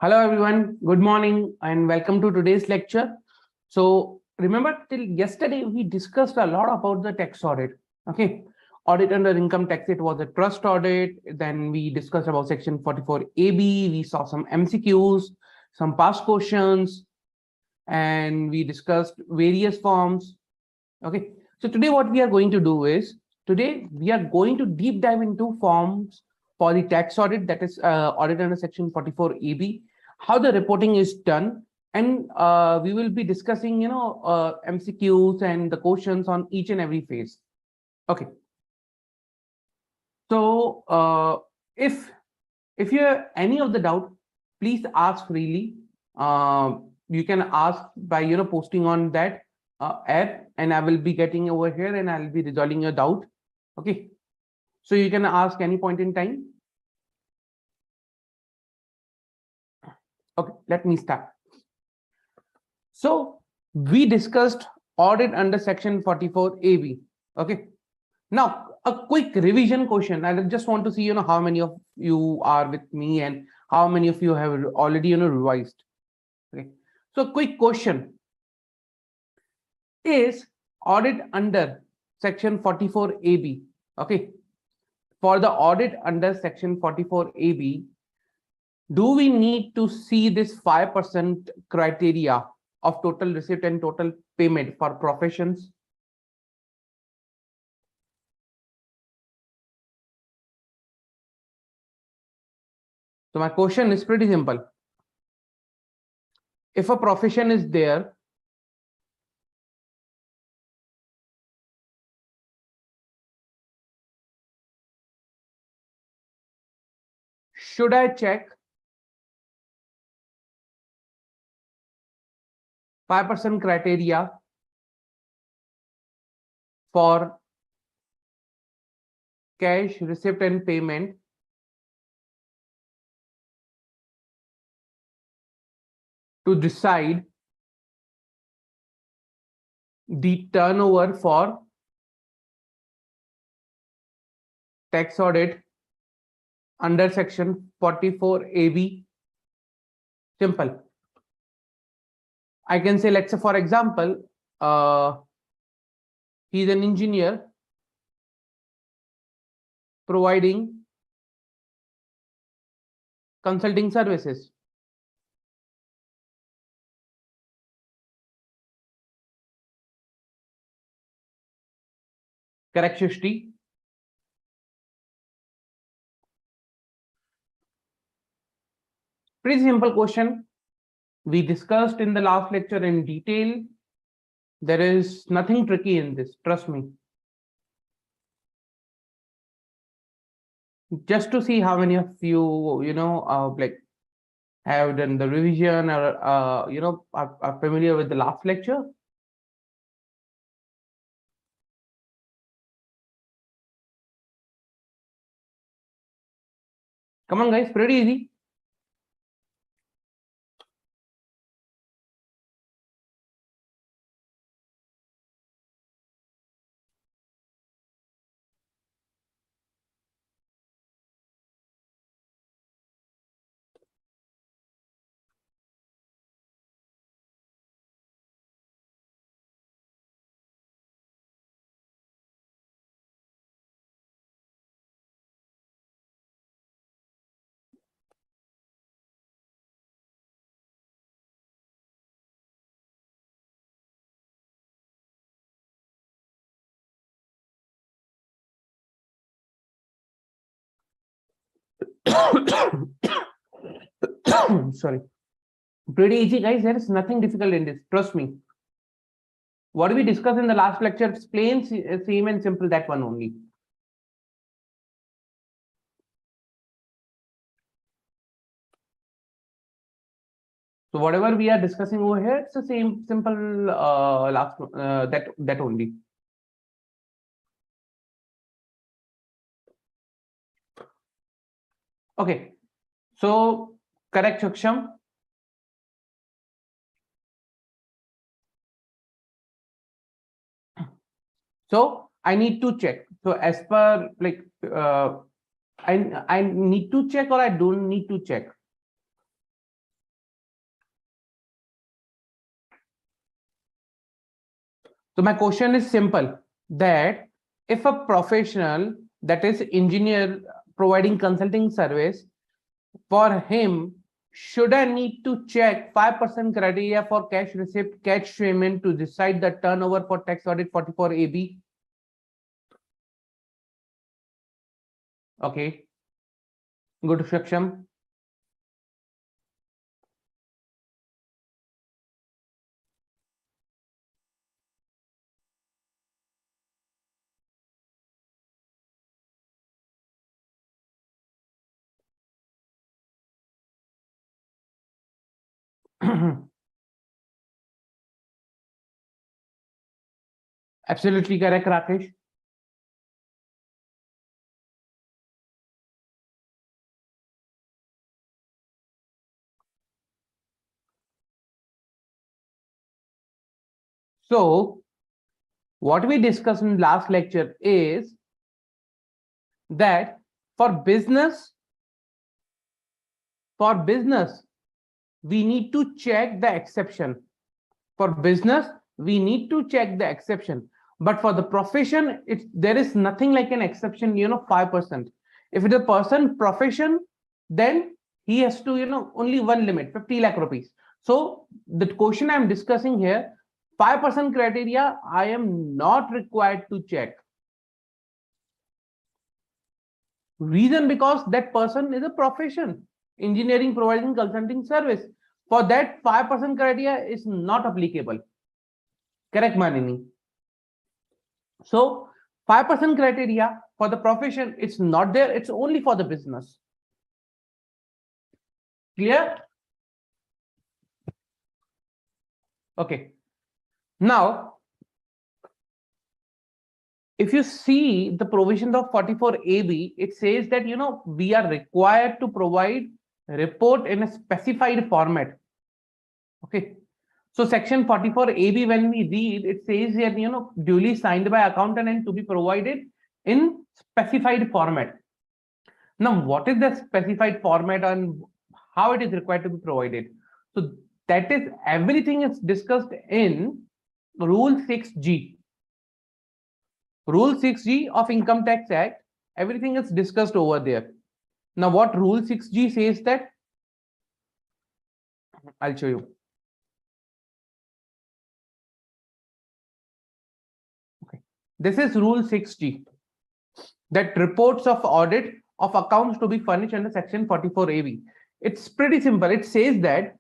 Hello everyone, good morning and welcome to today's lecture. So remember till yesterday we discussed a lot about the tax audit. Okay, audit under income tax, it was a trust audit. Then we discussed about section 44AB. We saw some MCQs, some past questions, and we discussed various forms. Okay, so today what we are going to do is, today we are going to deep dive into forms for the tax audit, that is audit under section 44AB, how the reporting is done, and we will be discussing MCQs and the questions on each and every phase. Okay, so if you have any of the doubt, please ask freely. You can ask by posting on that app, and I will be getting over here and I'll be resolving your doubt. Okay, so you can ask any point in time. Okay, let me start. So we discussed audit under section 44AB. Okay, now a quick revision question. I just want to see how many of you are with me and how many of you have already revised. Okay, so quick question: is audit under section 44AB, okay, for the audit under section 44AB, do we need to see this 5% criteria of total receipt and total payment for professions? So my question is pretty simple. If a profession is there, should I check 5% criteria for cash, receipt and payment to decide the turnover for tax audit under section 44AB? Simple. I can say, let's say for example, he's an engineer providing consulting services. Correct, Shrishti? Pretty simple question. We discussed in the last lecture in detail. There is nothing tricky in this, trust me. Just to see how many of you, like have done the revision or, are familiar with the last lecture. Come on, guys, pretty easy. Sorry. Pretty easy, guys. There is nothing difficult in this, trust me. What we discussed in the last lecture is plain, same and simple, that one only. So whatever we are discussing over here, it's the same simple that only. Okay, so correct, Shaksham. So I need to check. So as per like I need to check or I don't need to check. So my question is simple, that if a professional, that is engineer providing consulting service, for him, should I need to check 5% criteria for cash receipt, cash payment to decide the turnover for tax audit 44 AB? Okay, good, Shaksham. Absolutely correct, Rakesh. So what we discussed in last lecture is that for business, we need to check the exception. For business, we need to check the exception. But for the profession, there is nothing like an exception, 5%. If it's a person profession, then he has to, only one limit, 50 lakh rupees. So the question I'm discussing here, 5% criteria, I am not required to check. Reason because that person is a profession, engineering providing consulting service. For that, 5% criteria is not applicable. Correct, Manini? So 5% criteria for the profession, it's not there, it's only for the business. Clear? Okay. Now, if you see the provision of 44 AB, it says that, we are required to provide report in a specified format. Okay. So section 44 AB, when we read, it says here, duly signed by accountant and to be provided in specified format. Now, what is the specified format and how it is required to be provided? So that is, everything is discussed in Rule 6G. Rule 6G of Income Tax Act, everything is discussed over there. Now, what Rule 6G says that? I'll show you. Okay. This is Rule 6G, that reports of audit of accounts to be furnished under Section 44 AB. It's pretty simple. It says that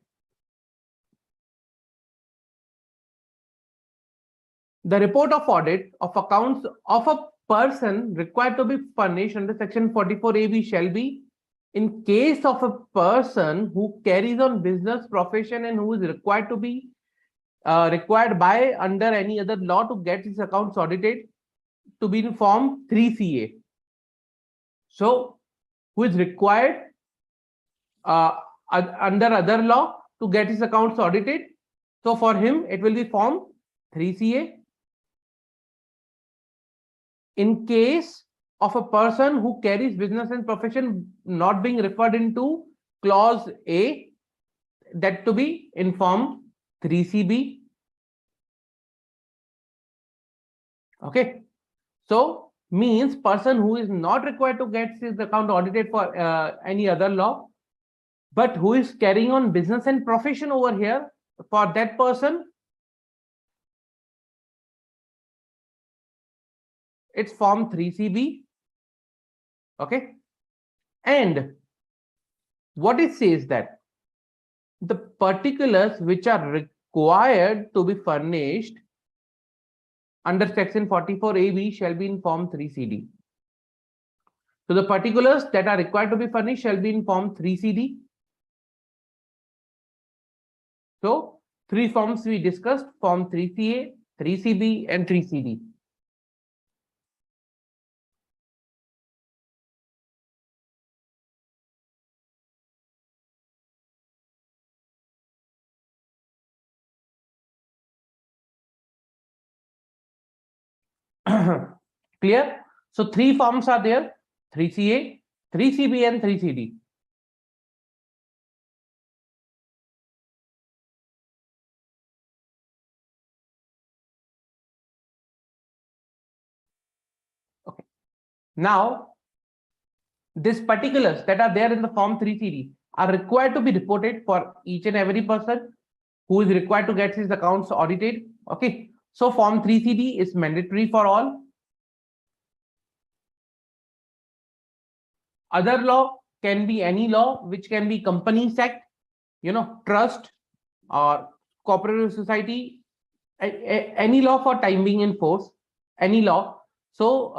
the report of audit of accounts of a person required to be furnished under Section 44 AB shall be in case of a person who carries on business profession and who is required to be required by under any other law to get his accounts audited, to be in Form 3CA. So who is required under other law to get his accounts audited? So for him, it will be Form 3CA. In case of a person who carries business and profession not being referred into clause A, that to be in Form 3CB. Okay. So means person who is not required to get his account audited for any other law, but who is carrying on business and profession over here, for that person, it's Form 3CB. Okay. And what it says that the particulars which are required to be furnished under Section 44 AB shall be in Form 3CD. So the particulars that are required to be furnished shall be in Form 3CD. So three forms we discussed: Form 3CA, 3CB, and 3CD. Clear? So three forms are there: 3CA, 3CB, and 3CD. Now, these particulars that are there in the Form 3CD are required to be reported for each and every person who is required to get his accounts audited. Okay, so Form 3CD is mandatory for all. Other law can be any law, which can be Companies Act, trust or cooperative society, any law for time being in force, any law. So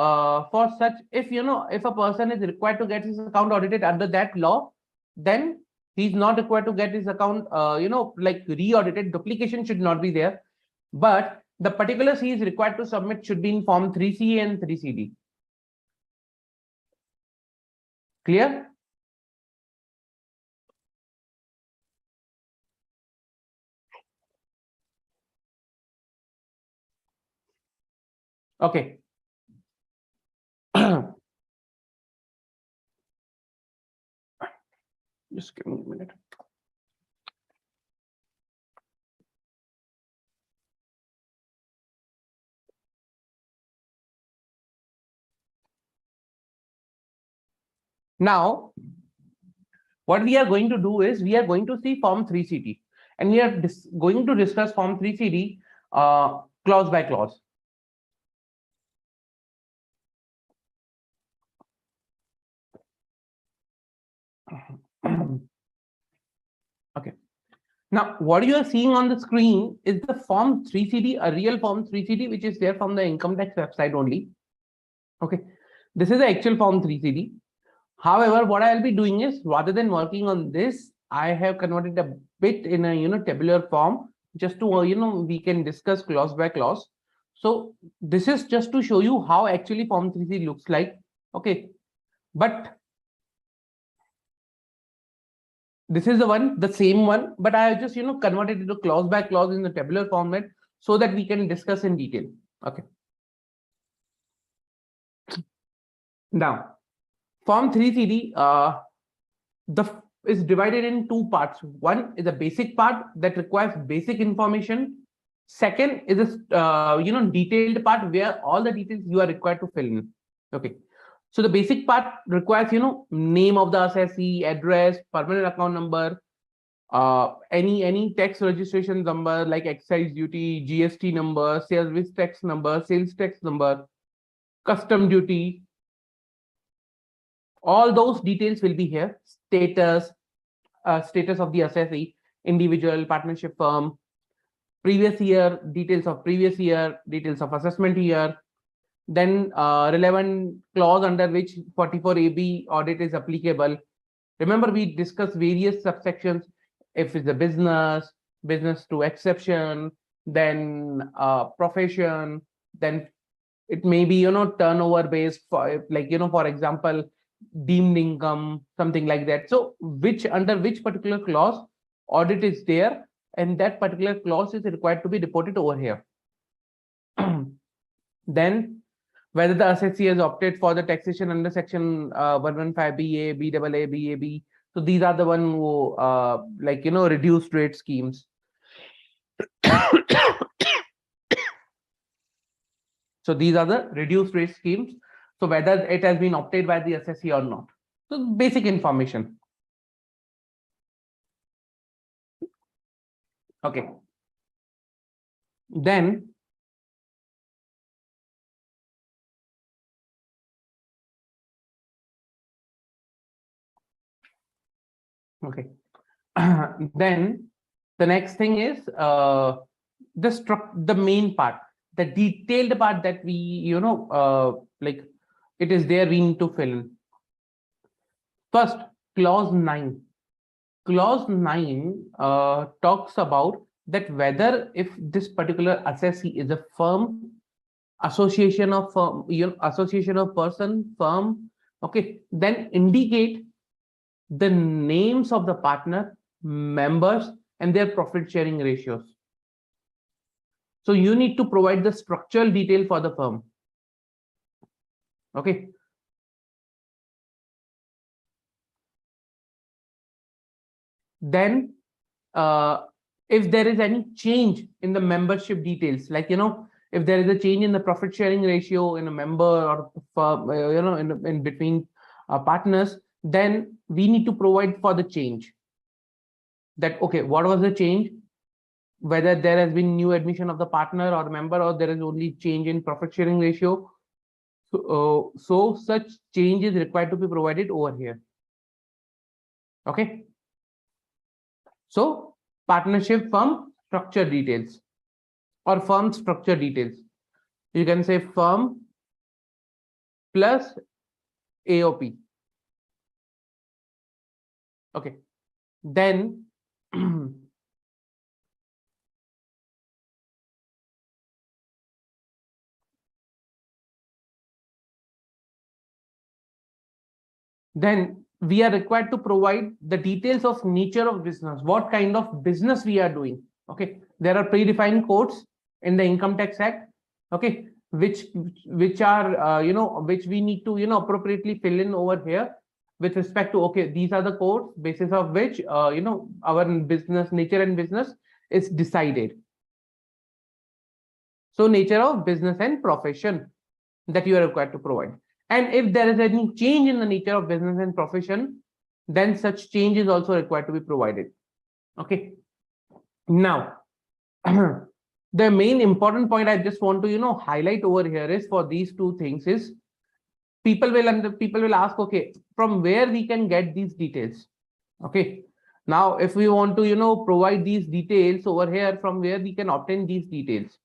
for such, if a person is required to get his account audited under that law, then he's not required to get his account like re-audited. Duplication should not be there, but the particulars he is required to submit should be in Form 3C and 3CD. Clear? Okay. Just give me a minute. Now, what we are going to do is we are going to see Form 3CD, and we are going to discuss Form 3CD clause by clause. Okay. Now, what you are seeing on the screen is the Form 3CD, a real Form 3CD, which is there from the income tax website only. Okay. This is the actual Form 3CD. However, what I'll be doing is, rather than working on this, I have converted a bit in a tabular form, just to we can discuss clause by clause. So this is just to show you how actually Form 3CD looks like. Okay, but this is the same one, but I have just converted it to clause by clause in the tabular format so that we can discuss in detail. Okay. Now, Form 3CD is divided in two parts. One is a basic part that requires basic information. Second is a detailed part where all the details you are required to fill in. Okay. So the basic part requires name of the assessee, address, permanent account number, any tax registration number like excise duty, GST number, service tax number, sales tax number, custom duty. All those details will be here. Status of the assessee, individual, partnership, firm, previous year, details of previous year, details of assessment year, then relevant clause under which 44AB audit is applicable. Remember, we discussed various subsections. If it's a business to exception, then profession, then it may be turnover based, for for example, deemed income, something like that. So under which particular clause audit is there, and that particular clause is required to be reported over here. Then whether the assessee has opted for the taxation under section 115BA, BAA, BAB. So these are the one who reduced rate schemes. So these are the reduced rate schemes. So whether it has been opted by the assessee or not. So basic information. Okay. Then then the next thing is the main part, the detailed part that we it is there, we need to fill in. First, clause 9. Clause 9 talks about that whether if this particular assessee is a firm, association of firm, association of person, firm, okay, then indicate the names of the partner, members, and their profit sharing ratios. So you need to provide the structural detail for the firm. Okay. Then if there is any change in the membership details, like if there is a change in the profit sharing ratio in a member or in between partners, then we need to provide for the change. That okay, what was the change? Whether there has been new admission of the partner or member, or there is only change in profit sharing ratio. So such change is required to be provided over here. Okay. So partnership firm structure details or firm structure details. You can say firm plus AOP. Okay. Then then we are required to provide the details of nature of business, what kind of business we are doing. Okay, there are predefined codes in the Income Tax Act, okay, which are which we need to appropriately fill in over here with respect to, okay, these are the codes basis of which our business nature and business is decided. So nature of business and profession that you are required to provide. And if there is any change in the nature of business and profession, then such change is also required to be provided. Okay. Now, the main important point I just want to highlight over here is for these two things is people will ask, okay, from where we can get these details. Okay. Now, if we want to provide these details over here, from where we can obtain these details.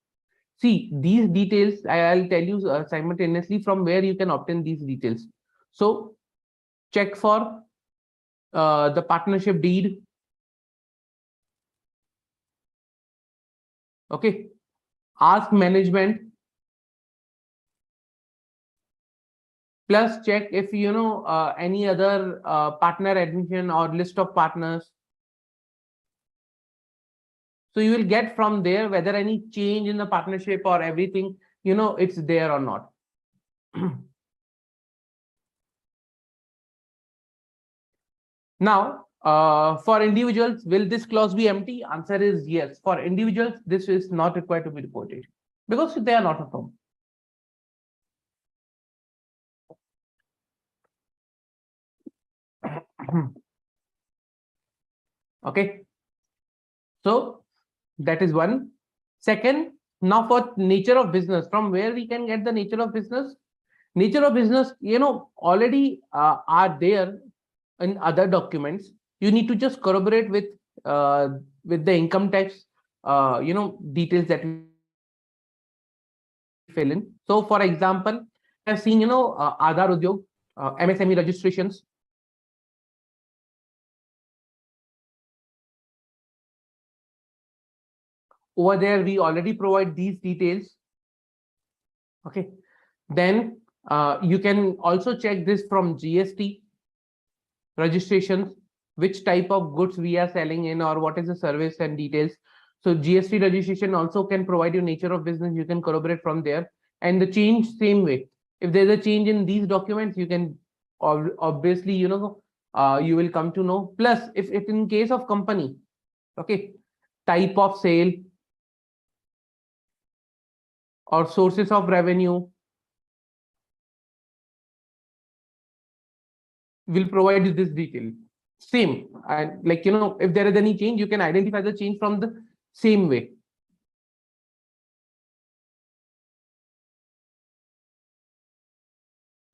See, these details, I'll tell you simultaneously from where you can obtain these details. So check for the partnership deed. Okay. Ask management. Plus check if any other partner admission or list of partners. So you will get from there whether any change in the partnership or everything, it's there or not. Now, for individuals, will this clause be empty? Answer is yes. For individuals, this is not required to be reported because they are not a firm. Okay. So that is one. Second, now for nature of business, from where we can get the nature of business? Nature of business, already are there in other documents. You need to just corroborate with the income tax, details that we fill in. So, for example, I've seen, Aadhaar Udyog, MSME registrations. Over there, we already provide these details. Okay. Then you can also check this from GST registrations, which type of goods we are selling in or what is the service and details. So GST registration also can provide you nature of business. You can corroborate from there. And the change same way. If there's a change in these documents, you can obviously, you will come to know. Plus, if in case of company, okay, type of sale or sources of revenue, will provide you this detail. Same, and if there is any change, you can identify the change from the same way.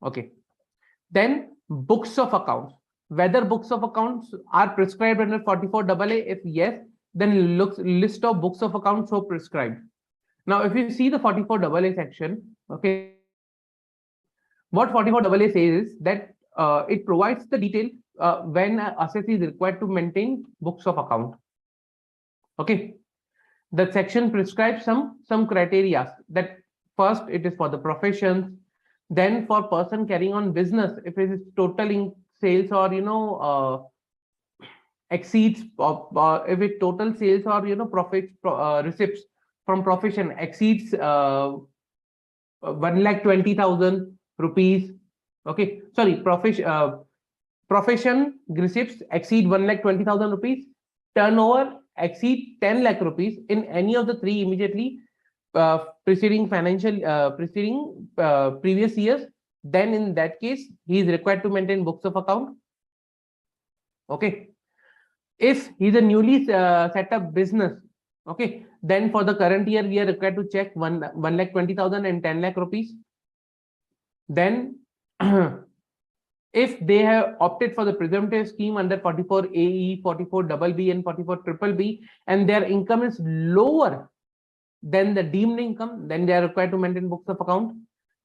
Okay. Then books of accounts. Whether books of accounts are prescribed under 44AA. If yes, then list of books of accounts so prescribed. Now, if you see the 44AA section, okay, what 44AA says is that it provides the detail when assessee is required to maintain books of account. Okay, the section prescribes some criteria. That first, it is for the professions, then for person carrying on business, if it is totaling sales or exceeds, if it total sales or profits receipts from profession exceeds 1,20,000 rupees. Okay, sorry, profession receipts exceed 1,20,000 rupees, turnover exceed 10 lakh rupees in any of the three immediately preceding previous years, then in that case he is required to maintain books of account. Okay. If he's a newly set up business, okay, then for the current year we are required to check 1,20,000 and 10 lakh rupees. Then if they have opted for the presumptive scheme under 44 AE, 44 BB and 44 BBB, and their income is lower than the deemed income, then they are required to maintain books of account.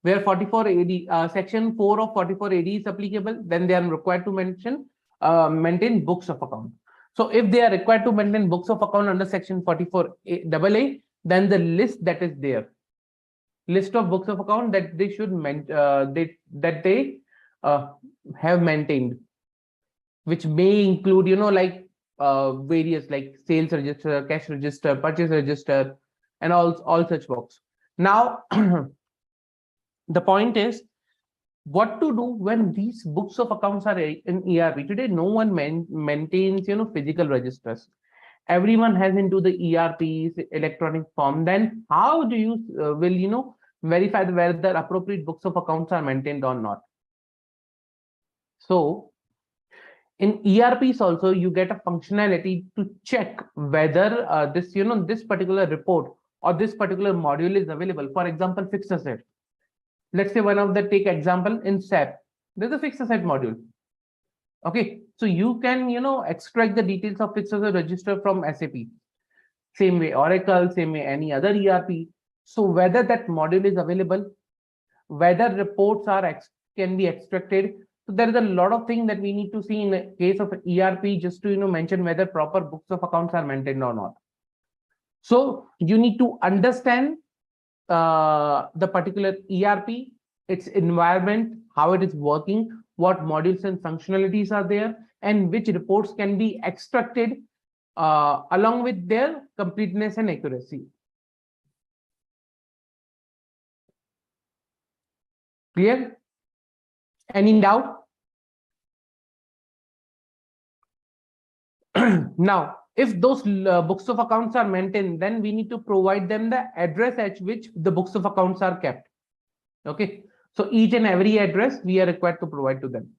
Where 44 AD, section 4 of 44 AD is applicable, then they are required to maintain books of account. So if they are required to maintain books of account under section 44 AA, then the list that is there, list of books of account that they should have maintained, which may include, like various like sales register, cash register, purchase register, and all such books. Now the point is what to do when these books of accounts are in ERP. Today no one maintains physical registers. Everyone has into the ERP's electronic form. Then how do you will verify whether appropriate books of accounts are maintained or not? So in ERPs also you get a functionality to check whether this this particular report or this particular module is available. For example, fixed asset. Let's say one of the take example in SAP, there's a fixed asset module. Okay, so you can extract the details of fixed asset register from SAP. Same way Oracle, same way any other ERP. So whether that module is available, whether reports can be extracted. So there is a lot of things that we need to see in the case of ERP just to mention whether proper books of accounts are maintained or not. So you need to understand the particular ERP, its environment, how it is working, what modules and functionalities are there, and which reports can be extracted along with their completeness and accuracy. Clear? Any doubt? Now, if those books of accounts are maintained, then we need to provide them the address at which the books of accounts are kept. Okay, so each and every address we are required to provide to them.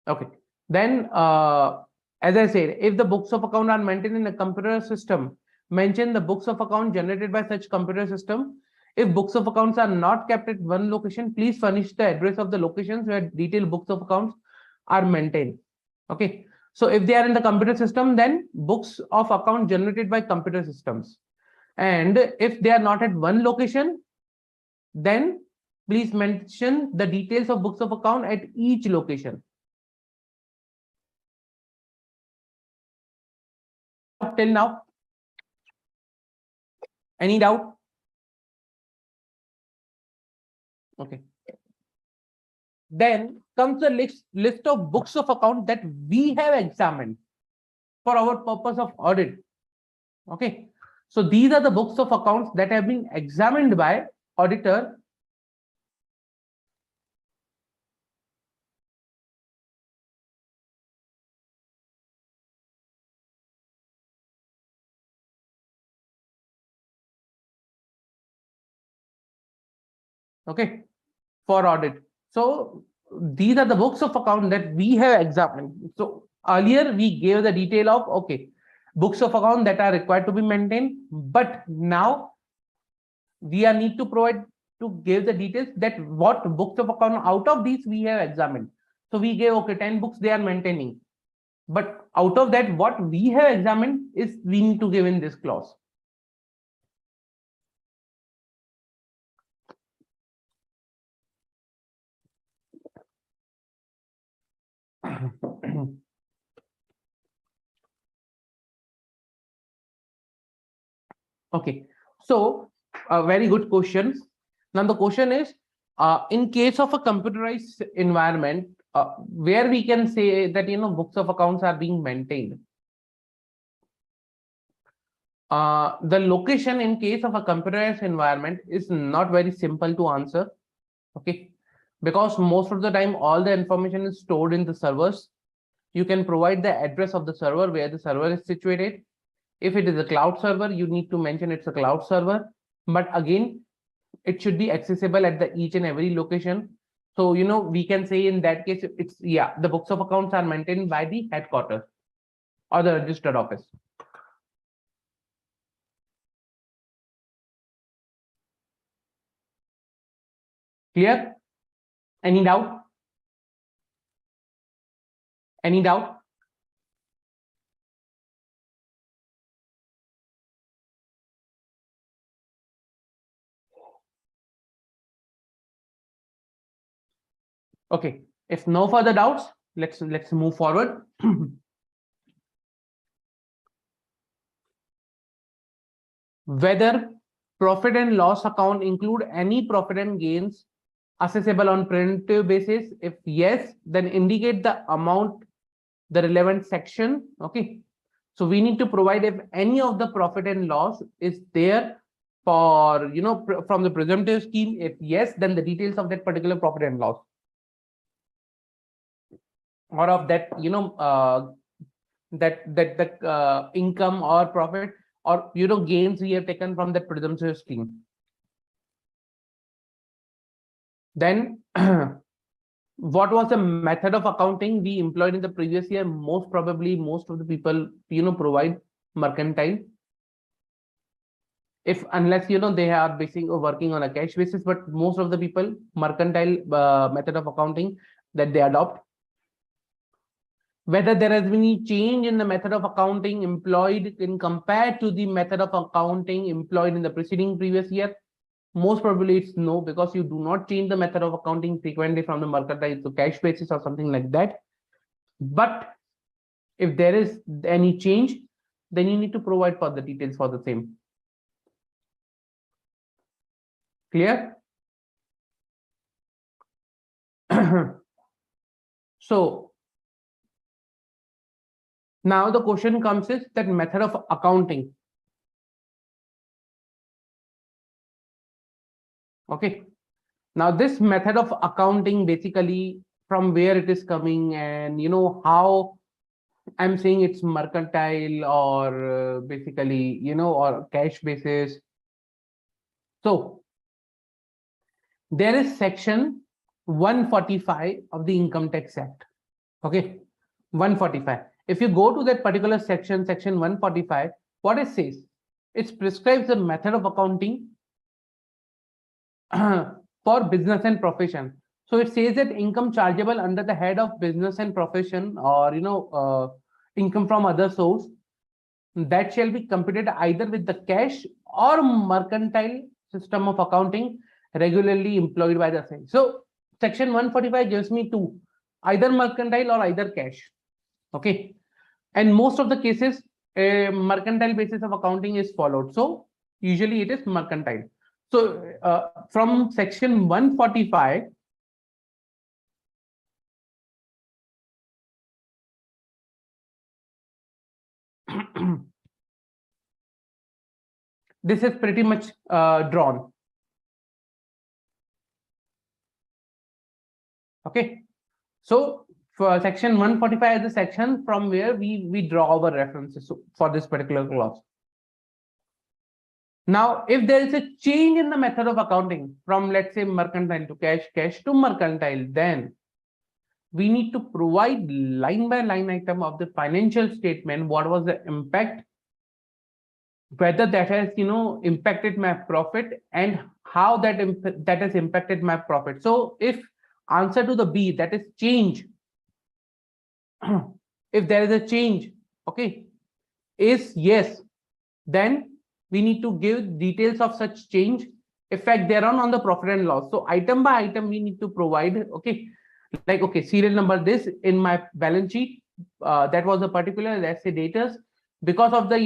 Okay, then as I said, if the books of account are maintained in a computer system, mention the books of account generated by such computer system. If books of accounts are not kept at one location, please furnish the address of the locations where detailed books of accounts are maintained. Okay. So if they are in the computer system, then books of account generated by computer systems. And if they are not at one location, then please mention the details of books of account at each location. Till now, any doubt? Okay. Then comes the list of books of account that we have examined for our purpose of audit. Okay, so these are the books of accounts that have been examined by auditor. Okay, for audit. So these are the books of account that we have examined. So earlier we gave the detail of, okay, books of account that are required to be maintained, but now we are need to provide to give the details that what books of account out of these we have examined. So we gave, okay, 10 books they are maintaining, but out of that what we have examined is we need to give in this clause. Okay, so very good question. Now the question is, in case of a computerized environment, where we can say that books of accounts are being maintained. The location in case of a computerized environment is not very simple to answer. Okay, because most of the time all the information is stored in the servers. You can provide the address of the server where the server is situated. If it is a cloud server, you need to mention it's a cloud server. but again, it should be accessible at the each and every location. So, we can say in that case, it's, yeah, the books of accounts are maintained by the headquarters or the registered office. Clear? Any doubt? Any doubt? Okay. If no further doubts, let's move forward. Whether profit and loss account include any profit and gains accessible on presumptive basis. If yes, then indicate the amount, the relevant section. Okay. So we need to provide if any of the profit and loss is there for, from the presumptive scheme. If yes, then the details of that particular profit and loss, or of that, that income or profit, or, gains we have taken from that presumptive scheme. Then what was the method of accounting we employed in the previous year? Most probably, most of the people, provide mercantile. If unless they are basing or working on a cash basis, but most of the people mercantile method of accounting that they adopt. Whether there has been any change in the method of accounting employed in compared to the method of accounting employed in the preceding previous year, most probably it's no, because you do not change the method of accounting frequently from the mercantile to cash basis or something like that. But if there is any change, then you need to provide further details for the same. Clear? So now the question comes is that method of accounting. Okay. Now this method of accounting, basically from where it is coming, and how I'm saying it's mercantile or basically, or cash basis. So there is section 145 of the Income Tax Act. Okay, 145. If you go to that particular section, section 145, what it says, it prescribes the method of accounting for business and profession. So it says that income chargeable under the head of business and profession, or income from other source, that shall be computed either with the cash or mercantile system of accounting regularly employed by the same. So section 145 gives me two, either mercantile or either cash. Okay, and most of the cases a mercantile basis of accounting is followed, so usually it is mercantile. So from section 145, this is pretty much drawn. Okay, so for section 145 is the section from where we draw our references for this particular clause. Now, if there is a change in the method of accounting from, let's say, mercantile to cash, cash to mercantile, then we need to provide line by line item of the financial statement. What was the impact, whether that has impacted my profit, and how that has impacted my profit. So if answer to the B, that is change, if there is a change, okay, is yes, then we need to give details of such change, effect thereon on the profit and loss. So item by item we need to provide. Okay, like, okay, serial number this in my balance sheet, that was a particular, let's say, debtors, because of the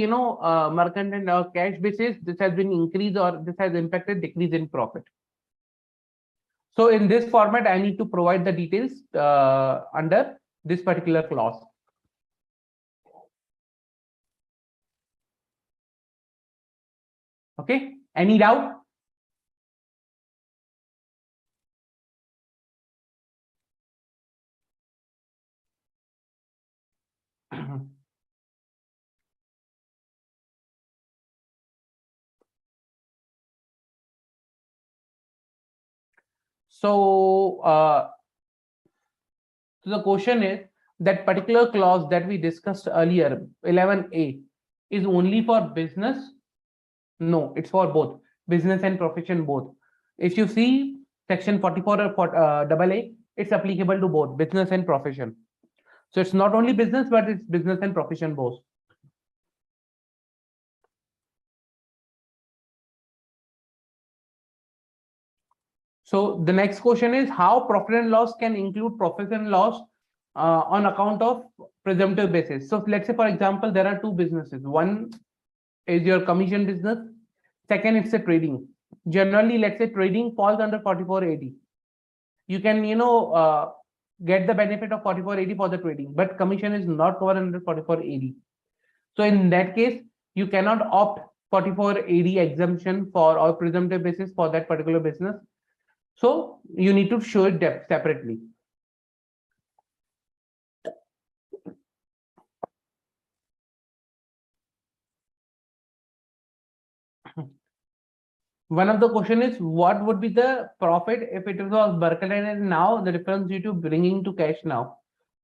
mercantile or cash basis, this has been increased or this has impacted decrease in profit. So in this format I need to provide the details under this particular clause. Okay, any doubt? So the question is that particular clause that we discussed earlier, 11A, is only for business? No, it's for both business and profession both. If you see section 44 or AA, it's applicable to both business and profession. So it's not only business, but it's business and profession both. So the next question is how profit and loss can include profit and loss on account of presumptive basis. So let's say, for example, there are two businesses. One is your commission business. Second, it's a trading. Generally, let's say trading falls under 4480. You can, get the benefit of 4480 for the trading, but commission is not covered under 4480. So in that case, you cannot opt 4480 exemption for or presumptive basis for that particular business. So you need to show it separately. One of the question is what would be the profit if it was Berkeley now the difference due to bringing to cash now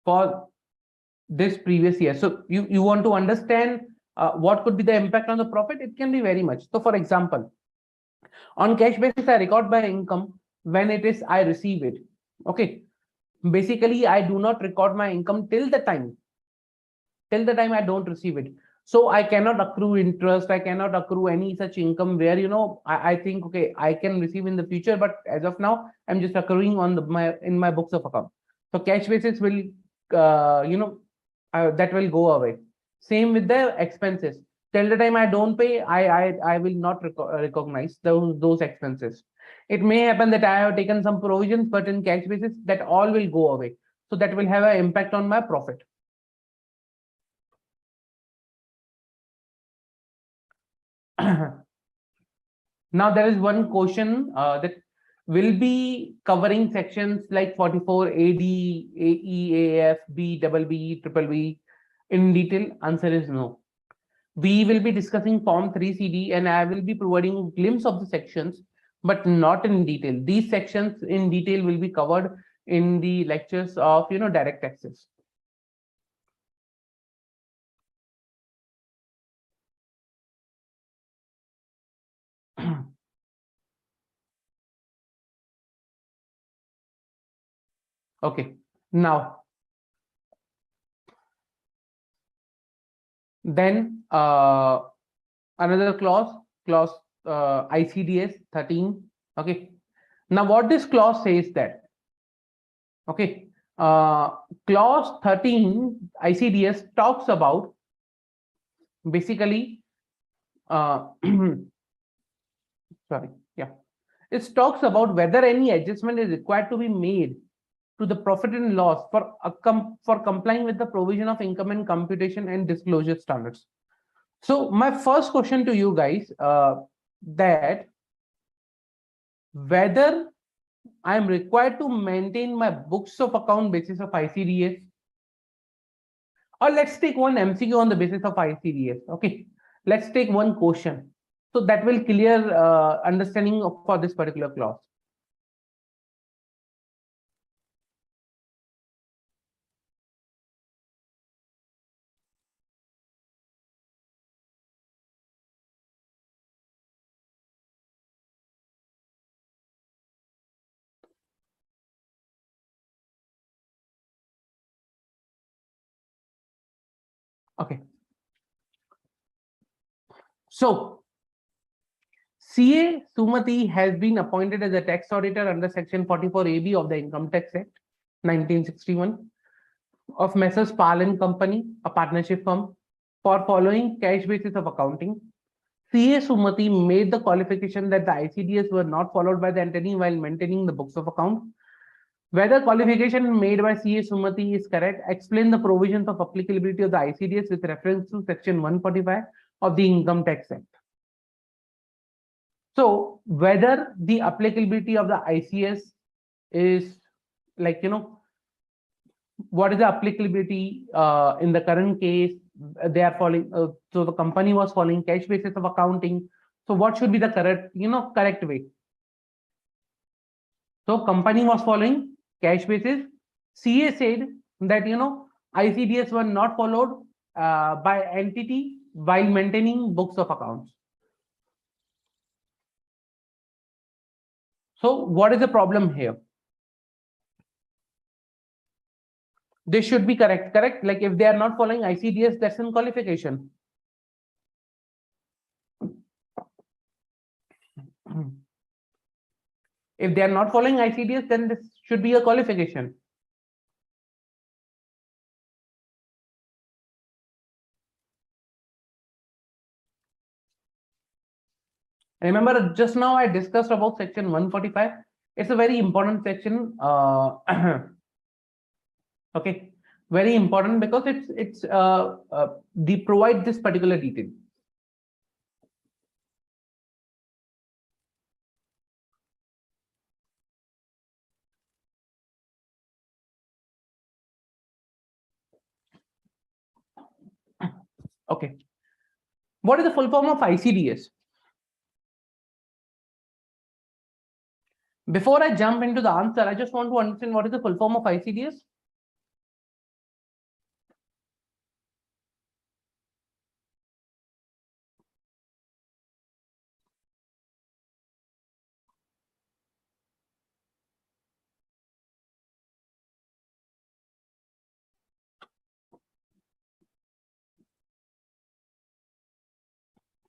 for this previous year. So you want to understand what could be the impact on the profit. It can be very much. So for example, on cash basis, I record my income when it is I receive it. Okay. Basically, I do not record my income till the time I don't receive it. So I cannot accrue interest. I cannot accrue any such income where, I think, okay, I can receive in the future, but as of now, I'm just accruing on in my books of account. So cash basis will, that will go away. Same with the expenses. Till the time I don't pay, I will not recognize those expenses. It may happen that I have taken some provisions, but in cash basis, that all will go away. So that will have an impact on my profit. Now there is one question that will be covering sections like 44 AD, AE, AF, B, BB, BBB in detail. Answer is no. We will be discussing Form 3CD and I will be providing a glimpse of the sections, but not in detail. These sections in detail will be covered in the lectures of direct taxes. Okay, now then another clause ICDS 13. Okay, now what this clause says that, okay, clause 13 ICDS talks about basically sorry, yeah, it talks about whether any adjustment is required to be made to the profit and loss for complying with the provision of income and computation and disclosure standards. So my first question to you guys, that whether I am required to maintain my books of account basis of ICDS, or let's take one MCQ on the basis of ICDS. Okay, let's take one question. So that will clear understanding for this particular clause. Okay. So CA Sumati has been appointed as a tax auditor under Section 44 AB of the Income Tax Act 1961 of Messrs. Pal and Company, a partnership firm, for following cash basis of accounting. CA Sumati made the qualification that the ICDS were not followed by the entity while maintaining the books of account. Whether qualification made by CA Sumati is correct, explain the provisions of applicability of the ICDS with reference to Section 145 of the Income Tax Act. So whether the applicability of the ICS is like, what is the applicability in the current case? They are following, so the company was following cash basis of accounting. So what should be the correct, correct way? So company was following cash basis. CA said that ICDS were not followed by entity while maintaining books of accounts. So what is the problem here? They should be correct. Like if they are not following ICDS, that's in qualification. If they are not following ICDS, then this should be a qualification. Remember, just now I discussed about section 145. It's a very important section. Okay, very important because they provide this particular detail. Okay, what is the full form of ICDS? Before I jump into the answer, I just want to understand what is the full form of ICDS.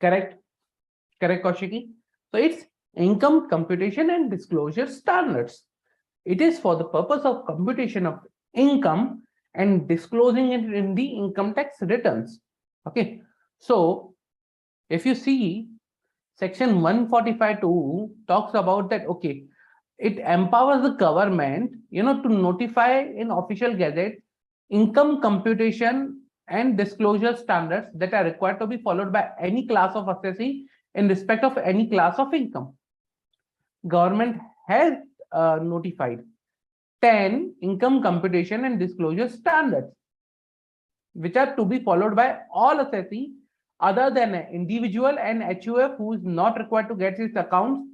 Correct, Kaushiki. So it's income computation and disclosure standards. It is for the purpose of computation of income and disclosing it in the income tax returns. Okay, so if you see section 145(2) talks about that. Okay, it empowers the government, to notify in official gazette income computation and disclosure standards that are required to be followed by any class of assessee in respect of any class of income. Government has notified 10 income computation and disclosure standards, which are to be followed by all assessee other than an individual and HUF who is not required to get his accounts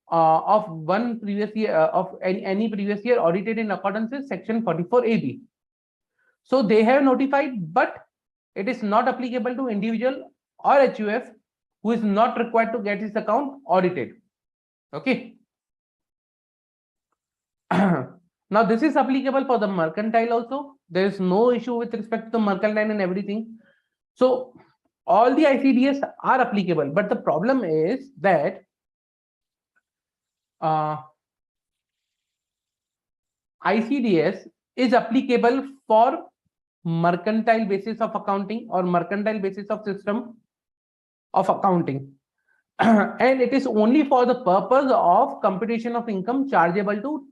of one previous year of any previous year audited in accordance with section 44AB. So they have notified, but it is not applicable to individual or HUF who is not required to get his account audited. Okay. Now this is applicable for the mercantile also. There is no issue with respect to the mercantile and everything. So all the ICDS are applicable, but the problem is that ICDS is applicable for mercantile basis of accounting or mercantile basis of system of accounting. And it is only for the purpose of computation of income chargeable to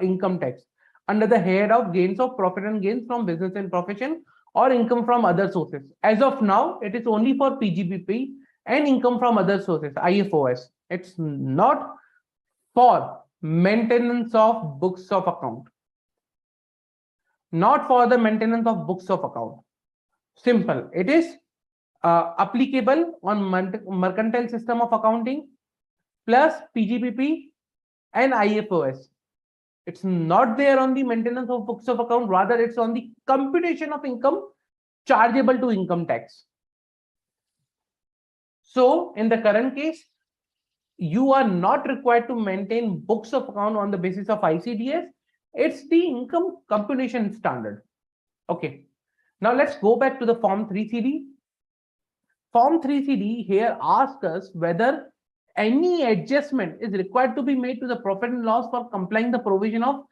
income tax under the head of gains of profit and gains from business and profession or income from other sources. As of now, it is only for PGBP and income from other sources, IFOS. It's not for maintenance of books of account. Not for the maintenance of books of account. Simple. It is applicable on mercantile system of accounting plus PGBP and IFOS. It's not there on the maintenance of books of account, rather it's on the computation of income chargeable to income tax. So in the current case, you are not required to maintain books of account on the basis of ICDS. It's the income computation standard. Okay. Now let's go back to the Form 3CD. Form 3CD here asks us whether any adjustment is required to be made to the profit and loss for complying the provision of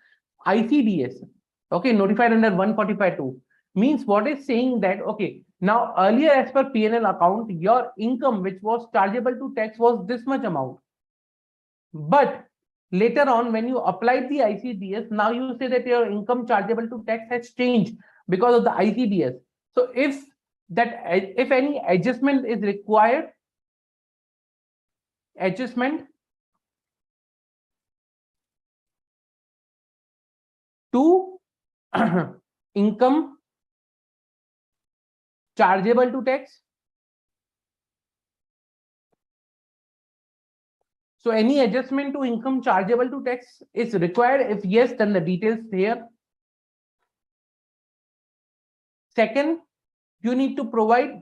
ICDS. Okay, notified under 145(2). Means what is saying that, okay, now earlier as per P&L account, your income which was chargeable to tax was this much amount. But later on, when you applied the ICDS, now you say that your income chargeable to tax has changed because of the ICDS. So if any adjustment is required, adjustment to income chargeable to tax. So any adjustment to income chargeable to tax is required. If yes, then the details here. Second, you need to provide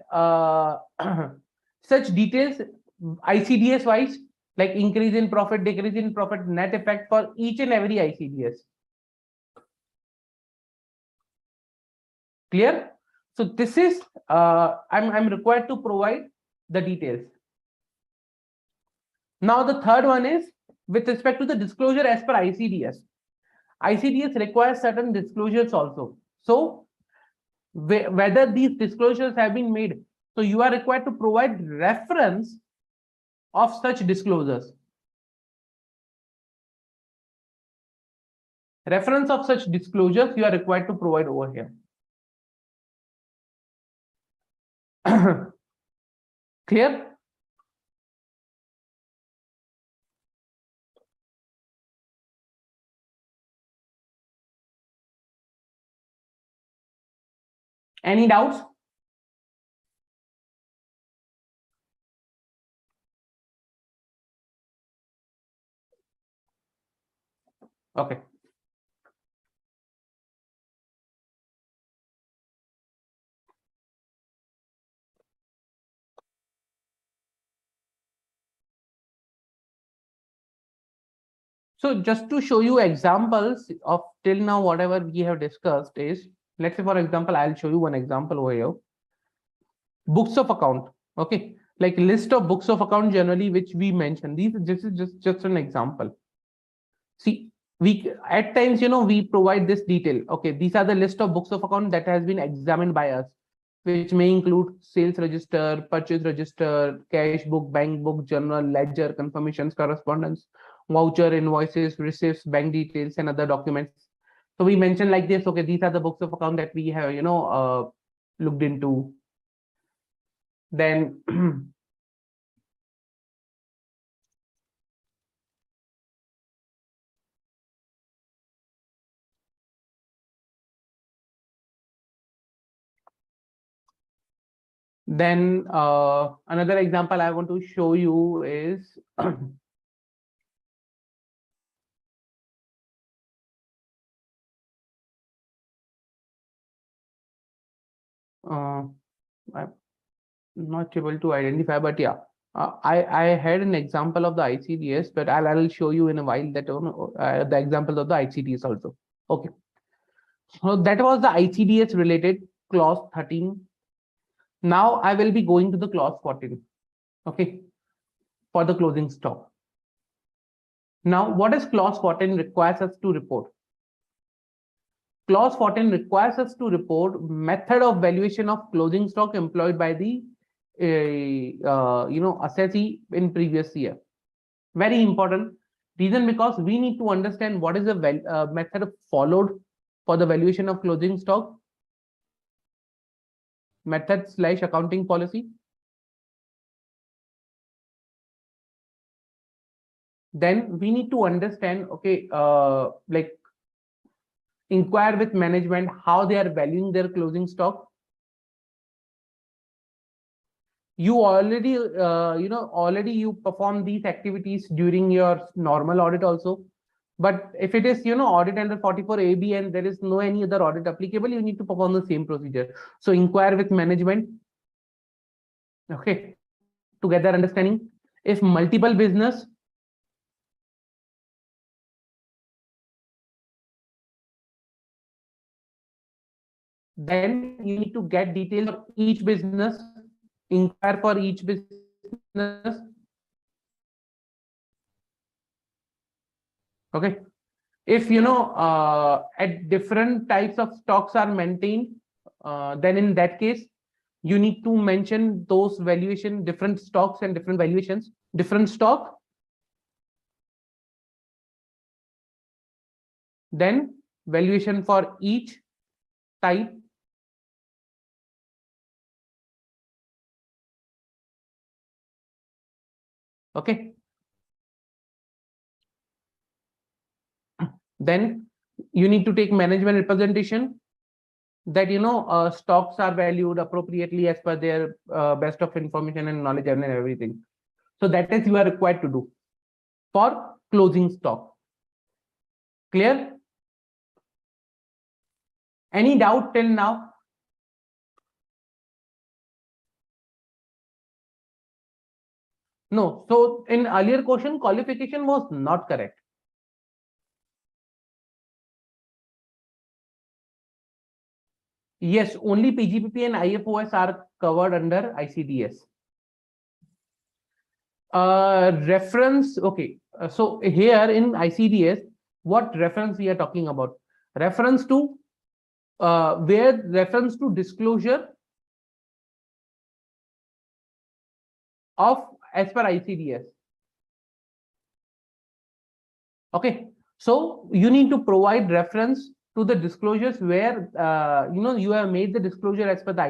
such details ICDS wise, like increase in profit, decrease in profit, net effect for each and every ICDS. Clear? So this is I'm required to provide the details. Now the third one is with respect to the disclosure as per ICDS. ICDS requires certain disclosures also. So whether these disclosures have been made, so you are required to provide reference of such disclosures. Reference of such disclosures you are required to provide over here. Clear? Any doubts? Okay. So just to show you examples of till now whatever we have discussed is, let's say for example, I'll show you one example over here. Books of account. Okay, like list of books of account generally which we mentioned. This is just an example. See, we at times we provide this detail. Okay, these are the list of books of account that has been examined by us, which may include sales register, purchase register, cash book, bank book, journal, ledger, confirmations, correspondence, voucher, invoices, receipts, bank details, and other documents. So we mentioned like this. Okay, these are the books of account that we have looked into. Then another example I want to show you is I'm not able to identify, but yeah, I had an example of the ICDS, but I'll show you in a while that the example of the ICDS also. Okay, so that was the ICDS related clause 13. Now I will be going to the clause 14. Okay, for the closing stock. Now, what does clause 14 requires us to report? Clause 14 requires us to report method of valuation of closing stock employed by the assessee in previous year. Very important reason, because we need to understand what is the method followed for the valuation of closing stock. Method / accounting policy. Then we need to understand, okay, like inquire with management how they are valuing their closing stock. You already you perform these activities during your normal audit also, but if it is audit under 44 AB and there is no any other audit applicable, you need to perform the same procedure. So inquire with management, okay, to get that understanding. If multiple business, then you need to get details of each business, inquire for each business. Okay, if at different types of stocks are maintained, then in that case you need to mention those valuation, different stocks and different valuations, different stock, then valuation for each type. Okay, then you need to take management representation that stocks are valued appropriately as per their best of information and knowledge and everything. So that is you are required to do. for closing stock. Clear? Any doubt till now? No. So in earlier question, qualification was not correct. Yes, only PGPP and IFOS are covered under ICDS. Reference, okay. So here in ICDS, what reference we are talking about? Reference to where reference to disclosure of as per ICDS. Okay, so you need to provide reference to the disclosures where you have made the disclosure as per the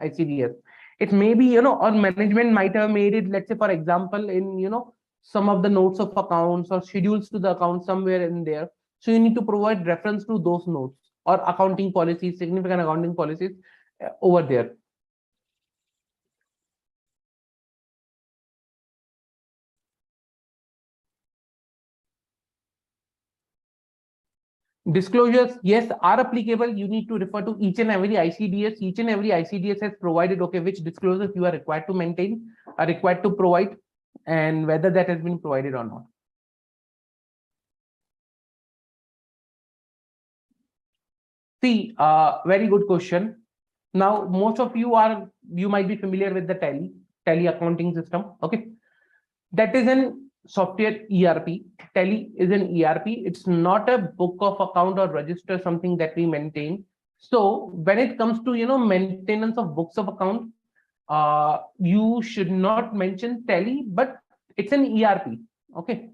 ICDS. It may be or management might have made it, let's say for example, in some of the notes of accounts or schedules to the account somewhere in there. So you need to provide reference to those notes or accounting policies, significant accounting policies over there. Disclosures, yes, are applicable. You need to refer to each and every ICDS. Each and every ICDS has provided, okay, which disclosures you are required to maintain, are required to provide, and whether that has been provided or not. See, very good question. Now, most of you might be familiar with the Tally accounting system. Okay, that is an software ERP. Tally is an ERP. It's not a book of account or register, something that we maintain. So when it comes to maintenance of books of account, you should not mention Tally, but it's an ERP. Okay,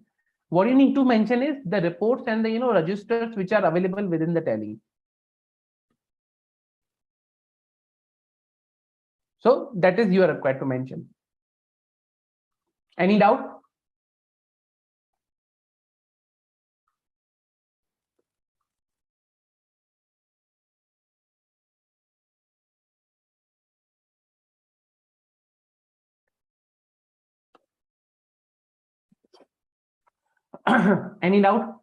what you need to mention is the reports and the registers which are available within the Tally. So that is you are required to mention. Any doubt? Any doubt?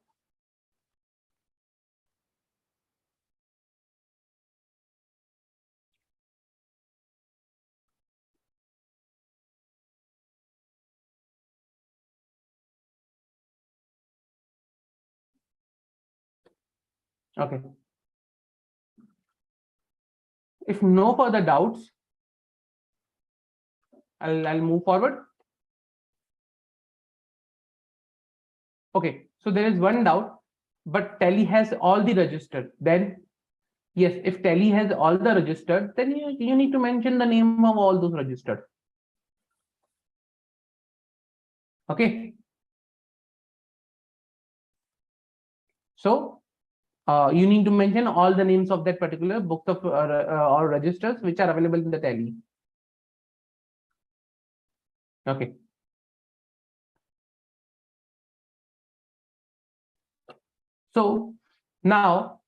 Okay. If no further doubts, I'll move forward. Okay, so there is one doubt, but Tally has all the registered. Then yes, if Tally has all the registered, then you need to mention the name of all those registered. Okay. So you need to mention all the names of that particular book of or registers which are available in the Tally. Okay. So now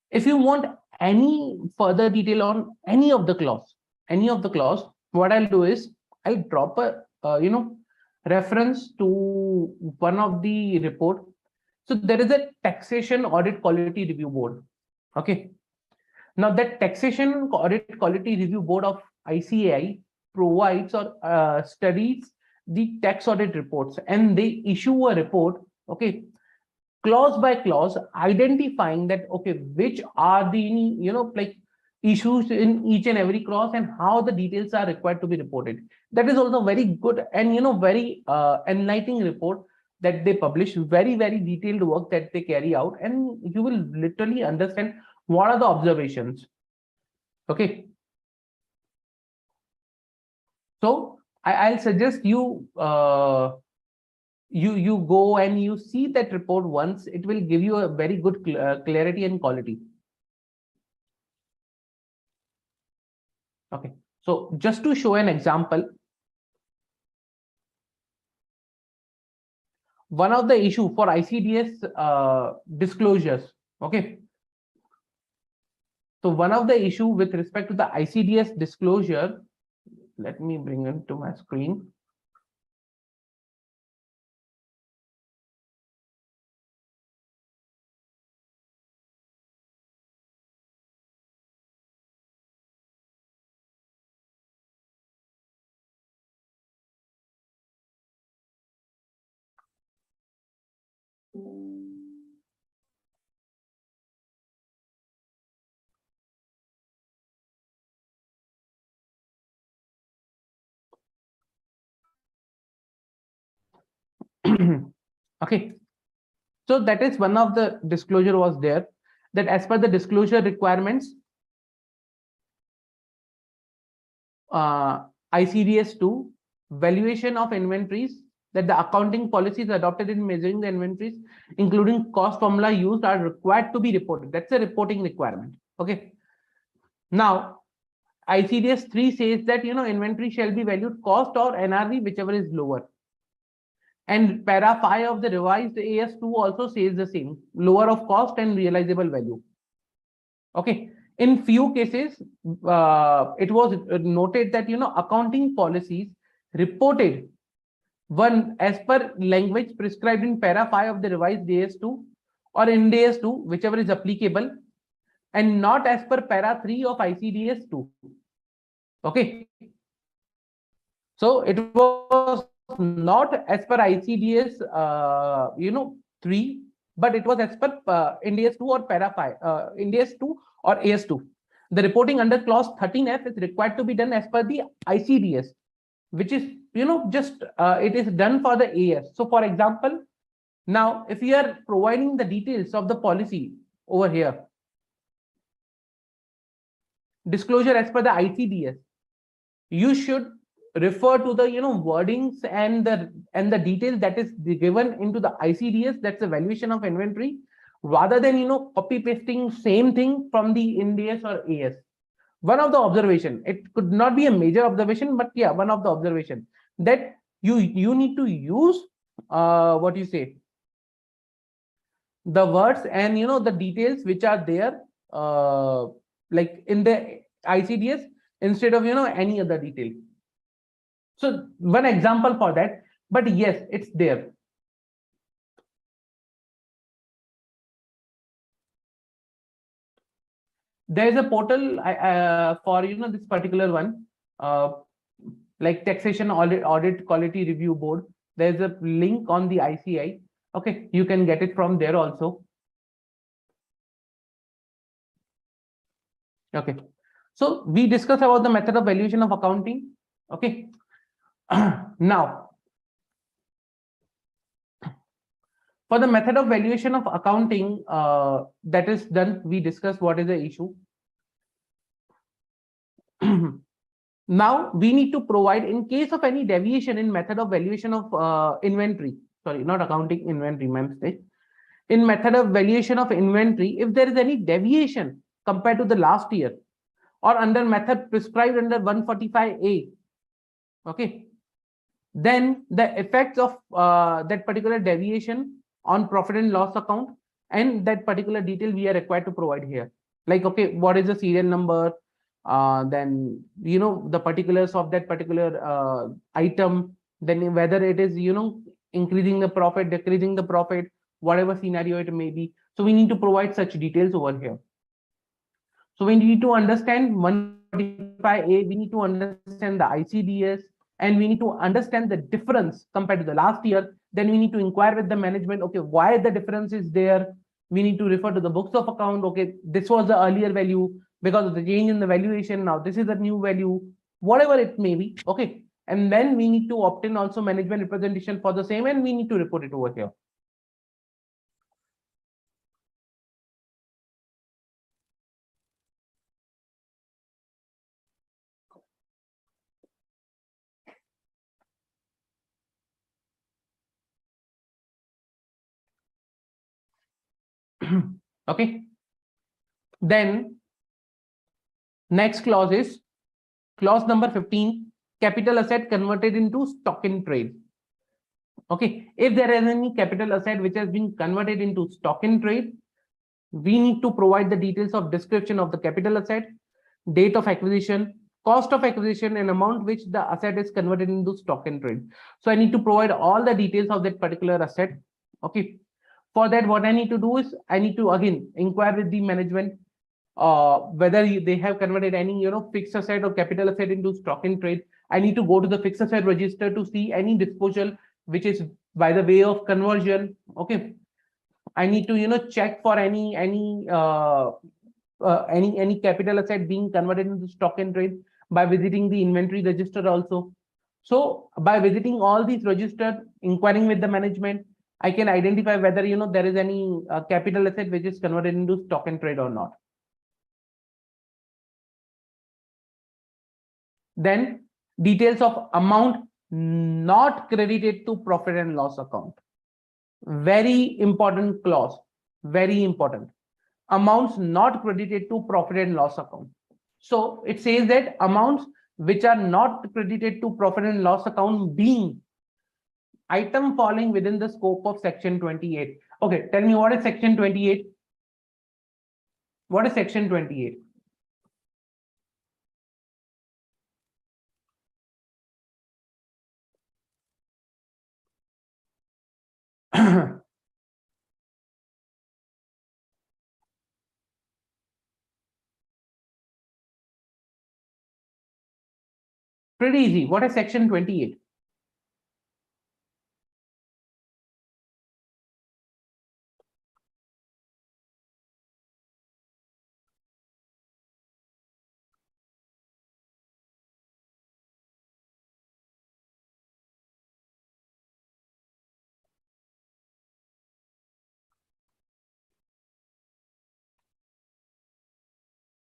if you want any further detail on any of the clause, what I'll do is I'll drop a reference to one of the report. So there is a taxation audit quality review board. Okay. Now that taxation audit quality review board of ICAI provides or studies the tax audit reports, and they issue a report, okay, clause by clause, identifying that, okay, which are the issues in each and every clause and how the details are required to be reported. That is also very good and very enlightening report that they publish. Very, very detailed work that they carry out, and you will literally understand what are the observations. Okay, so I'll suggest you you go and you see that report once. It will give you a very good clarity and quality. Okay, so just to show an example, one of the issue for ICDS disclosures. Okay, so one of the issue with respect to the ICDS disclosure let me bring it to my screen. Okay, so that is one of the disclosure was there, that as per the disclosure requirements, ICDS 2, valuation of inventories, that the accounting policies adopted in measuring the inventories, including cost formula used, are required to be reported. That's a reporting requirement. Okay. Now, ICDS 3 says that inventory shall be valued cost or NRV, whichever is lower. And para 5 of the revised AS2 also says the same, lower of cost and realizable value. Okay. In few cases, it was noted that accounting policies reported one as per language prescribed in para 5 of the revised AS2 or in AS2, whichever is applicable, and not as per para 3 of ICDS 2. Okay. So it was not as per ICDS 3, but it was as per INDAS 2 or para 5, INDAS 2 or AS2. The reporting under clause 13F is required to be done as per the ICDS, which is just it is done for the AS. So for example, now if you are providing the details of the policy over here, disclosure as per the ICDS, you should refer to the wordings and the details that is given into the ICDS, that's the valuation of inventory, rather than copy pasting same thing from the INDAS or AS. One of the observation, it could not be a major observation, but yeah, one of the observation, that you need to use what you say, the words and the details which are there like in the ICDS instead of any other detail. So one example for that, but yes, it's there. There is a portal for this particular one, like taxation audit quality review board. There's a link on the ICI. Okay, you can get it from there also. Okay, so we discussed about the method of valuation of accounting. Okay. Now, for the method of valuation of accounting that is done, we discussed what is the issue. Now we need to provide, in case of any deviation in method of valuation of inventory, sorry, not accounting, inventory, my mistake. In method of valuation of inventory, if there is any deviation compared to the last year or under method prescribed under 145A, okay, then the effects of that particular deviation on profit and loss account and that particular detail we are required to provide here. Like, okay, what is the serial number? Then the particulars of that particular item, then whether it is increasing the profit, decreasing the profit, whatever scenario it may be. So we need to provide such details over here. So we need to understand 145A, we need to understand the ICDS, and we need to understand the difference compared to the last year. Then we need to inquire with the management, okay, why the difference is there. We need to refer to the books of account. Okay, this was the earlier value, because of the change in the valuation, now this is the new value, whatever it may be. Okay, and then we need to obtain also management representation for the same, and we need to report it over here. Okay, then next clause is clause number 15, capital asset converted into stock in trade. Okay, if there is any capital asset which has been converted into stock in trade, we need to provide the details of description of the capital asset, date of acquisition, cost of acquisition, an amount which the asset is converted into stock and trade. So I need to provide all the details of that particular asset. Okay. For that, what I need to do is I need to again inquire with the management whether they have converted any fixed asset or capital asset into stock and trade. I need to go to the fixed asset register to see any disposal which is by the way of conversion. Okay. I need to check for any capital asset being converted into stock and trade by visiting the inventory register also. So by visiting all these registers, inquiring with the management, I can identify whether there is any capital asset which is converted into stock and trade or not. Then details of amount not credited to profit and loss account. Very important clause, very important. Amounts not credited to profit and loss account. So it says that amounts which are not credited to profit and loss account being item falling within the scope of section 28. Okay, tell me what is section 28? What is section 28? Pretty easy. What is section 28?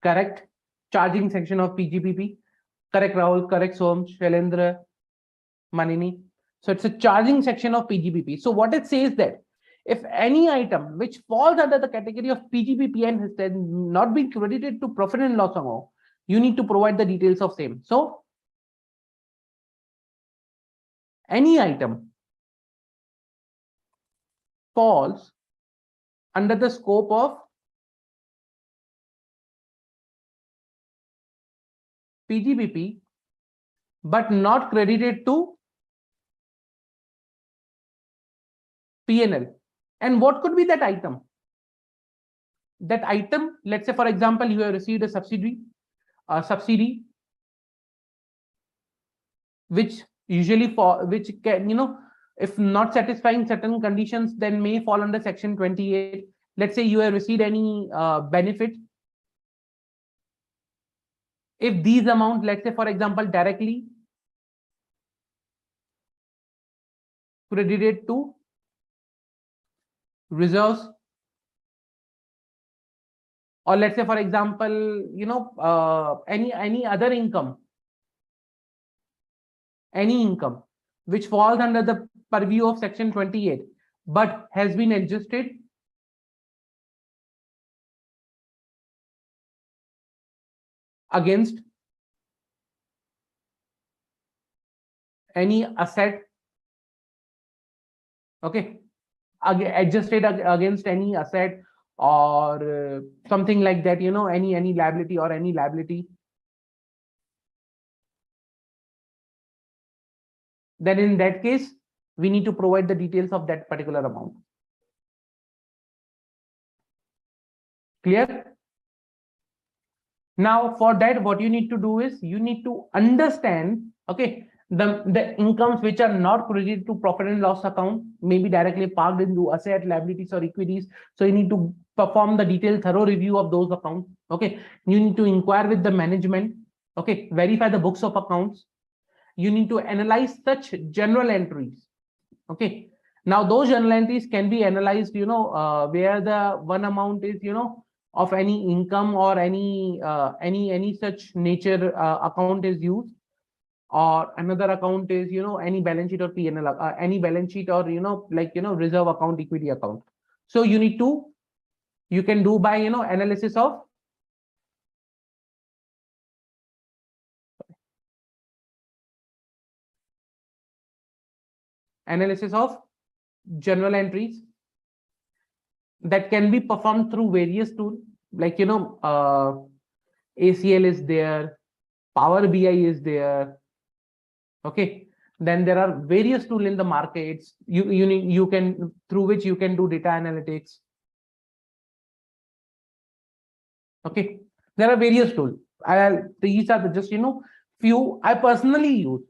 Correct. Charging section of PGBP. Correct, Rahul. Correct, Som, Shailendra, Manini. So it's a charging section of PGBP. So what it says that if any item which falls under the category of PGBP and has not been credited to profit and loss account, you need to provide the details of same. So any item falls under the scope of PGBP but not credited to P&L. And what could be that item? That item, let's say for example, you have received a subsidy which usually which can if not satisfying certain conditions, then may fall under section 28. Let's say you have received any benefit. If these amount, let's say for example, directly credited to reserves, or let's say for example, any other income, which falls under the purview of section 28 but has been adjusted against any asset, okay, adjusted against any asset or something like that, any liability or any liability, then in that case we need to provide the details of that particular amount. Clear? Now for that, what you need to do is you need to understand, okay, the incomes which are not credited to profit and loss account may be directly parked into asset, liabilities or equities. So you need to perform the detailed thorough review of those accounts. Okay, you need to inquire with the management, okay, verify the books of accounts. You need to analyze such general entries. Okay, now those journal entries can be analyzed, where the one amount is, of any income or any such nature account is used, or another account is, any balance sheet or P&L, any balance sheet or, reserve account, equity account. So you can do by, analysis of general entries that can be performed through various tools, like ACL is there, Power BI is there. Okay, then there are various tools in the markets you can, through which you can do data analytics. Okay, there are various tools. These are the just few I personally use,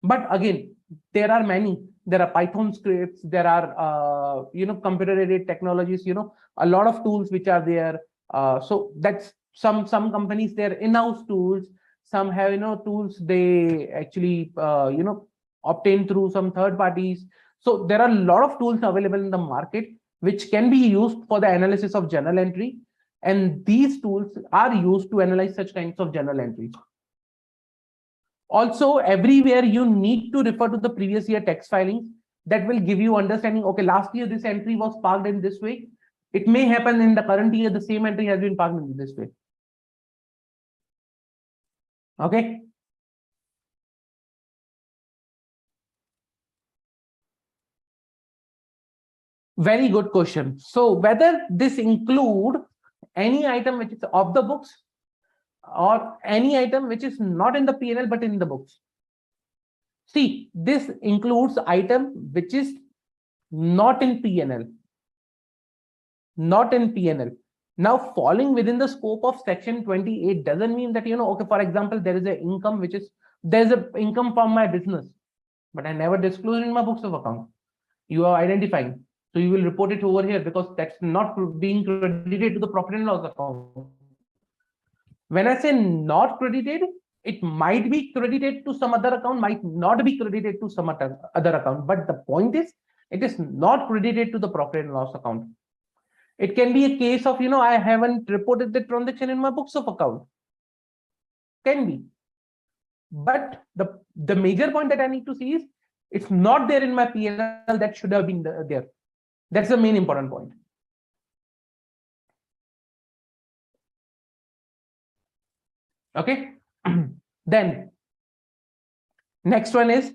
but again there are many. There are Python scripts, there are computer aided technologies, a lot of tools which are there. So that's some companies, they're in-house tools. Some have tools they actually obtain through some third parties. So there are a lot of tools available in the market which can be used for the analysis of journal entry, and these tools are used to analyze such kinds of journal entries. Also, everywhere you need to refer to the previous year tax filings. That will give you understanding, okay, last year this entry was parked in this way. It may happen in the current year the same entry has been parked in this way. Okay. Very good question. So whether this include any item which is off the books or any item which is not in the P&L but in the books. See, this includes item which is not in P&L. Not in P&L. Now, falling within the scope of section 28 doesn't mean that, okay, for example, there is an income there's an income from my business, but I never disclose in my books of account. You are identifying. So you will report it over here because that's not being credited to the profit and loss account. When I say not credited, it might be credited to some other account, might not be credited to some other account. But the point is, it is not credited to the profit and loss account. It can be a case of, I haven't reported the transaction in my books of account. Can be. But the major point that I need to see is, it's not there in my P&L, that should have been there. That's the main important point. Okay. Then next one is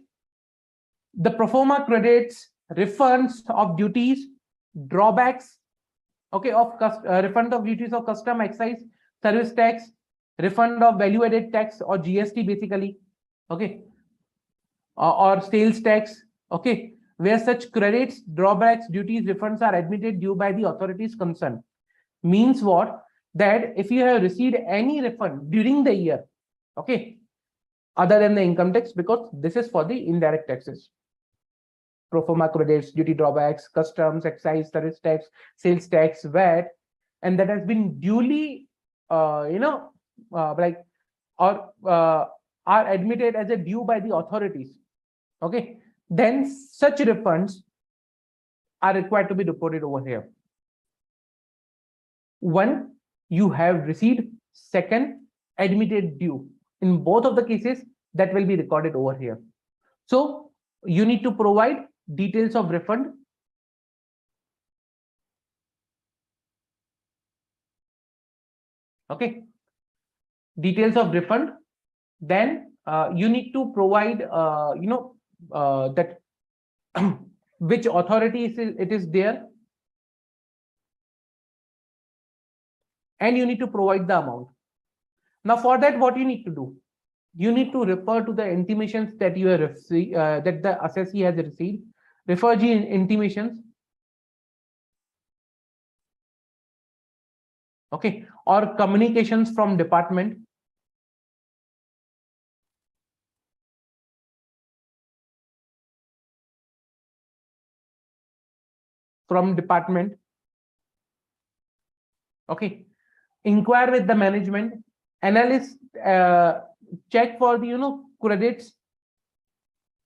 the pro forma credits, refunds of duties, drawbacks, okay, of refund of duties of custom, excise, service tax, refund of value added tax or GST basically, okay, or sales tax, okay, where such credits, drawbacks, duties, refunds are admitted due by the authorities concerned. Means what? That if you have received any refund during the year, okay, other than the income tax, because this is for the indirect taxes, pro forma credits, duty drawbacks, customs, excise, service tax, sales tax, VAT, and that has been duly, are admitted as a due by the authorities, okay, then such refunds are required to be reported over here. One, you have received, second, admitted due. In both of the cases, that will be recorded over here. So you need to provide details of refund, okay, details of refund. Then you need to provide that which authority it is there, and you need to provide the amount. Now for that, what you need to do, you need to refer to the intimations that you have received, that the assessee has received. Refer to intimations, okay, or communications from department, okay, inquire with the management, analyst, check for the credits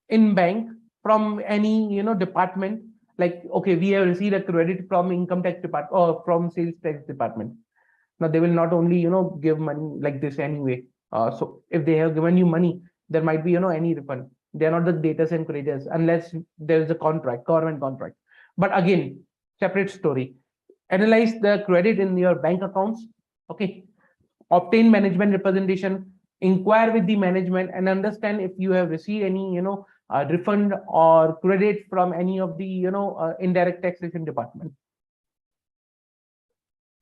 in bank from any department, like, okay, we have received a credit from income tax department or from sales tax department. Now they will not only give money like this anyway. So if they have given you money, there might be any refund. They are not the debtors and creditors unless there is a contract, government contract. But again, separate story. Analyze the credit in your bank accounts, okay, obtain management representation, inquire with the management, and understand if you have received any refund or credit from any of the indirect taxation department.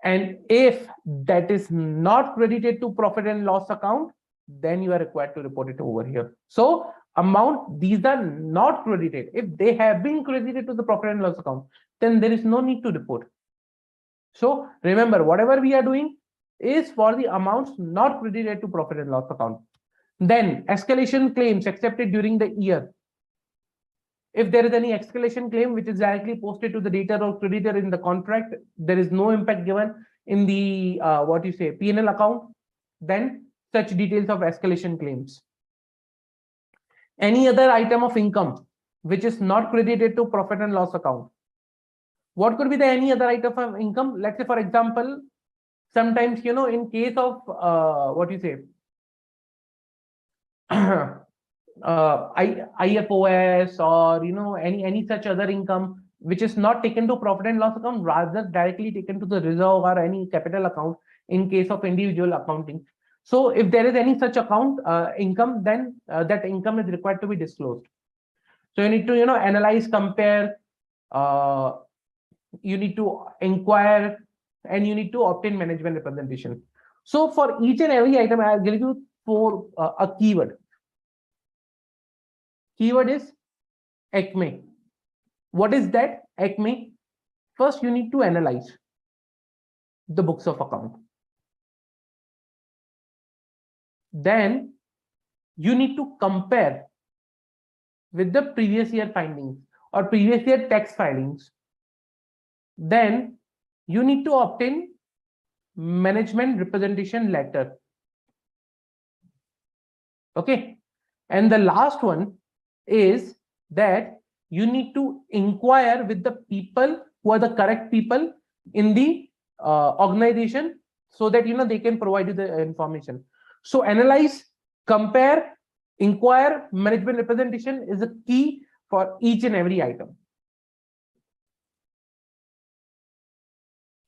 And if that is not credited to profit and loss account, then you are required to report it over here. So amount, these are not credited. If they have been credited to the profit and loss account, then there is no need to report. So remember, whatever we are doing is for the amounts not credited to profit and loss account. Then escalation claims accepted during the year. If there is any escalation claim which is directly posted to the debtor or creditor in the contract, there is no impact given in the P&L account, then such details of escalation claims. Any other item of income which is not credited to profit and loss account. What could be the any other item of income? Let's say, for example, sometimes, in case of IFOS or any such other income which is not taken to profit and loss account, rather directly taken to the reserve or any capital account in case of individual accounting. So if there is any such account income, then that income is required to be disclosed. So you need to analyze, compare, you need to inquire, and you need to obtain management representation. So for each and every item, I'll give you a keyword. Keyword is AAPE. What is that AAPE? First, you need to analyze the books of account. Then you need to compare with the previous year findings or previous year tax filings. Then you need to obtain management representation letter. Okay. And the last one is that you need to inquire with the people who are the correct people in the organization, so that they can provide you the information. So analyze, compare, inquire, management representation is a key for each and every item.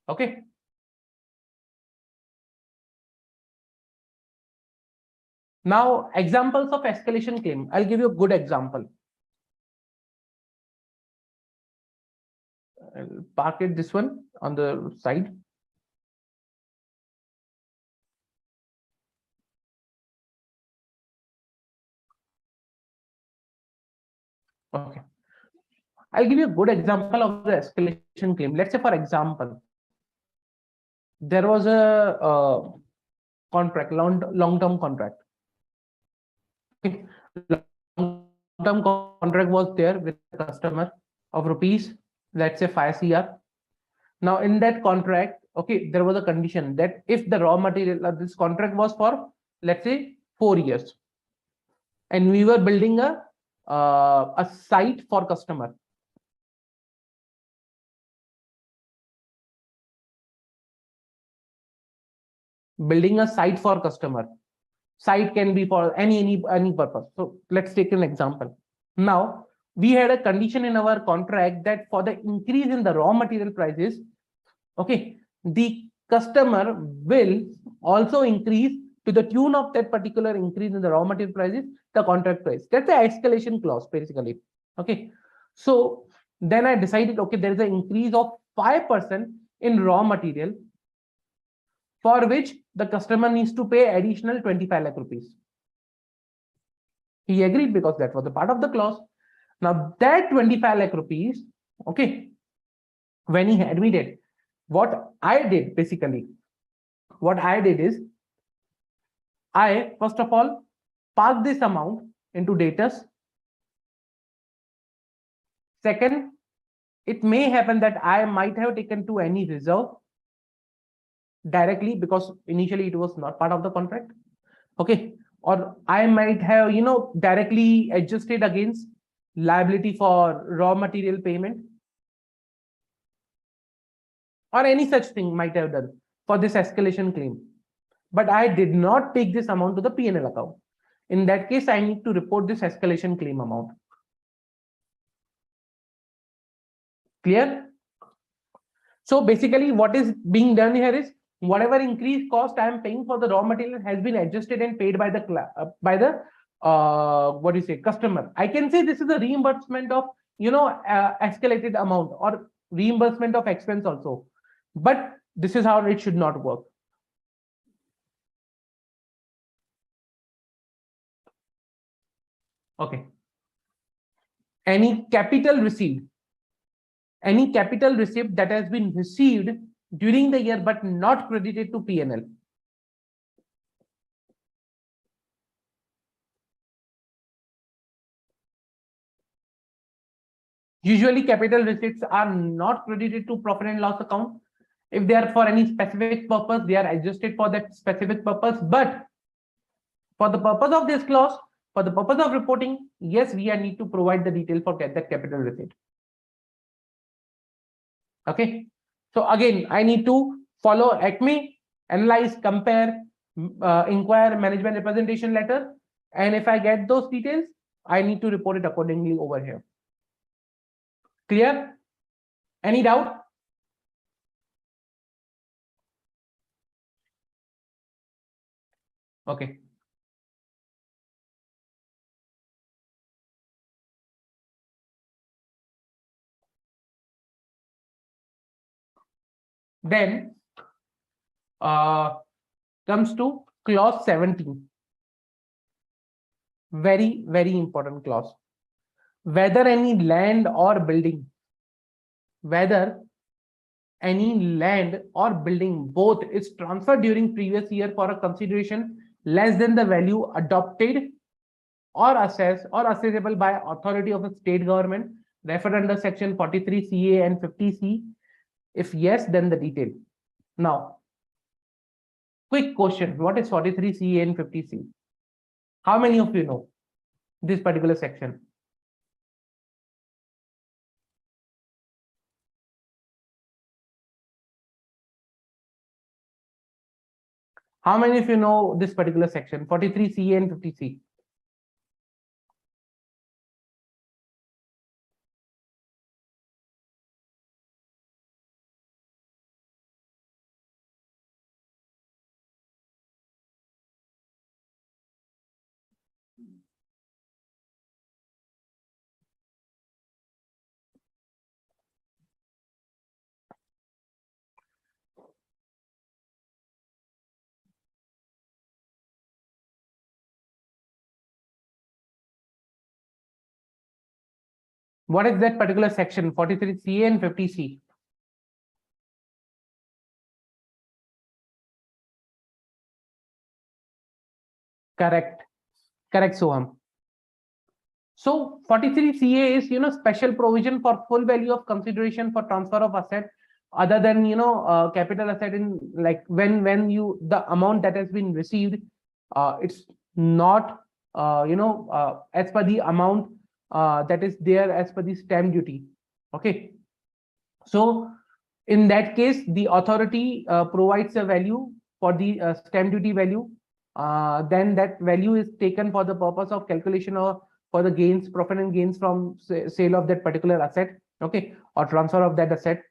Okay. Now, examples of escalation claim. I'll give you a good example. I'll park it this one on the side. Okay. I'll give you a good example of the escalation claim. Let's say, for example, there was a contract, long-term contract. Okay. Long-term contract was there with the customer of rupees, let's say 5 CR. Now, in that contract, okay, there was a condition that if the raw material, this contract was for, let's say, 4 years, and we were building a site for customer. Building a site for customer. Site can be for any purpose. So let's take an example. Now, we had a condition in our contract that for the increase in the raw material prices, okay, the customer will also increase to the tune of that particular increase in the raw material prices, the contract price. That's the escalation clause, basically. Okay. So then I decided, okay, there is an increase of 5% in raw material, for which the customer needs to pay additional 25 lakh rupees. He agreed because that was a part of the clause. Now that 25 lakh rupees, okay, when he admitted, what I did basically, what I did is, I first of all parked this amount into debtors. Second, it may happen that I might have taken to any reserve directly because initially it was not part of the contract. Okay. Or I might have, directly adjusted against liability for raw material payment, or any such thing might have done for this escalation claim. But I did not take this amount to the P&L account. In that case, I need to report this escalation claim amount. Clear? So basically what is being done here is, whatever increased cost I am paying for the raw material has been adjusted and paid by the customer. I can say this is a reimbursement of escalated amount or reimbursement of expense also, but this is how it should not work. Okay. Any capital received that has been received during the year but not credited to P&L. Usually capital receipts are not credited to profit and loss account. If they are for any specific purpose, they are adjusted for that specific purpose. But for the purpose of this clause, for the purpose of reporting, yes, we need to provide the detail for that capital receipt. Okay. So again, I need to follow AAPE, analyze, compare, inquire, management representation letter. And if I get those details, I need to report it accordingly over here. Clear? Any doubt? Okay. Then comes to clause 17. Very, very important clause. Whether any land or building, both is transferred during previous year for a consideration less than the value adopted or assessed or assessable by authority of a state government referred under section 43 CA and 50 C. If yes, then the detail. Now, quick question. What is 43 CA and 50 C? How many of you know this particular section? How many of you know this particular section, 43 CA and 50 C? What is that particular section, 43 CA and 50 C? Correct, Soham. So 43 CA is, special provision for full value of consideration for transfer of asset other than, capital asset, in like when the amount that has been received, it's not, as per the amount that is there as per the stamp duty. Okay. So in that case, the authority provides a value for the stamp duty value. Then that value is taken for the purpose of calculation or for the gains, profit and gains from sale of that particular asset, okay, or transfer of that asset.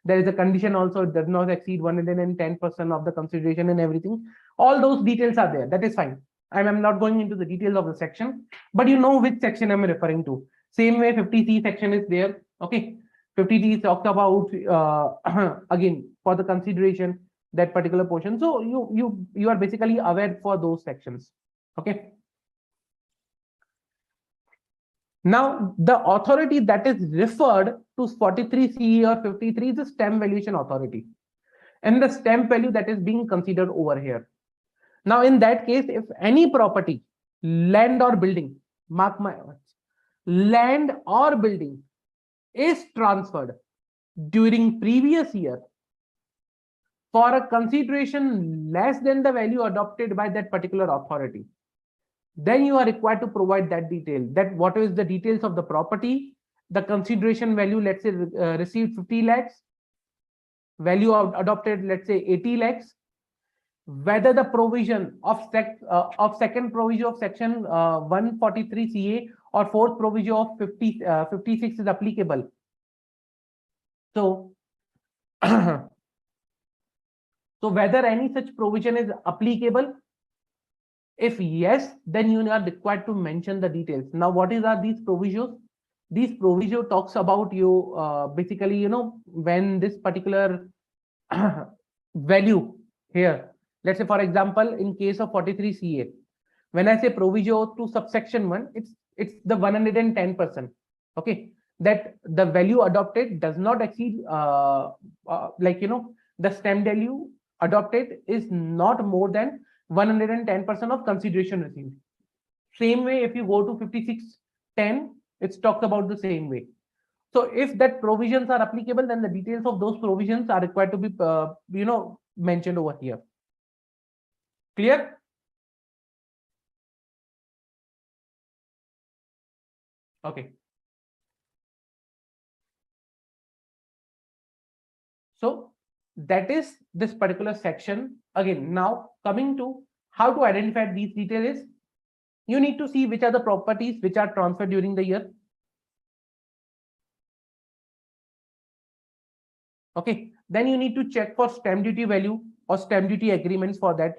There is a condition also, it does not exceed 110% of the consideration and everything. All those details are there. That is fine. I'm not going into the details of the section, but you know which section I'm referring to. Same way 50C section is there. Okay. 50C talks about again for the consideration that particular portion. So you are basically aware for those sections. Okay. Now, the authority that is referred to 43 CE or 53 is the stamp valuation authority, and the stamp value that is being considered over here. Now, in that case, if any property, land or building, mark my words, land or building is transferred during previous year for a consideration less than the value adopted by that particular authority, then you are required to provide that detail, that what is the details of the property, the consideration value, let's say received 50 lakhs, value adopted, let's say 80 lakhs, whether the provision of second provision of section 143 CA or fourth provision of 56 is applicable. So, so whether any such provision is applicable. If yes, then you are required to mention the details. Now, what are these provisions? These provision talks about you basically, when this particular value here, let's say, for example, in case of 43 CA, when I say provision to subsection 1, it's the 110%. Okay, that the value adopted does not exceed the stamp value adopted is not more than 110% of consideration received. Same way, if you go to 5610, it's talked about the same way. So if that provisions are applicable, then the details of those provisions are required to be mentioned over here. Clear? Okay. So that is this particular section. Again, now coming to how to identify these details is, you need to see which are the properties which are transferred during the year. Okay, then you need to check for stamp duty value or stamp duty agreements for that.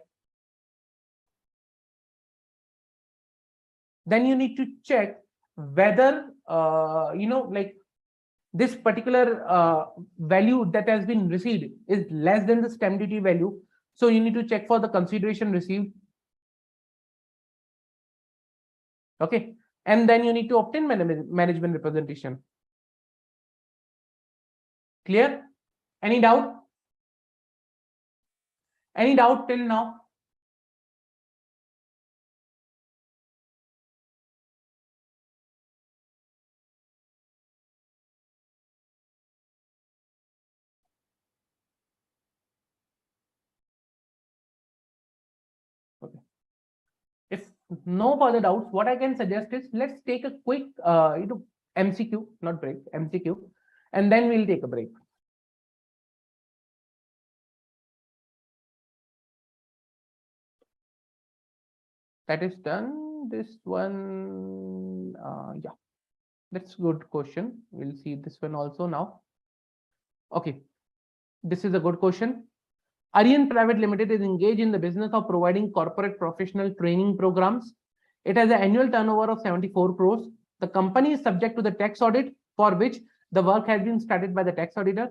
Then you need to check whether this particular value that has been received is less than the stamp duty value. So you need to check for the consideration received. Okay, and then you need to obtain management representation. Clear? Any doubt? Any doubt till now? Okay. If no further doubts, what I can suggest is let's take a quick MCQ, not break, MCQ, and then we'll take a break. That is done. This one, yeah, that's good question. We'll see this one also now. Okay, this is a good question. Aryan Private Limited is engaged in the business of providing corporate professional training programs. It has an annual turnover of 74 crores. The company is subject to the tax audit, for which the work has been started by the tax auditor.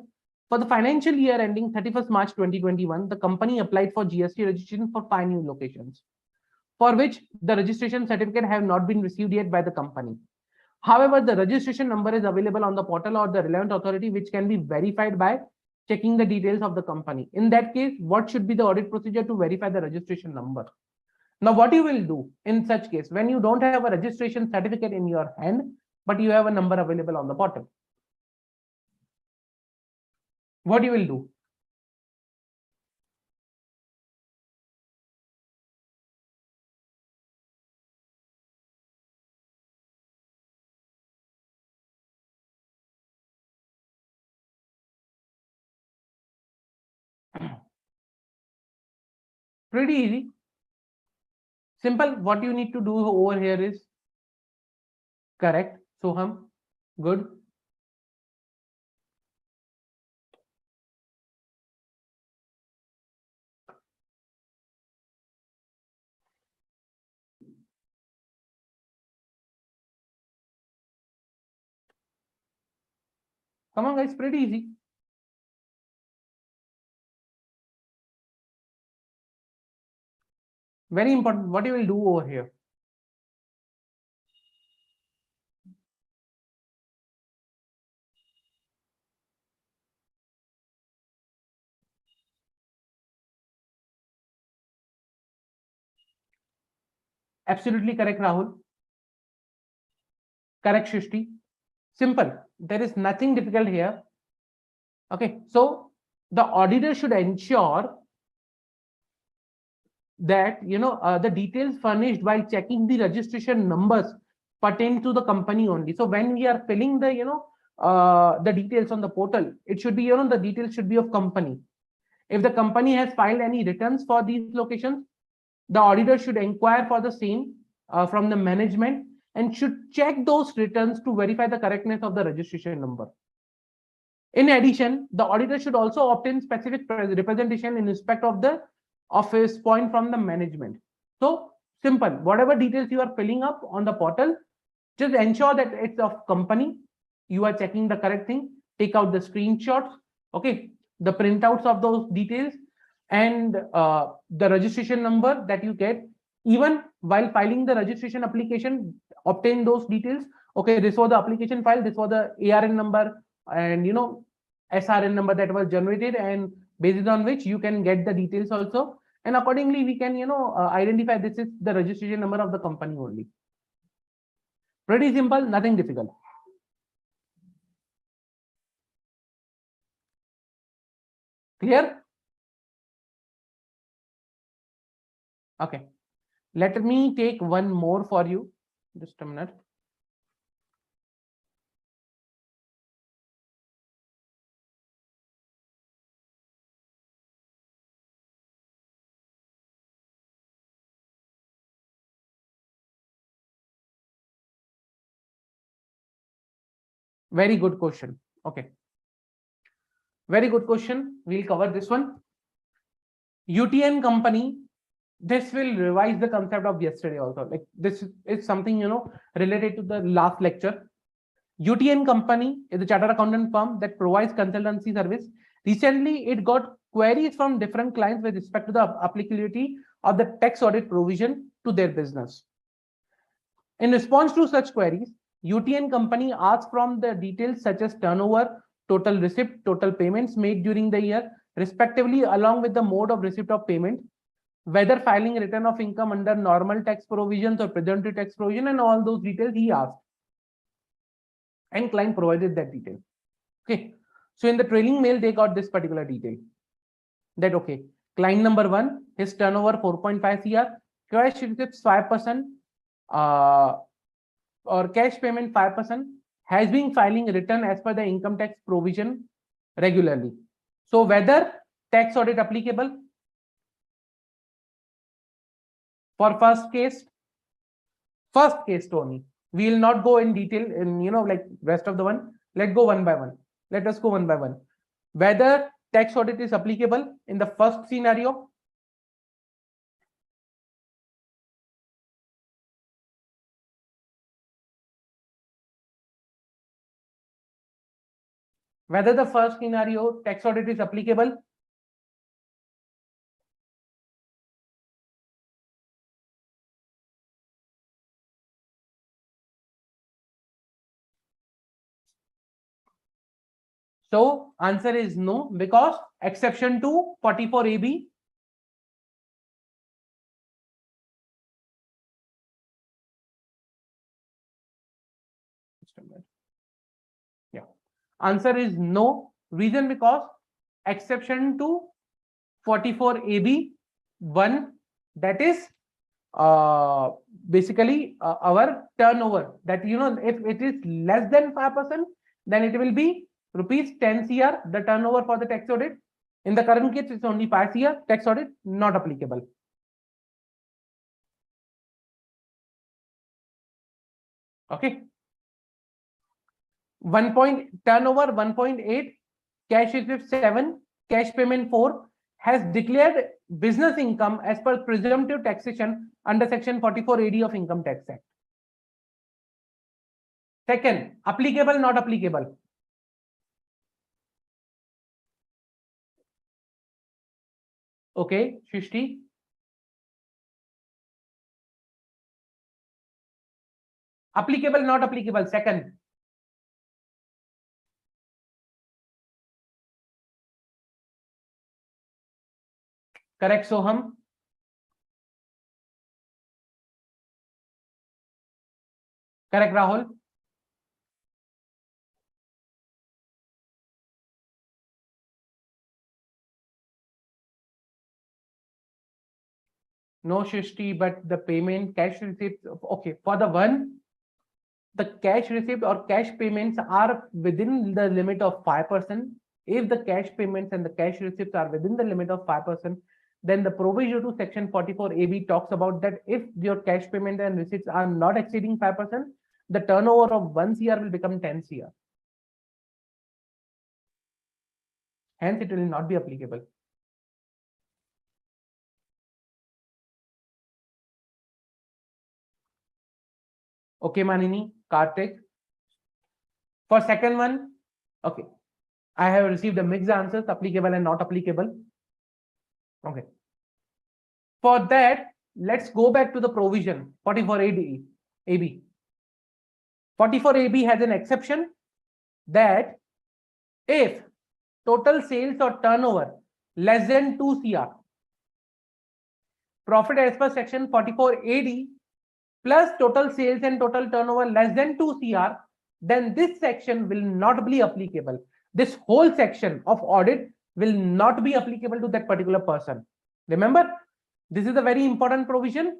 For the financial year ending 31st March 2021, the company applied for GST registration for 5 new locations, for which the registration certificate have not been received yet by the company. However, the registration number is available on the portal or the relevant authority, which can be verified by checking the details of the company. In that case, what should be the audit procedure to verify the registration number? Now, what you will do in such case, when you don't have a registration certificate in your hand, but you have a number available on the portal, what you will do? Pretty easy. Simple. What you need to do over here is correct. Soham, good. Come on, guys, pretty easy. Very important. What you will do over here? Absolutely correct, Rahul. Correct, Shrishti. Simple. There is nothing difficult here. Okay, so the auditor should ensure that the details furnished while checking the registration numbers pertain to the company only. So when we are filling the details on the portal, it should be the details should be of company. If the company has filed any returns for these locations, the auditor should inquire for the same from the management and should check those returns to verify the correctness of the registration number. In addition, the auditor should also obtain specific representation in respect of the office point from the management. So simple, whatever details you are filling up on the portal, just ensure that it's of company. You are checking the correct thing. Take out the screenshots, okay, the printouts of those details, and the registration number that you get. Even while filing the registration application, obtain those details. Okay, this was the application file, this was the ARN number, and SRN number that was generated, and based on which you can get the details also, and accordingly we can identify this is the registration number of the company only. Pretty simple, nothing difficult. Clear? Okay, let me take one more for you, just a minute. Very good question. Okay, very good question. We'll cover this one. UTN company, this will revise the concept of yesterday also. Like this is something related to the last lecture. UTN company is a chartered accountant firm that provides consultancy service. Recently, it got queries from different clients with respect to the applicability of the tax audit provision to their business. In response to such queries, UTN company asks from the details such as turnover, total receipt, total payments made during the year, respectively, along with the mode of receipt of payment, whether filing return of income under normal tax provisions or presumptive tax provision, and all those details he asked. And client provided that detail. Okay. So in the trailing mail, they got this particular detail. That okay, client number 1, his turnover 4.5 CR, cash receipts 5%, or cash payment 5%, has been filing return as per the income tax provision regularly. So whether tax audit applicable for first case Tony. We will not go in detail in like rest of the one. Let's go one by one. Let us go one by one. Whether tax audit is applicable in the first scenario. Whether the first scenario tax audit is applicable. So answer is no, because exception to 44AB. Yeah. Answer is no. Reason because exception to 44AB 1, that is basically our turnover, that if it is less than 5%, then it will be rupees 10 CR, the turnover for the tax audit. In the current case, it's only 5 CR, tax audit not applicable. Okay. Turnover 1.8, cash receipt 7, cash payment 4, has declared business income as per presumptive taxation under section 44 AD of Income Tax Act. Second, applicable, not applicable. Okay, Shrishti. Applicable, not applicable. Second. Correct, Soham. Correct, Rahul. No, Shrishti, but the payment cash receipts. Okay, for the one, the cash receipt or cash payments are within the limit of 5%. If the cash payments and the cash receipts are within the limit of 5%, then the provision to section 44 AB talks about that if your cash payment and receipts are not exceeding 5%, the turnover of 1 CR will become 10 CR. Hence, it will not be applicable. Okay, Manini, Karthik. For second one, okay, I have received a mixed answers, applicable and not applicable. Okay. For that, let's go back to the provision 44 AB. 44AB has an exception that if total sales or turnover less than 2 CR, profit as per section 44AD plus total sales and total turnover less than 2 CR, then this section will not be applicable. This whole section of audit will not be applicable to that particular person. Remember, this is a very important provision.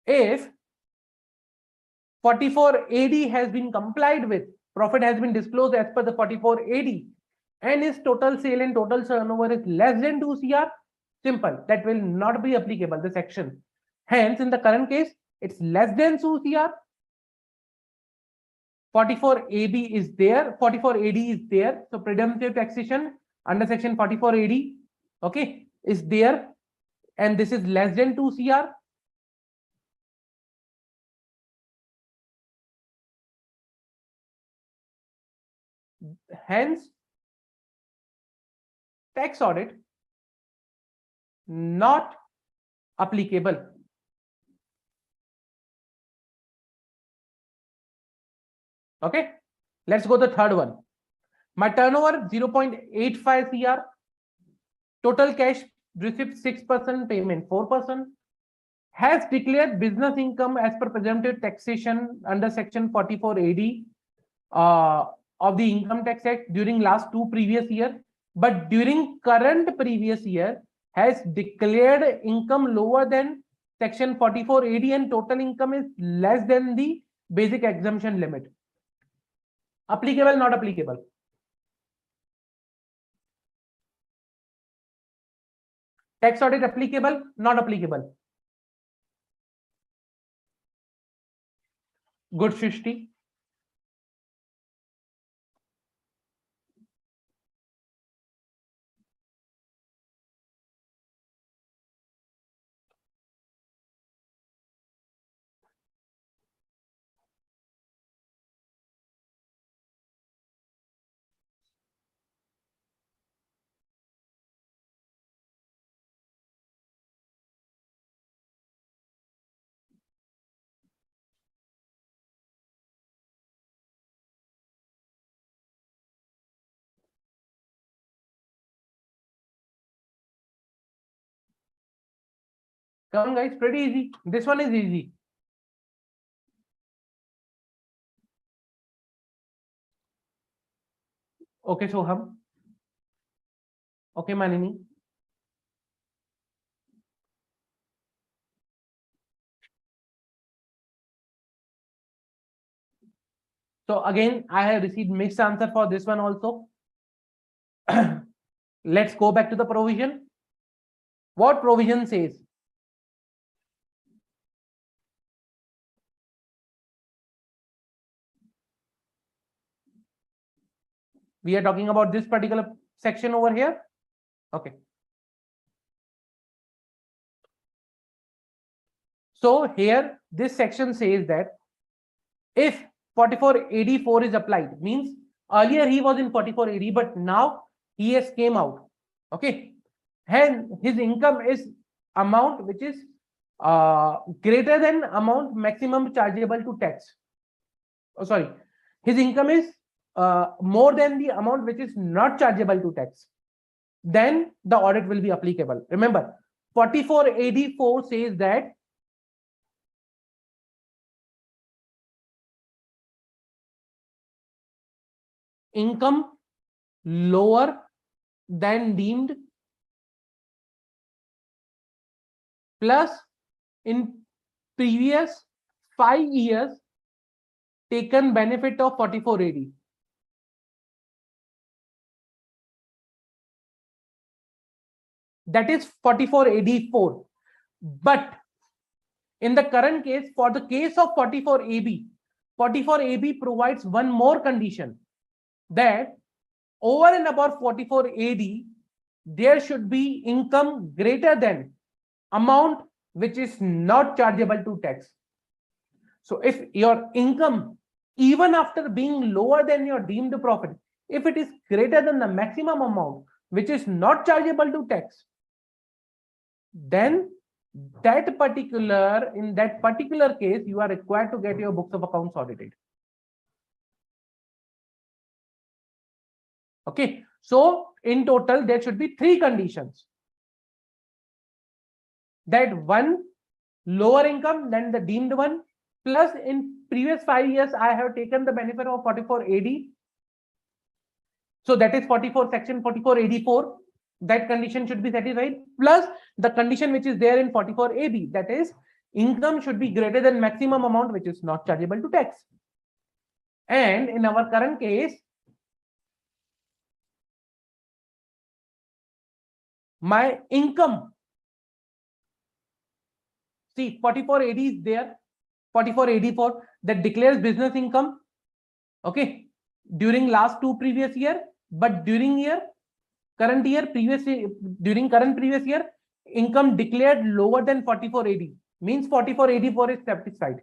If 44AD has been complied with, profit has been disclosed as per the 44AD, and his total sale and total turnover is less than 2 CR, simple, that will not be applicable, the section. Hence, in the current case, it's less than 2 CR. 44AB is there, 44AD is there. So presumptive taxation under section 44AD, okay, is there, and this is less than 2 CR. Hence, tax audit not applicable. Okay, let's go the third one. My turnover 0.85 CR, total cash received 6%, payment 4%, has declared business income as per presumptive taxation under section 44AD of the Income Tax Act during last 2 previous years, but during current previous year has declared income lower than section 44AD and total income is less than the basic exemption limit. Applicable, not applicable? Tax audit applicable, not applicable? Good, Shrishti. Come on, guys, pretty easy. This one is easy. Okay, Soham. Okay, Manini. So again, I have received mixed answer for this one also. Let's go back to the provision. What provision says? We are talking about this particular section over here. Okay. So here, this section says that if 44AD4 is applied, means earlier he was in 44AD, but now he has came out. Okay. And his income is amount which is greater than amount maximum chargeable to tax. Oh, sorry. His income is more than the amount which is not chargeable to tax. Then the audit will be applicable. Remember, 44AD4 says that income lower than deemed plus in previous 5 years taken benefit of 44AD. That is 44AD4. But in the current case, for the case of 44AB, 44AB provides one more condition, that over and above 44AD, there should be income greater than amount which is not chargeable to tax. So if your income, even after being lower than your deemed profit, if it is greater than the maximum amount which is not chargeable to tax, then in that particular case, you are required to get your books of accounts audited. Okay, so in total, there should be 3 conditions. That one, lower income than the deemed one, plus in previous 5 years, I have taken the benefit of 44 AD. So that is 44 section 4484. That condition should be satisfied, plus the condition which is there in 44 AB, that is income should be greater than maximum amount which is not chargeable to tax. And in our current case, my income, see 44 AD is there, 4484 that declares business income, okay, during last 2 previous year, but during current year, during current previous year, income declared lower than 44 AD, means 4484 is satisfied,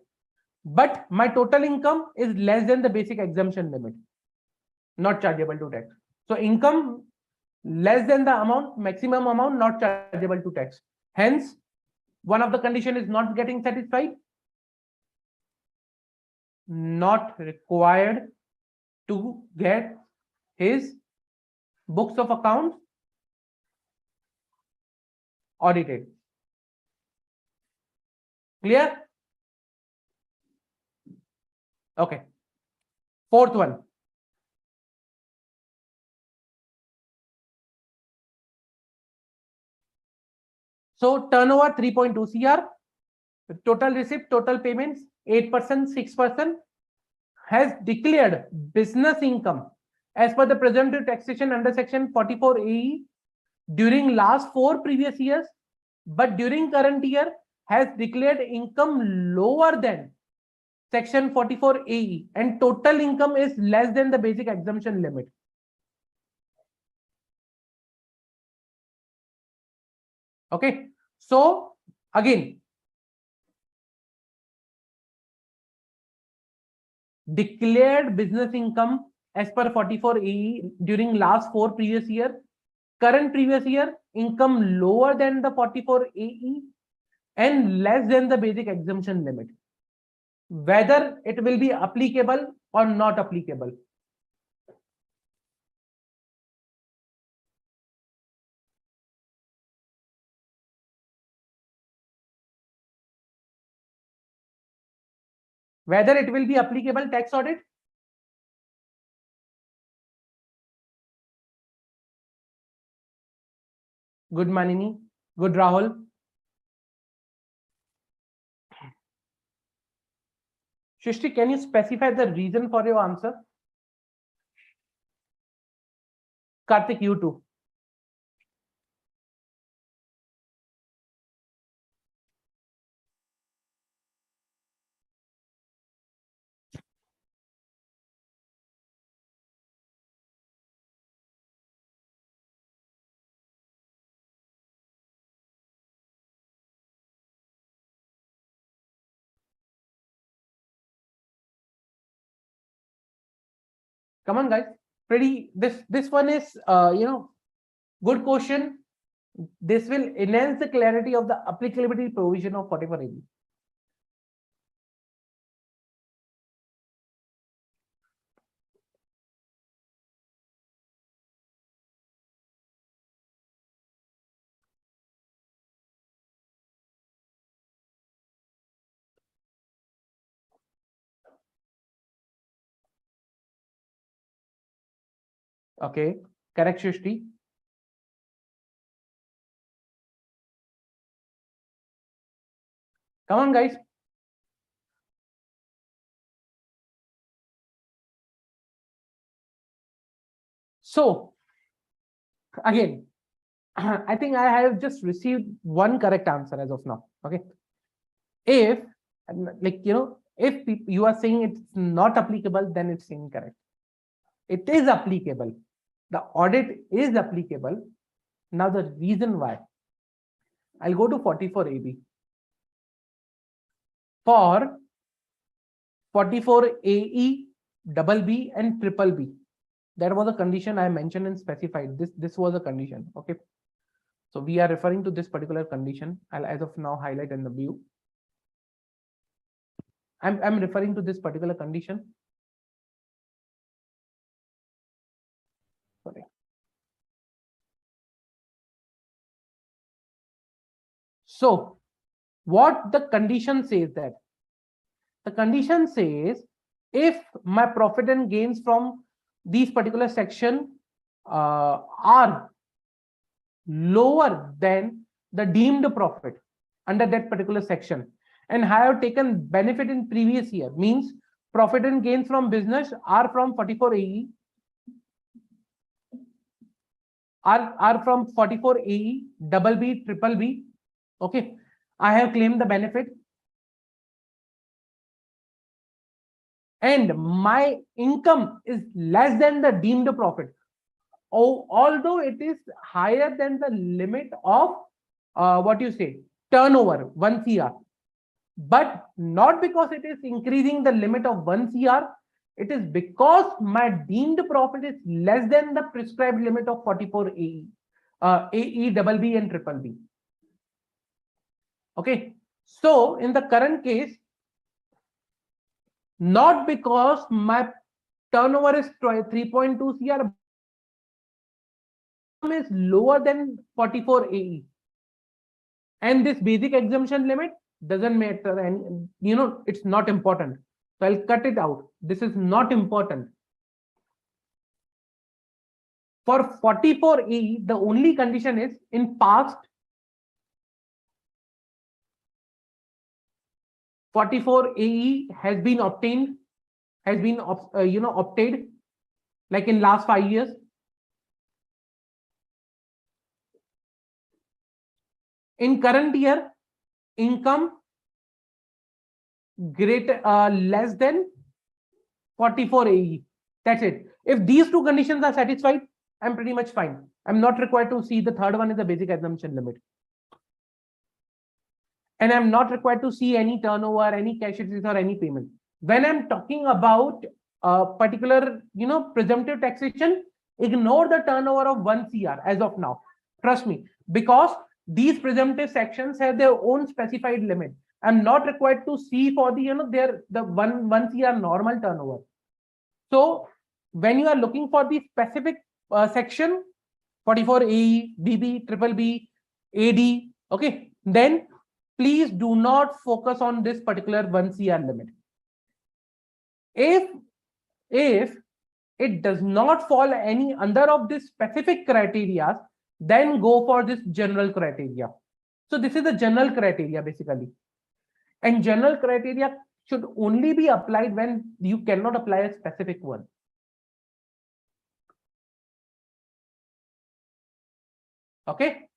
but my total income is less than the basic exemption limit, not chargeable to tax. So income less than the amount, maximum amount not chargeable to tax. Hence, one of the condition is not getting satisfied, not required to get his books of accounts audited. Clear? Okay. 4th one. So turnover 3.2 CR, total receipt, total payments 8%, 6%, has declared business income as per the presumptive taxation under section 44 AE during last 4 previous years, but during current year has declared income lower than section 44 AE and total income is less than the basic exemption limit. Okay, so again, declared business income as per 44 AE during last 4 previous year, current previous year, income lower than the 44 AE and less than the basic exemption limit. Whether it will be applicable or not applicable. Whether it will be applicable tax audit. Good Manini, good Rahul. Shrishti, can you specify the reason for your answer? Karthik, you too. Come on, guys. This one is good question. This will enhance the clarity of the applicability provision of 44 AB. Okay, correct, Shrishti. Come on, guys. So, again, I think I have just received one correct answer as of now. Okay. If, if you are saying it's not applicable, then it's incorrect. It is applicable. The audit is applicable. Now, the reason why. I'll go to 44 AB. For 44 AE, double B, and triple B. That was a condition I mentioned and specified. This was a condition. Okay. So we are referring to this particular condition. I'll as of now highlight in the view. I'm referring to this particular condition. Sorry. So what the condition says that the condition says if my profit and gains from these particular section are lower than the deemed profit under that particular section and have taken benefit in previous year, means profit and gains from business are from 44 AE, are from 44 AE, double B, triple B. Okay, I have claimed the benefit and my income is less than the deemed profit. Oh, although it is higher than the limit of what you say turnover 1 CR, but not because it is increasing the limit of 1 CR, it is because my deemed profit is less than the prescribed limit of 44 AE, AE, double B and triple B. Okay, so in the current case, not because my turnover is 3.2 CR is lower than 44 AE, and this basic exemption limit doesn't matter, and it's not important, so I'll cut it out. This is not important. For 44 AE, the only condition is in past 44 AE has been obtained, has been obtained, like in last 5 years. In current year, income greater less than 44 AE. That's it. If these two conditions are satisfied, I'm pretty much fine. I'm not required to see the third one is the basic assumption limit. And I'm not required to see any turnover, any cash receipts or any payment. When I'm talking about a particular, presumptive taxation, ignore the turnover of 1 CR as of now. Trust me, because these presumptive sections have their own specified limit. I'm not required to see for the, the 1 CR normal turnover. So when you are looking for the specific section, 44 AE, BB, triple B, AD, okay, then please do not focus on this particular 1 CR limit. If it does not fall any under of this specific criteria, then go for this general criteria. So this is the general criteria basically. And general criteria should only be applied when you cannot apply a specific one. Okay?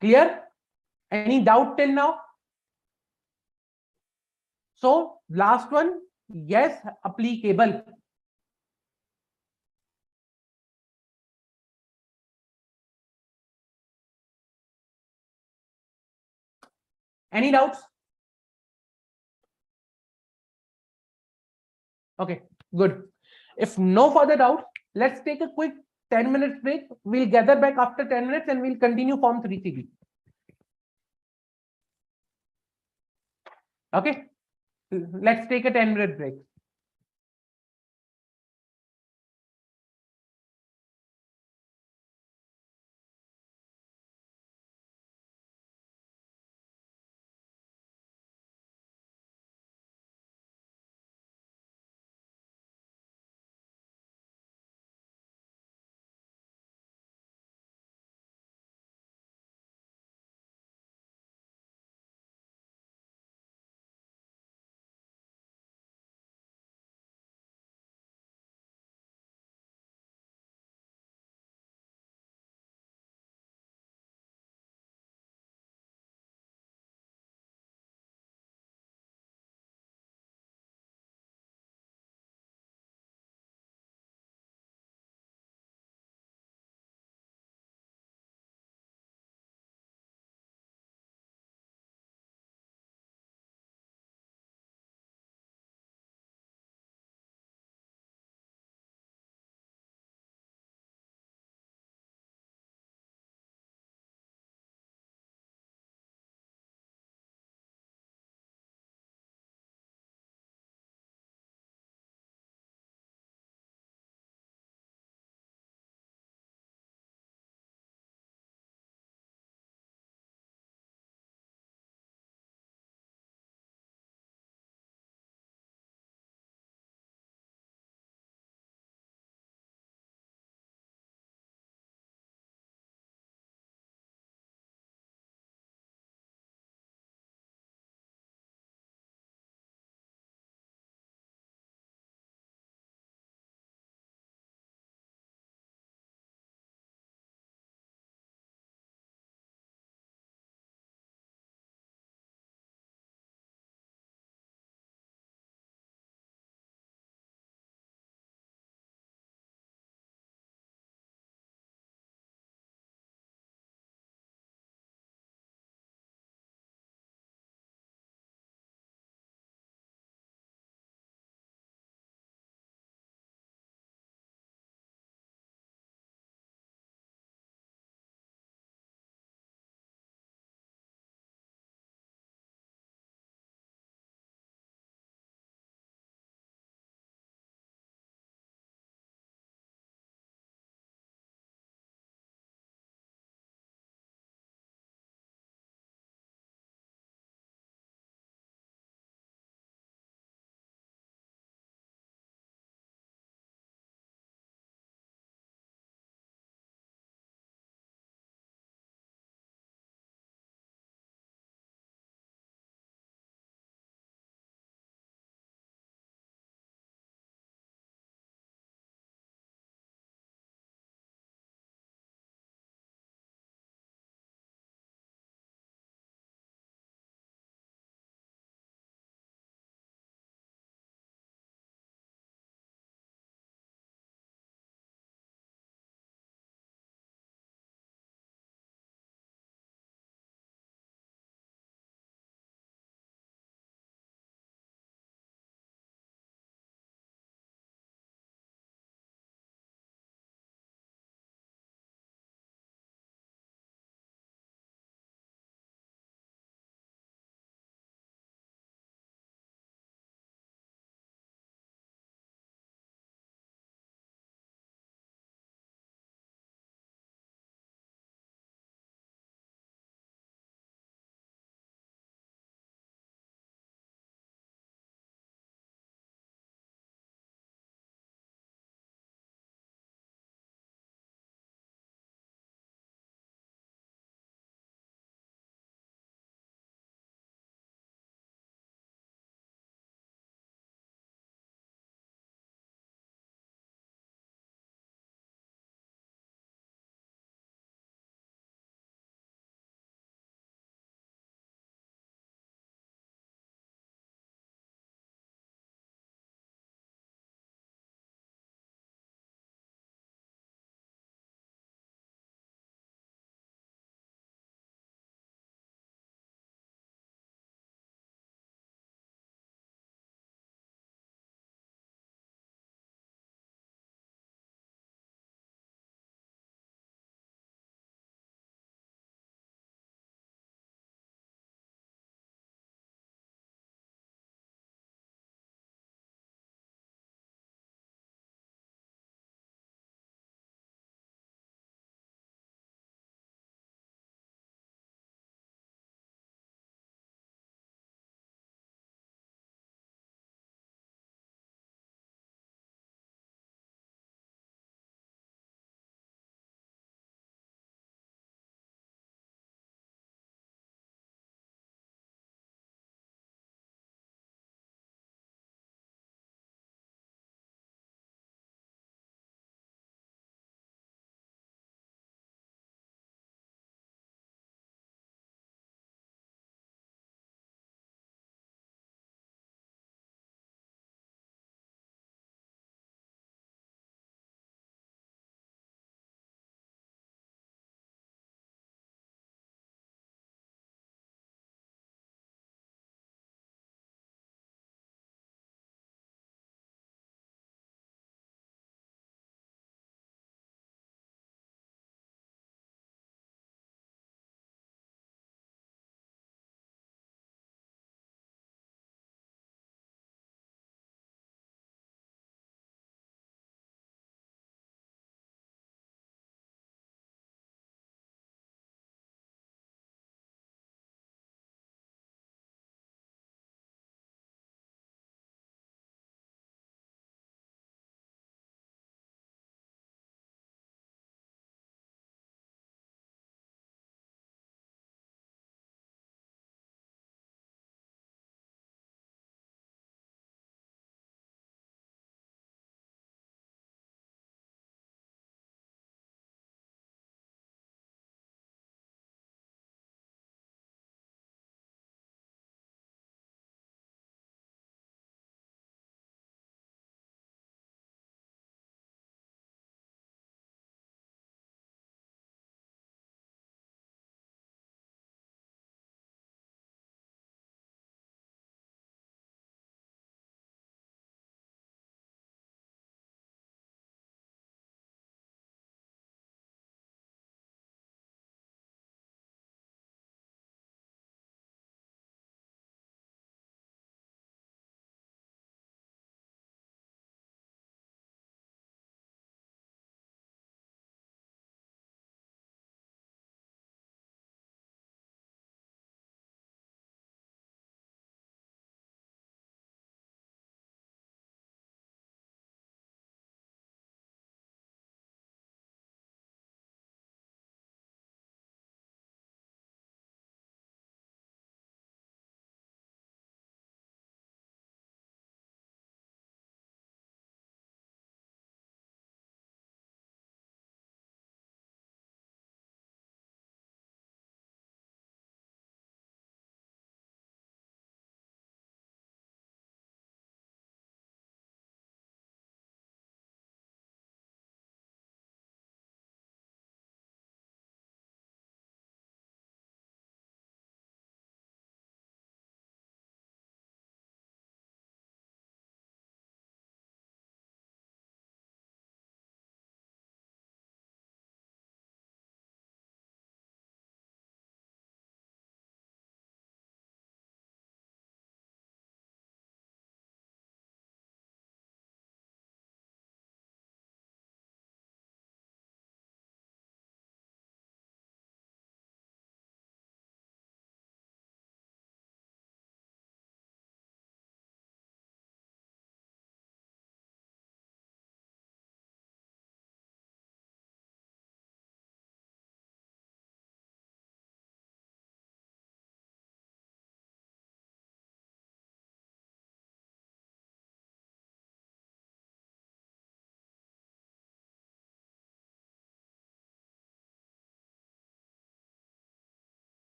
Clear? Any doubt till now? So last one, yes, applicable. Any doubts? Okay, good. If no further doubt, let's take a quick 10 minutes break. We'll gather back after 10 minutes and we'll continue Form 3CB. Okay, let's take a 10-minute break.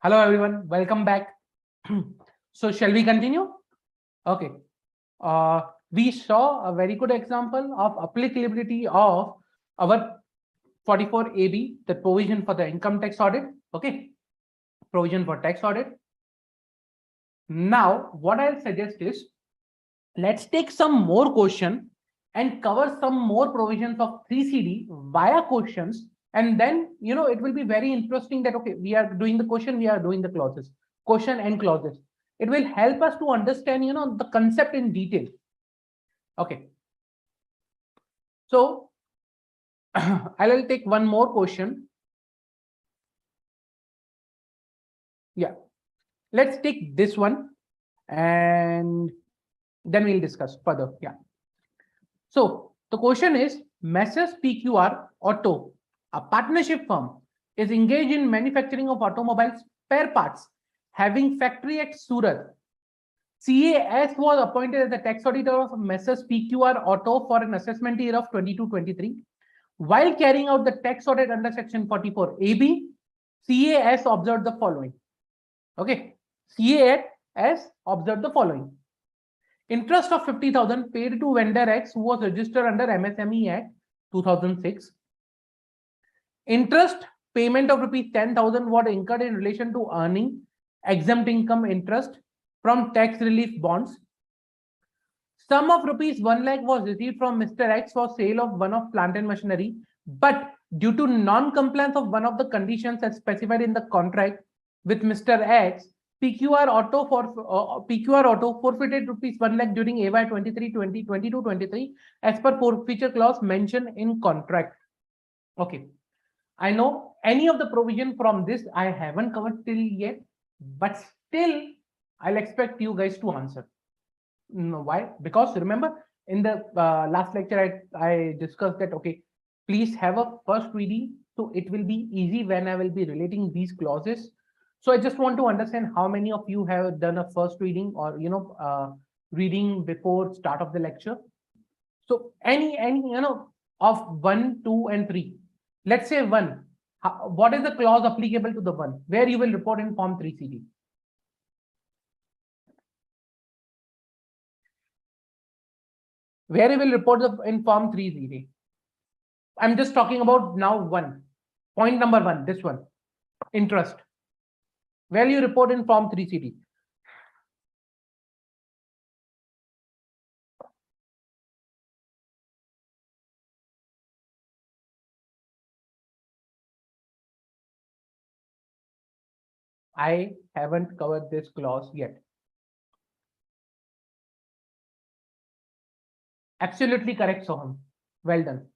Hello everyone, welcome back. So shall we continue? Okay. We saw a very good example of applicability of our 44 AB, the provision for the income tax audit. Okay, provision for tax audit. Now, what I'll suggest is let's take some more question and cover some more provisions of 3CD via questions. And then, it will be very interesting that, okay, we are doing the question, we are doing the clauses, question and clauses. It will help us to understand, the concept in detail. Okay. So I'll take one more question. Yeah. Let's take this one and then we'll discuss further. Yeah. So the question is, Messrs PQR Auto, a partnership firm, is engaged in manufacturing of automobile spare parts, having factory at Surat. CAS was appointed as the tax auditor of Messrs PQR Auto for an assessment year of 22-23. While carrying out the tax audit under Section 44 AB, CAS observed the following. Okay, CAS observed the following. Interest of 50,000 paid to vendor X who was registered under MSME Act 2006. Interest payment of rupees 10,000 was incurred in relation to earning exempt income interest from tax relief bonds. Sum of rupees 1 lakh was received from Mr. X for sale of one of plant and machinery, but due to non-compliance of one of the conditions as specified in the contract with Mr. X, PQR Auto forfeited rupees 1 lakh during AY 22-23 as per forfeiture clause mentioned in contract. Okay, I know any of the provision from this I haven't covered till yet, but still I'll expect you guys to answer. No, why? Because remember in the last lecture I discussed that, okay, please have a first reading, so it will be easy when I will be relating these clauses. So I just want to understand how many of you have done a first reading or reading before start of the lecture. So any of 1, 2 and 3. Let's say 1. What is the clause applicable to the 1 where you will report in form 3CD? Where you will report in form 3CD? I'm just talking about now 1. Point number 1, this one, interest. Where you report in form 3CD? I haven't covered this clause yet. Absolutely correct, Soham. Well done.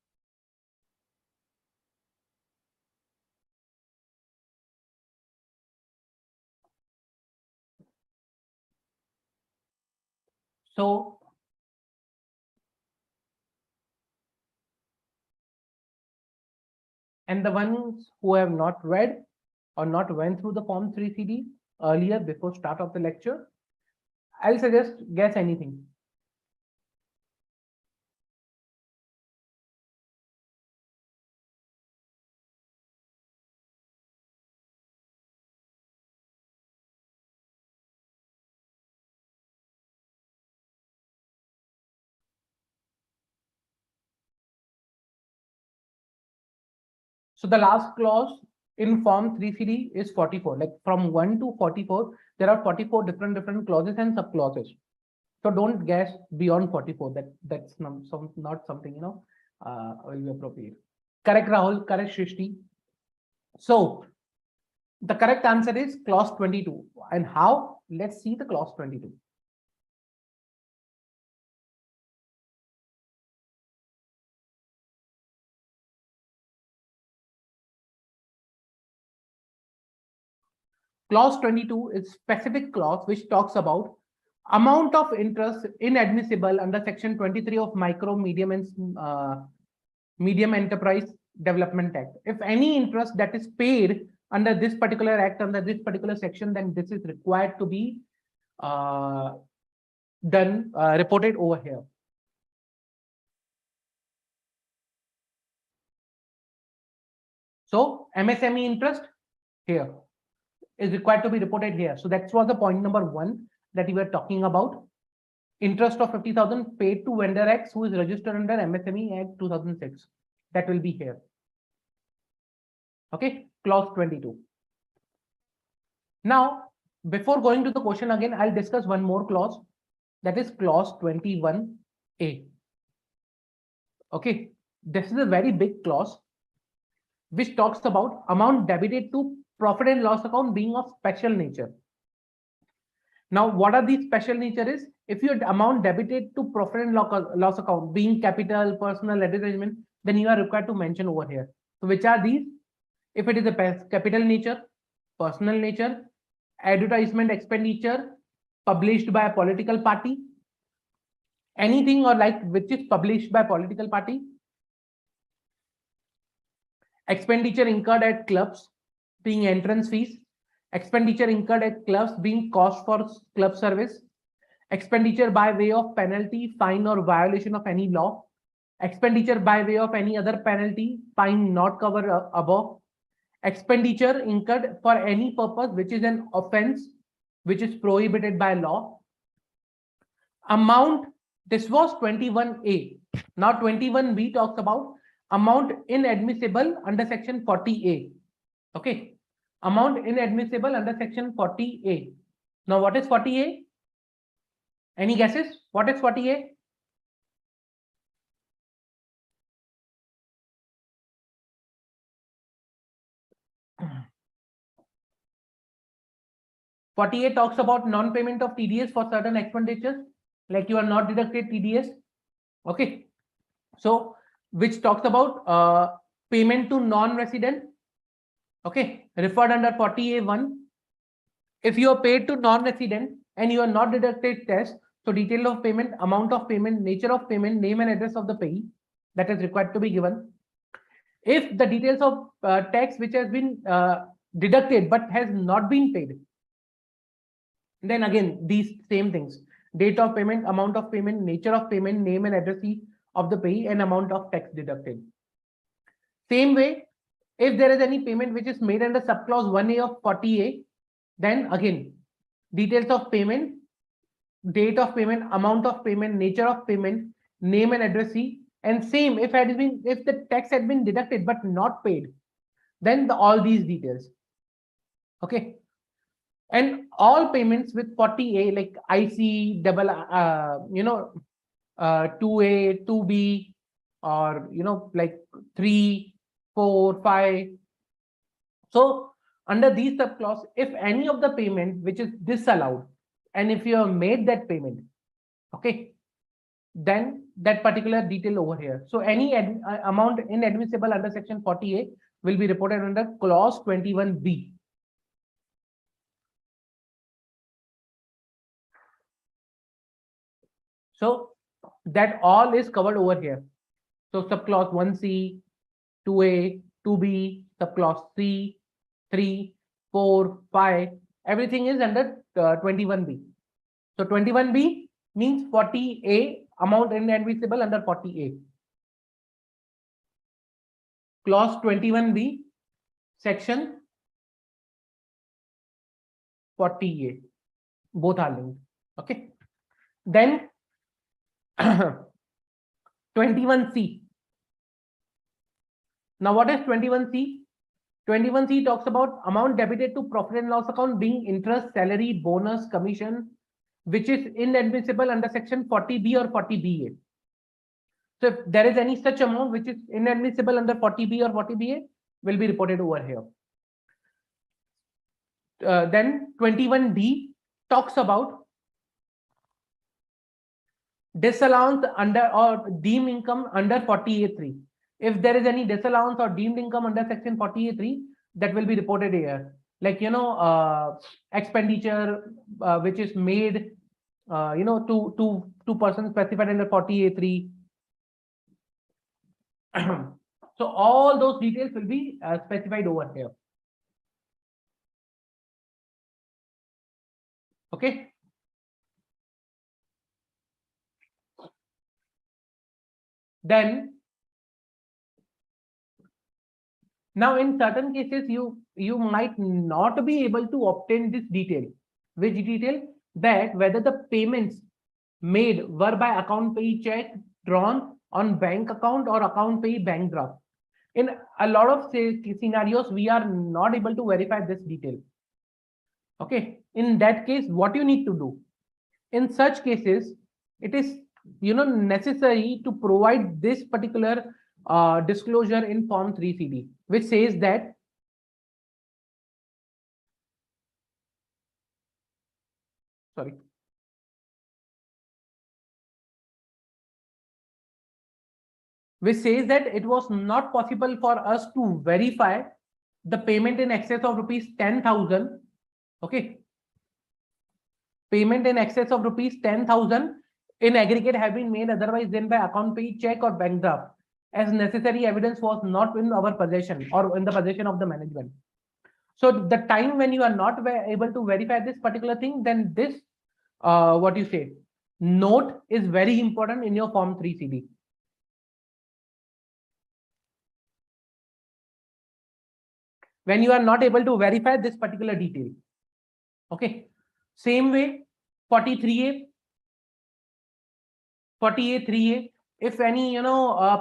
So, and the ones who have not read or not went through the form 3CD earlier before start of the lecture, I'll suggest guess anything. So the last clause in form 3CD is 44. Like from 1 to 44, there are 44 different clauses and sub clauses. So don't guess beyond 44. That's not something will be appropriate. Correct, Rahul. Correct, Shrishti. So the correct answer is clause 22. And how? Let's see the clause 22. Clause 22 is specific clause which talks about amount of interest inadmissible under section 23 of micro, medium and medium enterprise development act. If any interest that is paid under this particular act, under this particular section, then this is required to be reported over here. So MSME interest here. is required to be reported here. So that was the point number 1 that we were talking about. Interest of 50,000 paid to vendor X who is registered under MSME Act 2006. That will be here. Okay, clause 22. Now, before going to the question again, I'll discuss one more clause. That is clause 21A. Okay, this is a very big clause which talks about amount debited to profit and loss account being of special nature. Now, what are these special nature is? If your amount debited to profit and loss account being capital, personal, advertisement, then you are required to mention over here. So which are these? If it is a capital nature, personal nature, advertisement expenditure published by a political party, anything or like which is published by political party, expenditure incurred at clubs being entrance fees, expenditure incurred at clubs being cost for club service, expenditure by way of penalty, fine or violation of any law, expenditure by way of any other penalty, fine not covered above, expenditure incurred for any purpose which is an offense which is prohibited by law. Amount, this was 21A. Now 21B talks about amount inadmissible under section 40A. Okay, amount inadmissible under section 40A. Now what is 40A? Any guesses? What is 40A? (48) talks about non-payment of TDS for certain expenditures, like you are not deducted TDS. Okay, so which talks about payment to non-resident. Okay, referred under 40A1. If you are paid to non-resident and you are not deducted test, so detail of payment, amount of payment, nature of payment, name and address of the payee, that is required to be given. If the details of tax which has been deducted but has not been paid, then again these same things: date of payment, amount of payment, nature of payment, name and address of the payee, and amount of tax deducted. Same way, if there is any payment which is made under subclause 1A of 40A, then again details of payment, date of payment, amount of payment, nature of payment, name and address, and same if the tax had been deducted but not paid, then all these details. Okay, and all payments with 40A like IC double 2A, 2B, or like 3, 4, 5. So under these subclause, if any of the payment which is disallowed, and if you have made that payment, okay, then that particular detail over here. So any amount inadmissible under section 40A will be reported under clause 21B. So that all is covered over here. So subclause 1C, 2A, 2B, subclause C, 3, 4, 5, everything is under 21B. So 21B means 40A, amount inadmissible under 40A. Clause 21B, section 40A. Both are linked. Okay. Then 21C. Now what is 21C? 21C talks about amount debited to profit and loss account being interest, salary, bonus, commission, which is inadmissible under section 40B or 40BA. So if there is any such amount which is inadmissible under 40B or 40BA, will be reported over here. Then 21D talks about disallowance under or deemed income under 40A3. If there is any disallowance or deemed income under section 40A3, that will be reported here. Like expenditure which is made to persons specified under 40A3. So all those details will be specified over here. Okay. Then Now, in certain cases, you might not be able to obtain this detail. Which detail? That whether the payments made were by account pay check drawn on bank account or account pay bank draft. In a lot of scenarios, we are not able to verify this detail. Okay. In that case, what you need to do? In such cases, it is necessary to provide this particular disclosure in Form 3CD, which says that it was not possible for us to verify the payment in excess of rupees 10,000. Okay. Payment in excess of rupees 10,000 in aggregate have been made otherwise than by account pay check or bank draft, as necessary evidence was not in our possession or in the possession of the management. So the time when you are not able to verify this particular thing, then this note is very important in your Form 3CD. When you are not able to verify this particular detail. Okay. Same way, 43A, 40A, 3A, if any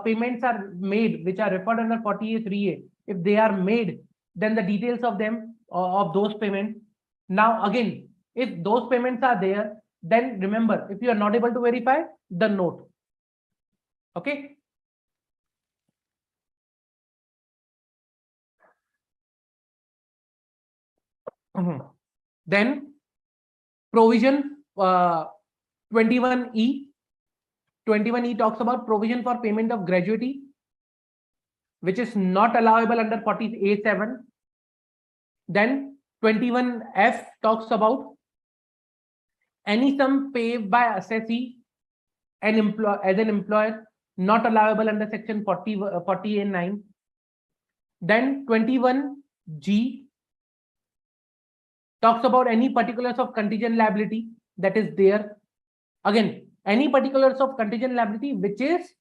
payments are made which are referred under 40A, 3A, if they are made, then the details of them of those payments. Now again, if those payments are there, then remember, if you are not able to verify, the note. Okay. Then provision 21E. 21E talks about provision for payment of gratuity, which is not allowable under 40A7. Then 21F talks about any sum paid by assessee and as an employer, not allowable under section 40A9. Then 21G talks about any particulars of contingent liability that is there. Again, any particulars of contingent liability which is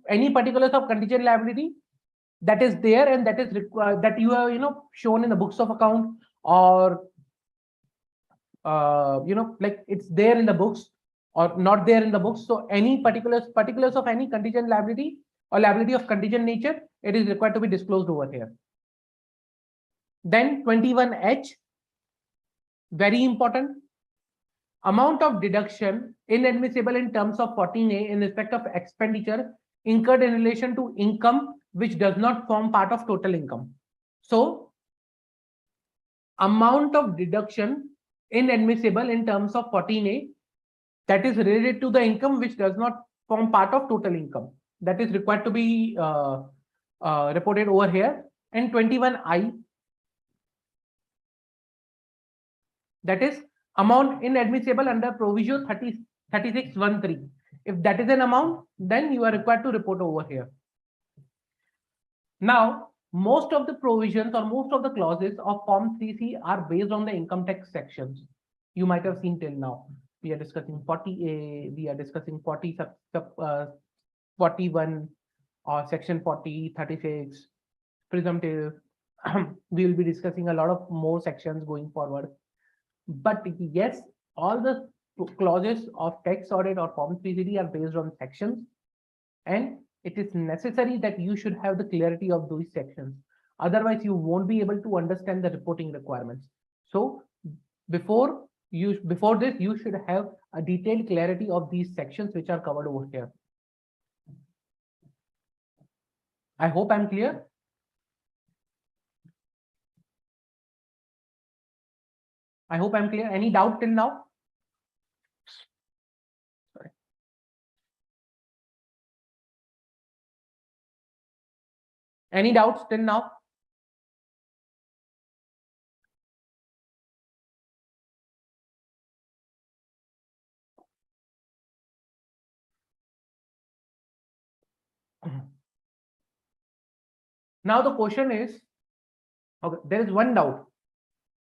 any particulars of contingent liability that is there and that is required, that you have shown in the books of account, or like it's there in the books or not there in the books. So any particulars of any contingent liability or liability of contingent nature, it is required to be disclosed over here. Then 21H, very important, amount of deduction inadmissible in terms of 14A in respect of expenditure incurred in relation to income which does not form part of total income. So amount of deduction inadmissible in terms of 14A that is related to the income which does not form part of total income, that is required to be reported over here. And 21I, that is amount inadmissible under provision 3613. If that is an amount, then you are required to report over here. Now, most of the provisions or most of the clauses of Form 3C are based on the income tax sections. You might have seen till now. We are discussing 40A, we are discussing 41 or section 40, 36, presumptive. We will be discussing a lot of more sections going forward. But yes, all the clauses of tax audit or Form 3CD are based on sections, and it is necessary that you should have the clarity of those sections. Otherwise, you won't be able to understand the reporting requirements. So before this, you should have a detailed clarity of these sections which are covered over here. I hope I'm clear. I hope I'm clear. Any doubt till now? Sorry. Any doubts till now? Now the question is, okay, there is one doubt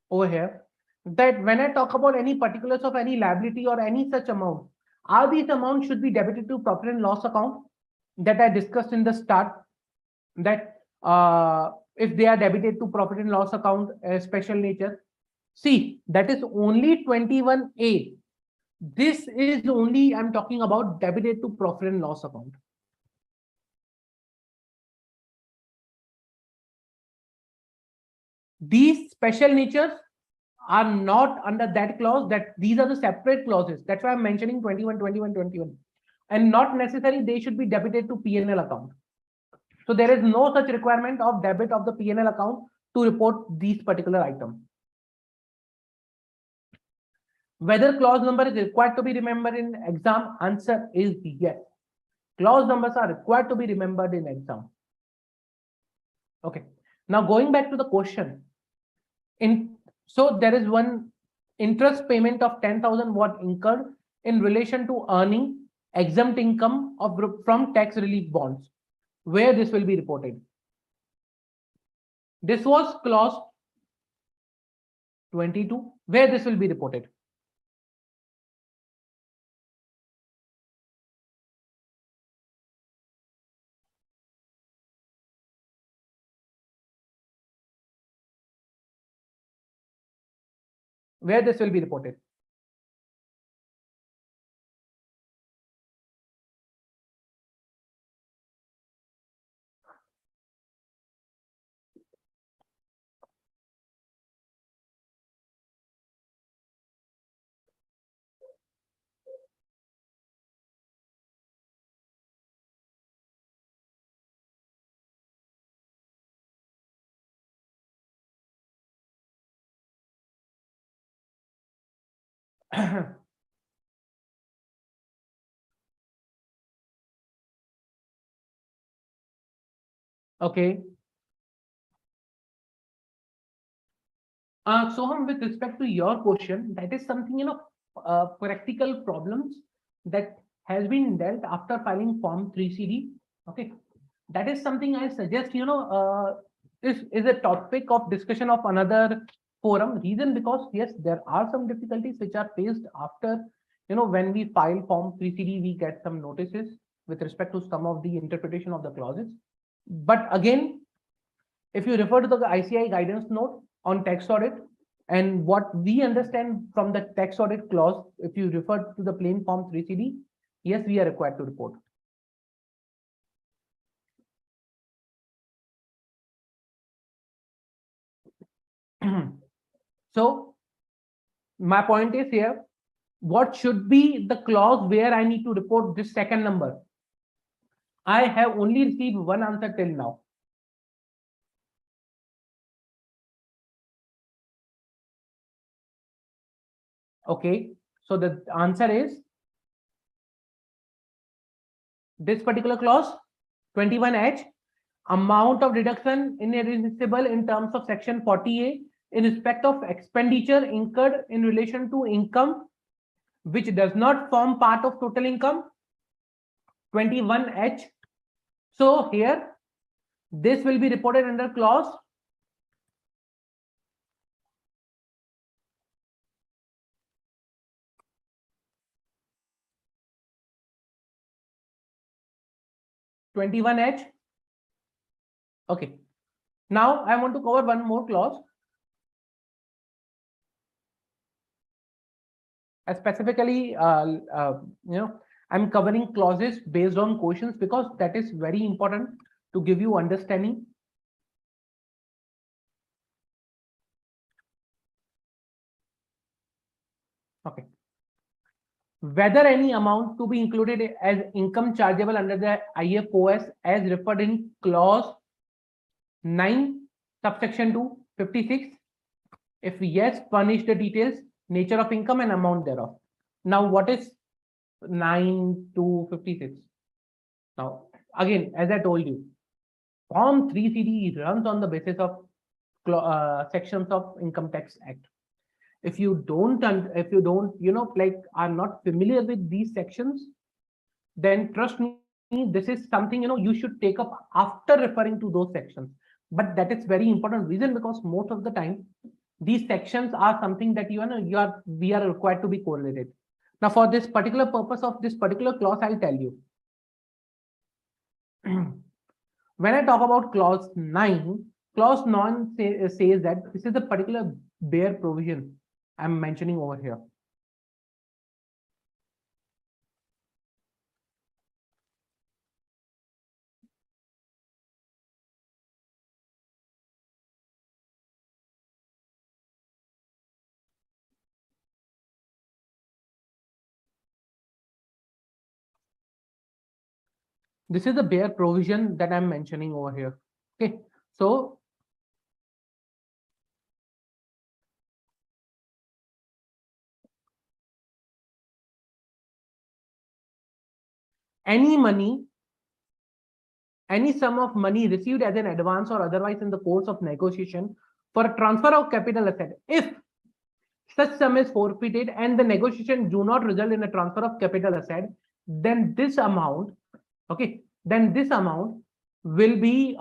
over here, that when I talk about any particulars of any liability or any such amount, Are these amounts should be debited to profit and loss account that I discussed in the start, that if they are debited to profit and loss account special nature? See, that is only 21A. This is only I'm talking about debited to profit and loss account. These special natures are not under that clause, that these are the separate clauses. That's why I'm mentioning 21, 21, 21. And not necessarily they should be debited to P&L account. So there is no such requirement of debit of the P&L account to report these particular items. Whether clause number is required to be remembered in exam, answer is yes. Clause numbers are required to be remembered in exam. Okay. Now going back to the question. So there is one interest payment of 10,000 what incurred in relation to earning exempt income from tax relief bonds. Where this will be reported? This was clause 22. Where this will be reported? Where this will be reported? Okay. Soham, with respect to your question, that is something, practical problems that has been dealt after filing Form 3CD. Okay. That is something I suggest, this is a topic of discussion of another forum. Reason because, yes, there are some difficulties which are faced after, when we file Form 3CD, we get some notices with respect to some of the interpretation of the clauses. But again, if you refer to the ICI guidance note on tax audit and what we understand from the tax audit clause, if you refer to the plain Form 3CD, yes, we are required to report. So my point is here, what should be the clause where I need to report this second number? I have only received one answer till now. Okay, so the answer is this particular clause 21H, amount of deduction inadmissible in terms of section 40A in respect of expenditure incurred in relation to income which does not form part of total income, 21H. So here this will be reported under clause 21H. Okay. Now I want to cover one more clause. Specifically, I'm covering clauses based on questions because that is very important to give you understanding. Okay. Whether any amount to be included as income chargeable under the IFOS as referred in clause 9 subsection 2 56. If yes, furnish the details, nature of income and amount thereof. Now what is 9 to 56? Now again, as I told you, Form 3CD runs on the basis of sections of Income Tax Act. If you don't, are not familiar with these sections, then trust me, this is something, you should take up after referring to those sections. But that is very important reason because most of the time, these sections are something that we are required to be correlated. Now, for this particular purpose of this particular clause, I'll tell you. When I talk about clause 9, clause 9 says that this is the particular bare provision I'm mentioning over here. This is the bare provision that I'm mentioning over here. Okay, so any sum of money received as an advance or otherwise in the course of negotiation for a transfer of capital asset, if such sum is forfeited and the negotiation do not result in a transfer of capital asset, then this amount, okay, then this amount will be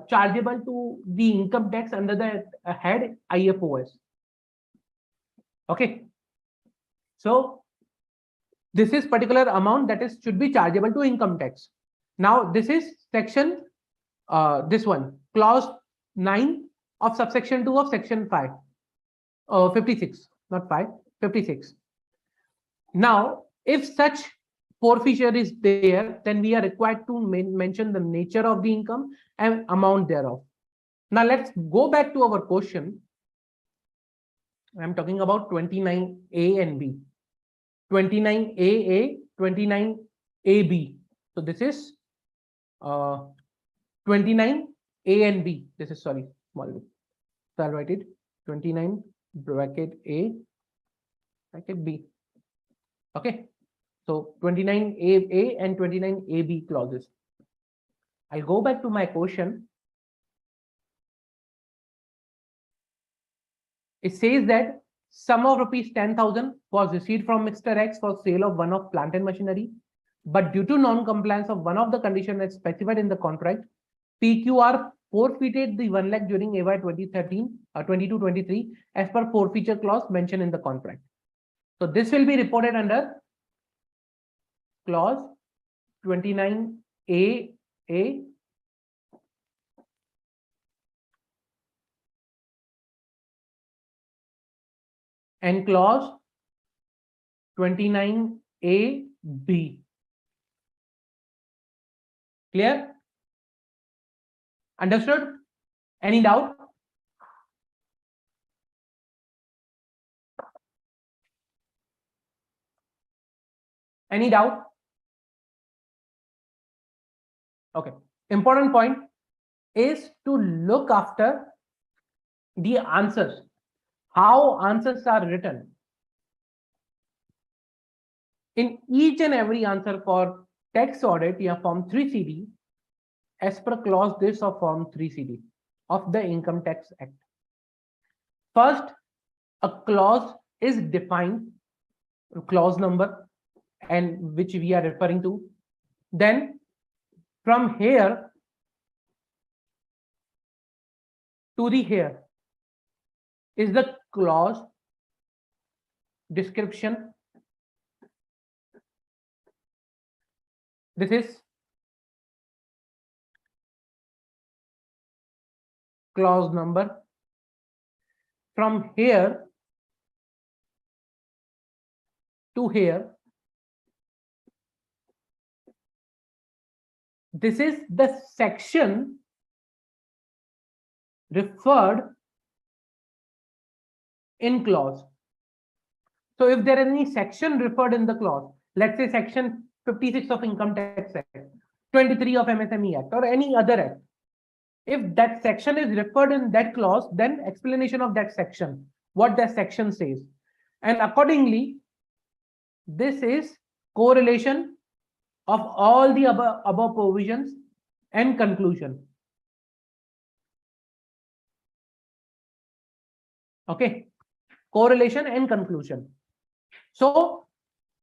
chargeable to the income tax under the head IFOS. Okay, so this is particular amount that is should be chargeable to income tax. Now this is section this one, clause 9 of subsection 2 of section 5, 56, not 5, 56. Now, if such forfeiture is there, then we are required to mention the nature of the income and amount thereof. Now, let's go back to our question. I'm talking about 29A and B. 29AA, 29AB. So this is 29A and B. This is, sorry, small b. So I'll write it 29 bracket A bracket B. Okay. So 29AA and 29AB clauses. I'll go back to my question. It says that sum of rupees 10,000 was received from Mr. X for sale of one of plant and machinery, but due to non-compliance of one of the conditions as specified in the contract, PQR forfeited the 1 lakh during AY 2013 or 22-23 as per forfeiture clause mentioned in the contract. So this will be reported under clause 29AA and clause 29AB. Clear? Understood? Any doubt? Any doubt? Okay. Important point is to look after the answers. How answers are written. In each and every answer for tax audit, you have form 3CD as per clause this of form 3CD of the Income Tax Act. First, a clause is defined, clause number, and which we are referring to. Then from here to the here is the clause description. This is clause number. From here to here, this is the section referred in clause. So if there is any section referred in the clause, let's say section 56 of Income Tax Act, 23 of MSME Act, or any other act, if that section is referred in that clause, then explanation of that section, what that section says. And accordingly, this is correlation of all the above provisions and conclusion. Okay, correlation and conclusion. So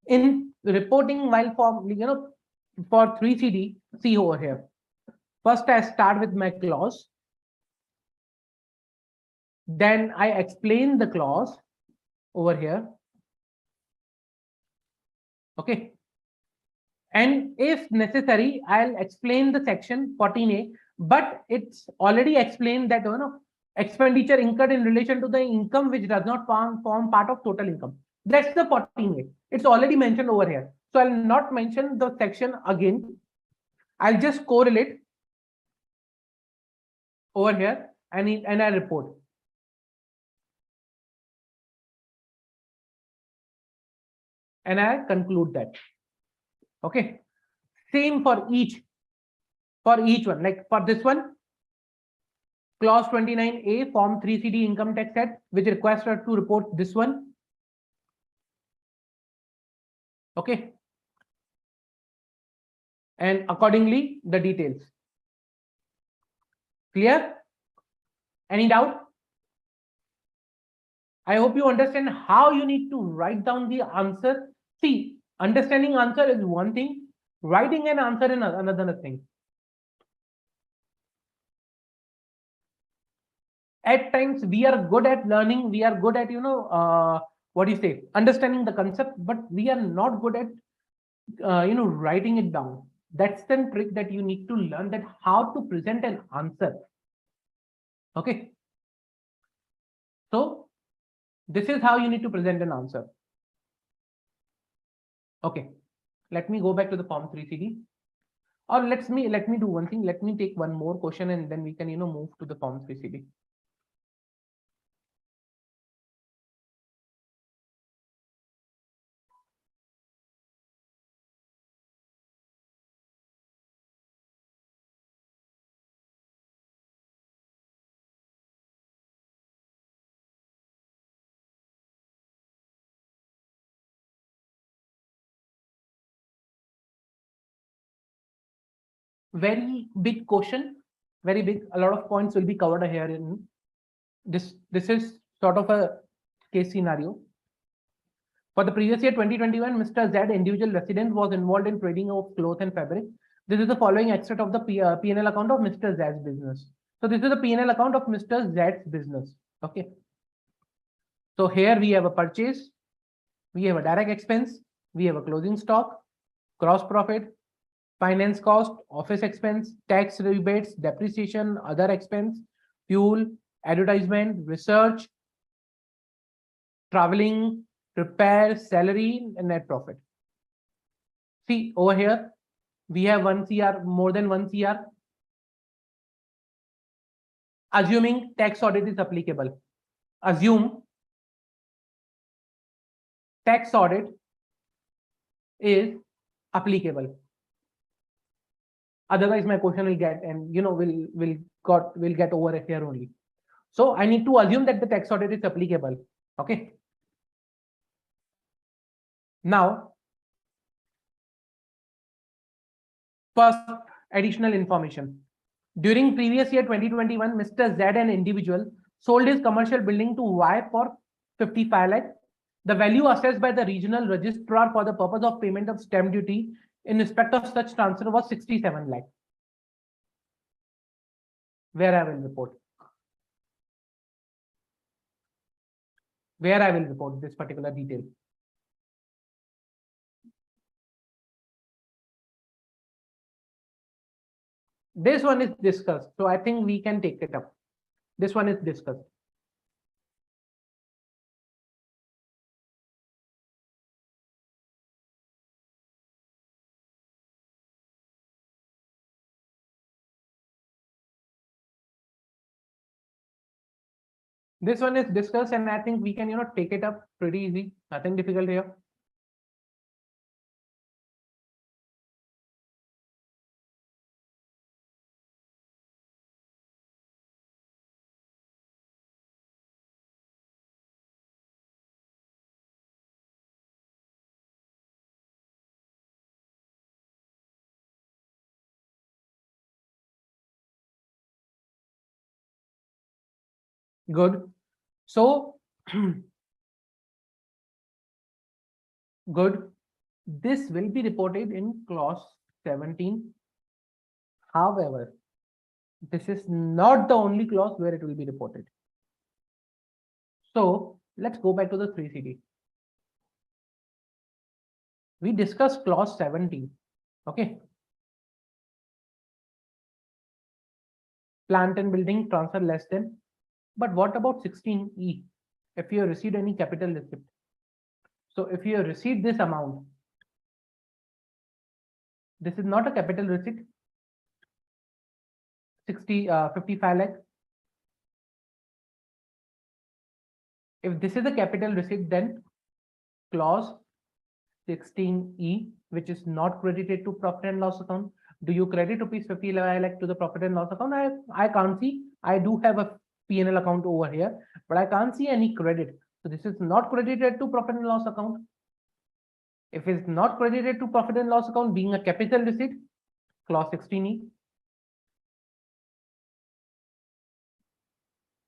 in reporting while for for 3CD, see over here. First, I start with my clause. Then I explain the clause over here. Okay. And if necessary, I'll explain the section 14A, but it's already explained that expenditure incurred in relation to the income which does not form part of total income. That's the 14A. It's already mentioned over here. So I'll not mention the section again. I'll just correlate over here and I report. And I conclude that. Okay. Same for each one. Like for this one, clause 29A, form 3CD income tax set, which requires us to report this one. Okay. And accordingly, the details. Clear? Any doubt? I hope you understand how you need to write down the answer. See, understanding answer is one thing, writing an answer is another thing. At times we are good at learning, we are good at what do you say, understanding the concept, but we are not good at writing it down. That's the trick that you need to learn, that how to present an answer. Okay, so this is how you need to present an answer. Okay, let me go back to the form 3CD, or let me do one thing. Let me take one more question and then we can move to the form 3CD. Very big question, very big. A lot of points will be covered here in this. This is sort of a case scenario. For the previous year 2021, Mr. Z, individual resident, was involved in trading of cloth and fabric. This is the following extract of the P&L account of Mr. Z's business. So this is the P&L account of Mr. Z's business. Okay. So here we have a purchase, we have a direct expense, we have a closing stock, gross profit, finance cost, office expense, tax rebates, depreciation, other expense, fuel, advertisement, research, traveling, repair, salary, and net profit. See over here, we have 1 CR, more than 1 CR. Assuming tax audit is applicable. Assume tax audit is applicable. Otherwise, my question will get, and will get over here only. So I need to assume that the tax audit is applicable. Okay. Now, first additional information. During previous year 2021, Mr. Z, an individual, sold his commercial building to Y for 55 lakh. The value assessed by the regional registrar for the purpose of payment of stamp duty in respect of such transfer was 67 lakh. Where I will report. Where I will report this particular detail. This one is discussed, so I think we can take it up. This one is discussed. This one is discussed, and I think we can take it up pretty easy. Nothing difficult here. Good. So good. This will be reported in clause 17. However, this is not the only clause where it will be reported. So let's go back to the 3CD. We discussed clause 17. Okay. Plant and building transfer less than. But what about 16E? If you have received any capital receipt. So if you have received this amount, this is not a capital receipt. 55 lakh. If this is a capital receipt, then clause 16E, which is not credited to profit and loss account. Do you credit rupees 50 lakh to the profit and loss account? I can't see. I do have a P&L account over here, but I can't see any credit. So this is not credited to profit and loss account. If it's not credited to profit and loss account, being a capital receipt, clause 16E.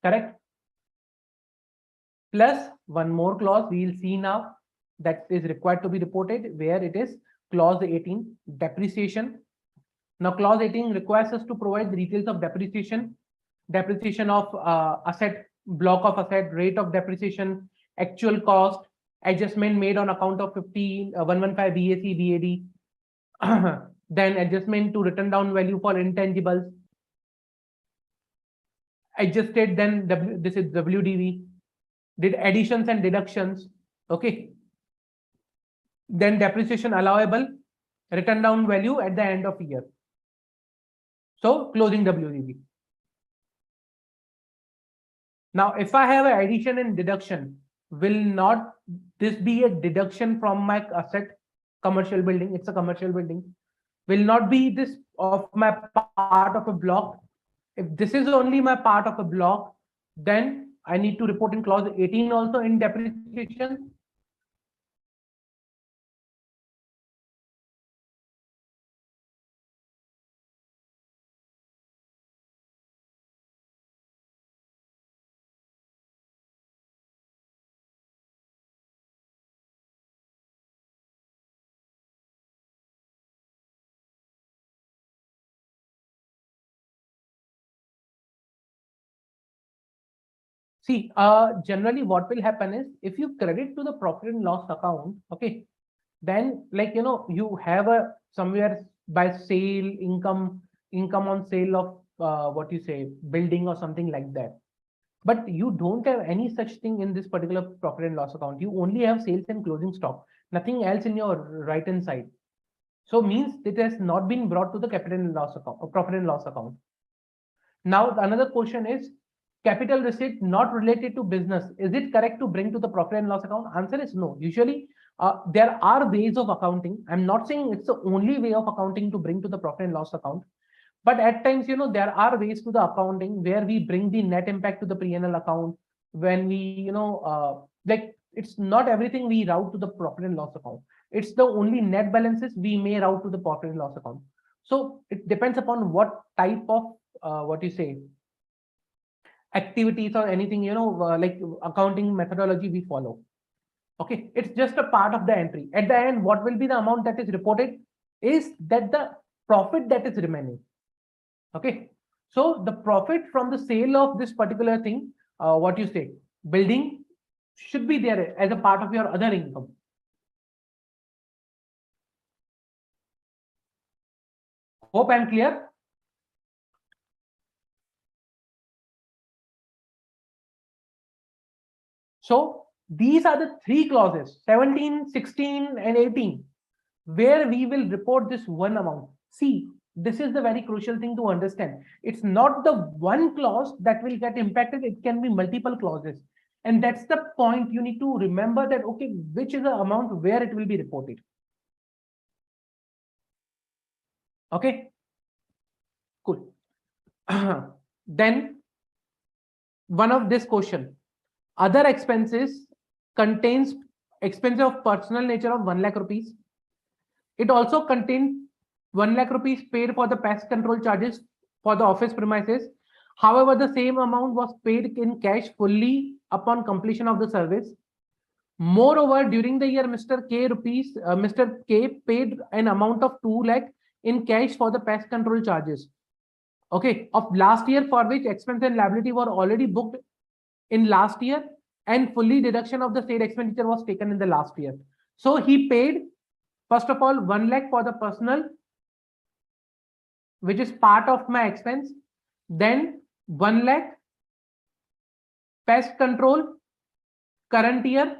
Correct? Plus one more clause we will see now that is required to be reported, where it is clause 18, depreciation. Now clause 18 requires us to provide the details of depreciation of asset, block of asset, rate of depreciation, actual cost, adjustment made on account of 115 BAC BAD, then adjustment to written down value for intangibles, adjusted, then this is WDV, did additions and deductions. Okay, then depreciation allowable, written down value at the end of year. So closing WDV. Now, if I have an addition and deduction, will not this be a deduction from my asset? Commercial building, it's a commercial building. Will not be this of my part of a block. If this is only my part of a block, then I need to report in clause 18 also in depreciation. See, generally what will happen is if you credit to the profit and loss account, okay, then like, you have a somewhere by sale income on sale of what you say, building or something like that. But you don't have any such thing in this particular profit and loss account. You only have sales and closing stock, nothing else in your right hand side. So means it has not been brought to the capital and loss account or profit and loss account. Now another question is, capital receipt not related to business, is it correct to bring to the profit and loss account? Answer is no. Usually there are ways of accounting. I'm not saying it's the only way of accounting to bring to the profit and loss account, but at times, there are ways to the accounting where we bring the net impact to the P&L account. When we, like, it's not everything we route to the profit and loss account. It's the only net balances we may route to the profit and loss account. So it depends upon what type of what you say, activities or anything, like accounting methodology we follow. Okay, it's just a part of the entry. At the end, what will be the amount that is reported is that the profit that is remaining. Okay, so the profit from the sale of this particular thing, what you say, building, should be there as a part of your other income. Hope I'm clear. So these are the three clauses, 17, 16, and 18, where we will report this one amount. See, this is the very crucial thing to understand. It's not the one clause that will get impacted. It can be multiple clauses. And that's the point you need to remember, that, okay, which is the amount where it will be reported. Okay, cool. Then one of this question, other expenses contains expense of personal nature of 1 lakh rupees. It also contains 1 lakh rupees paid for the pest control charges for the office premises. However, the same amount was paid in cash fully upon completion of the service. Moreover, during the year, Mr. K paid an amount of 2 lakh in cash for the pest control charges, okay, of last year, for which expense and liability were already booked in last year, and fully deduction of the said expenditure was taken in the last year. So he paid First of all, 1 lakh for the personal, which is part of my expense. Then 1 lakh pest control current year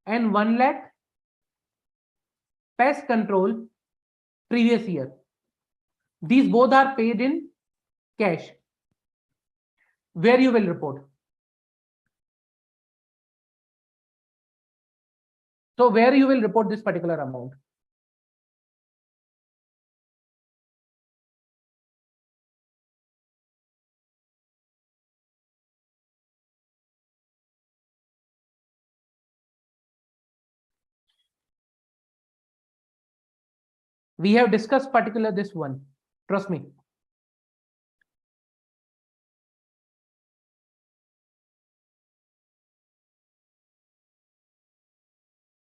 and 1 lakh pest control previous year. These both are paid in cash. Where you will report? So where you will report this particular amount? We have discussed particular this one. Trust me.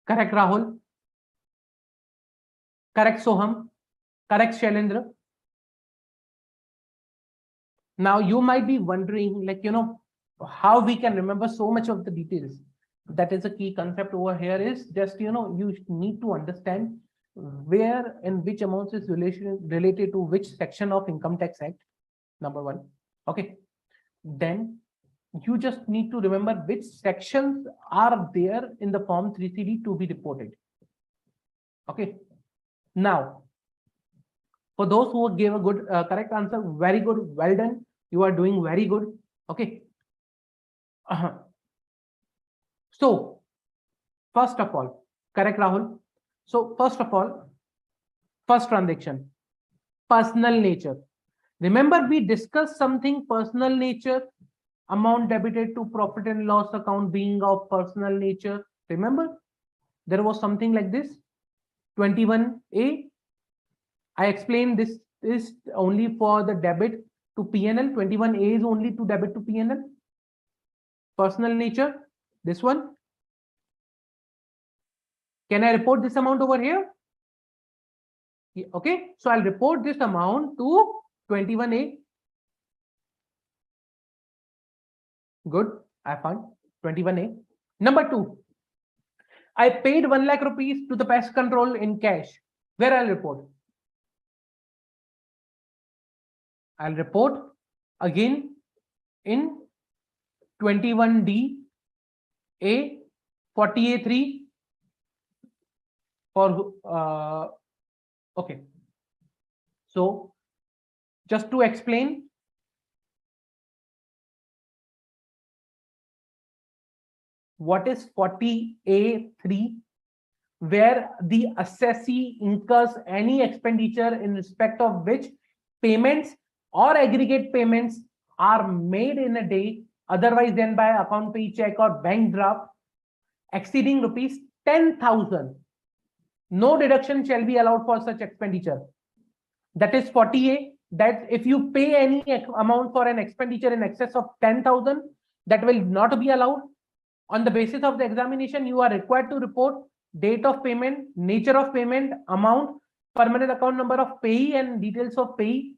Correct, Rahul? Correct, Soham? Correct, Shailendra? Now you might be wondering, like, how we can remember so much of the details. That is a key concept over here, is just, you need to understand where and which amounts is related to which section of Income Tax Act, number one. Okay. Then you just need to remember which sections are there in the form 3CD to be reported. Okay. Now, for those who gave a good correct answer, very good, well done. You are doing very good. Okay. So, first of all, correct, Rahul? So, first of all, first transaction, personal nature. Remember, we discussed something personal nature, amount debited to profit and loss account being of personal nature. Remember, there was something like this, 21A. I explained this is only for the debit to PNL. 21A is only to debit to PNL. Personal nature, this one. Can I report this amount over here? Okay, so I'll report this amount to 21A. Good, I found 21A. Number 2, I paid 1 lakh rupees to the pest control in cash. Where I'll report? I'll report again in 21D A 40A3 for okay. So just to explain, what is 40A3, where the assessee incurs any expenditure in respect of which payments or aggregate payments are made in a day, otherwise than by account pay check or bank draft, exceeding rupees 10,000. No deduction shall be allowed for such expenditure. That is 40A. That if you pay any amount for an expenditure in excess of 10,000, that will not be allowed. On the basis of the examination, you are required to report date of payment, nature of payment, amount, permanent account number of payee and details of payee.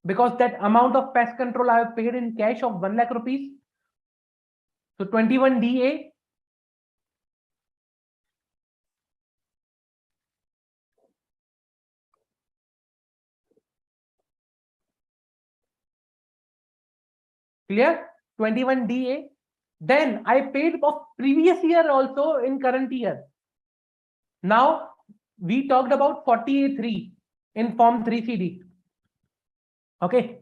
Because that amount of pest control I have paid in cash of 1 lakh rupees. So 21DA. Clear? 21DA. Then I paid of previous year also in current year. Now we talked about 40A3 in form 3CD. Okay.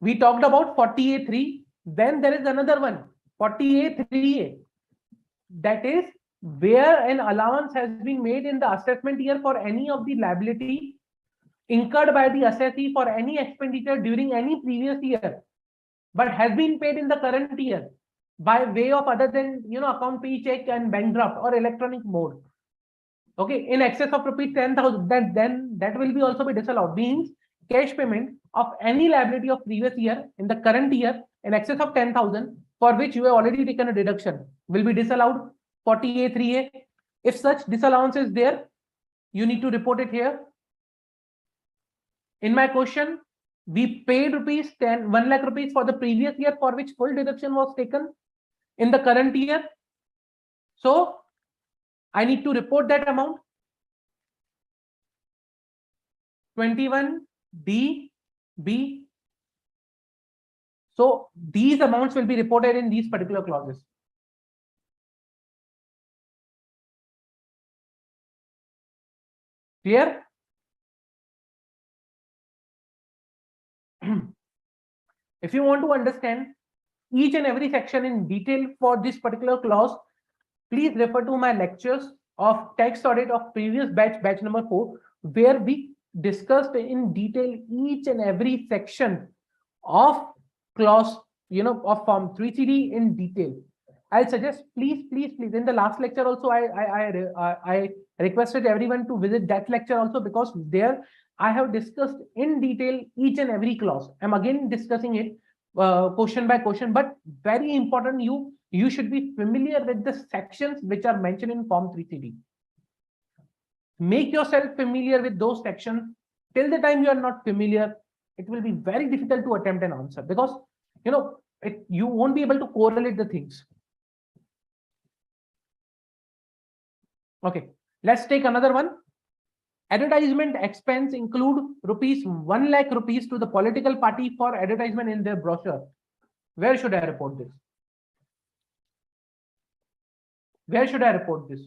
We talked about 40A3. Then there is another one, 40A3A. That is where an allowance has been made in the assessment year for any of the liability incurred by the assessee for any expenditure during any previous year, but has been paid in the current year by way of other than account pay check and bank draft or electronic mode. Okay, in excess of rupees 10,000, then that will be also be disallowed. Means cash payment of any liability of previous year in the current year in excess of 10,000 for which you have already taken a deduction will be disallowed. 40A3A. If such disallowance is there, you need to report it here. In my question, we paid 1 lakh rupees for the previous year for which full deduction was taken in the current year. So I need to report that amount. 21D, B. So these amounts will be reported in these particular clauses. Clear? If you want to understand each and every section in detail for this particular clause, please refer to my lectures of tax audit of previous batch number 4, where we discussed in detail each and every section of clause, of form 3CD in detail. I'll suggest, please, in the last lecture also, I requested everyone to visit that lecture also, because there I have discussed in detail each and every clause. I'm again discussing it question by question, but very important, you should be familiar with the sections which are mentioned in form 3CD. Make yourself familiar with those sections. Till the time you are not familiar, it will be very difficult to attempt an answer, because you won't be able to correlate the things. Okay, let's take another one. Advertisement expense include ₹1 lakh to the political party for advertisement in their brochure. Where should I report this? Where should I report this?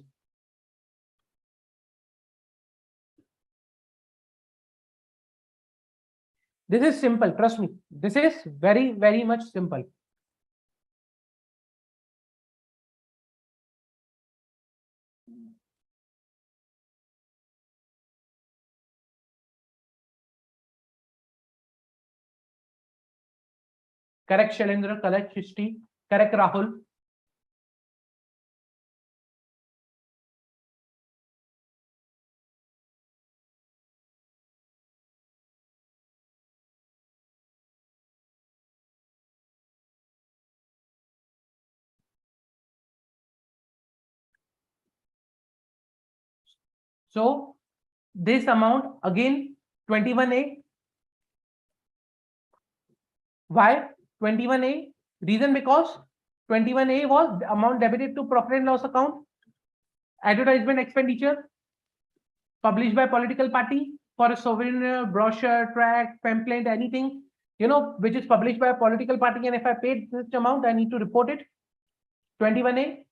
This is simple, trust me. This is very, very much simple. Correct, Shailendra. Correct, Shristi. Correct, Rahul. So this amount again 21A. Why 21A? Reason because 21A was the amount debited to profit and loss account. Advertisement expenditure published by political party for a souvenir, brochure, tract, pamphlet, anything which is published by a political party, and if I paid this amount, I need to report it. 21A.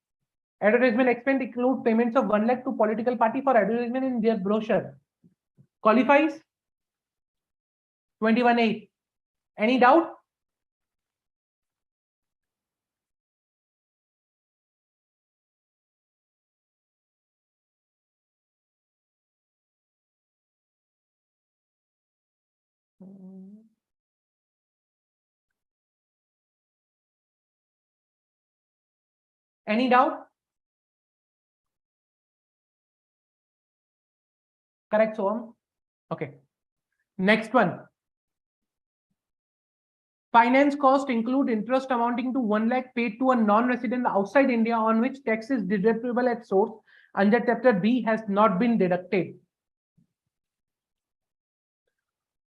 Advertisement expense include payments of 1 lakh to political party for advertisement in their brochure. Qualifies 21A. Any doubt? Any doubt? Correct, Soham. Okay. Next one. Finance cost include interest amounting to 1 lakh paid to a non-resident outside India on which tax is deductible at source under chapter B has not been deducted.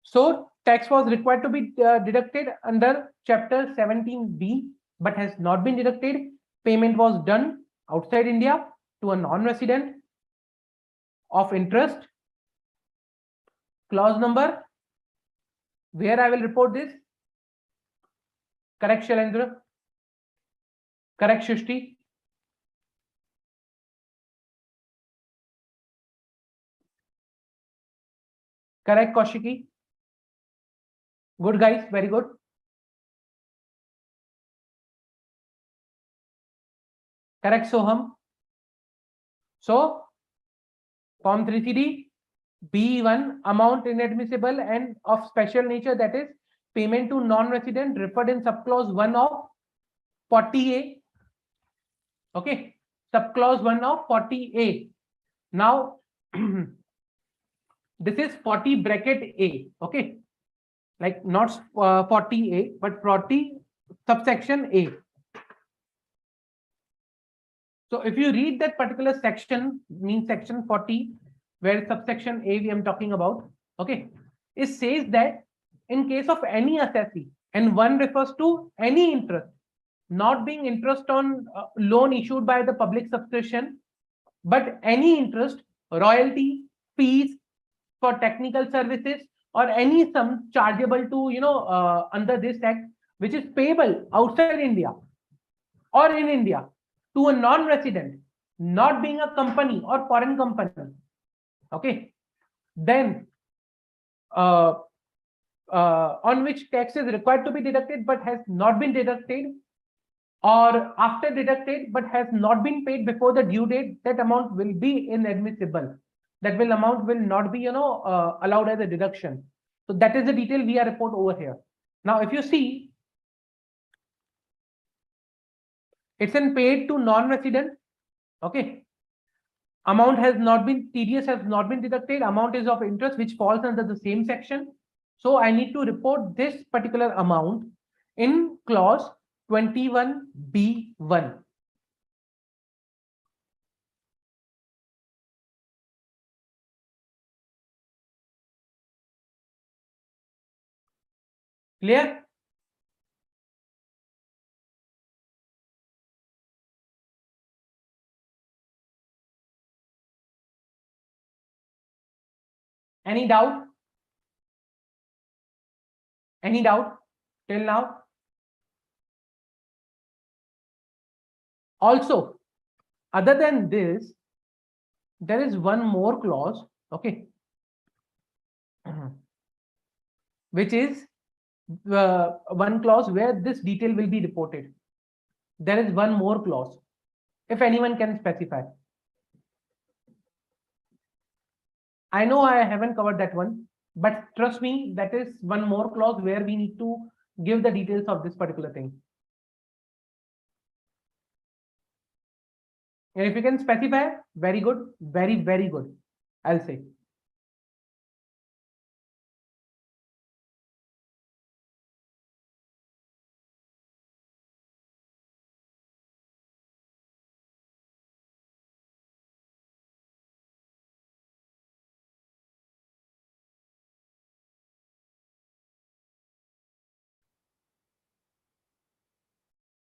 So tax was required to be deducted under chapter 17B, but has not been deducted. Payment was done outside India to a non-resident of interest. Clause number, where I will report this. Correct, Shailendra. Correct, Shrishti. Correct, Kaushiki. Good, guys. Very good. Correct, Soham. So, form 3CD, B1, amount inadmissible and of special nature, that is payment to non-resident, referred in subclause 1 of 40A. Okay, subclause 1 of 40A. Now, this is 40 bracket A. Okay, like not 40A, but 40 subsection A. So if you read that particular section, means section 40, where subsection A we am talking about, okay, it says that in case of any assessee, and one refers to any interest, not being interest on loan issued by the public subscription, but any interest, royalty, fees, for technical services or any sum chargeable to under this act, which is payable outside India or in India to a non-resident, not being a company or foreign company, okay, then on which tax is required to be deducted but has not been deducted, or after deducted but has not been paid before the due date, that amount will be inadmissible. That amount will not be allowed as a deduction. So that is the detail we are report over here. Now if you see, it's in paid to non-resident, okay, amount has not been, TDS has not been deducted, amount is of interest which falls under the same section. So I need to report this particular amount in clause 21B1. Clear? Any doubt? Any doubt till now? Also, other than this, there is one more clause, okay, which is one clause where this detail will be reported. There is one more clause, if anyone can specify. I know I haven't covered that one, but trust me, that is one more clause where we need to give the details of this particular thing. And if you can specify, very good, very, very good, I'll say.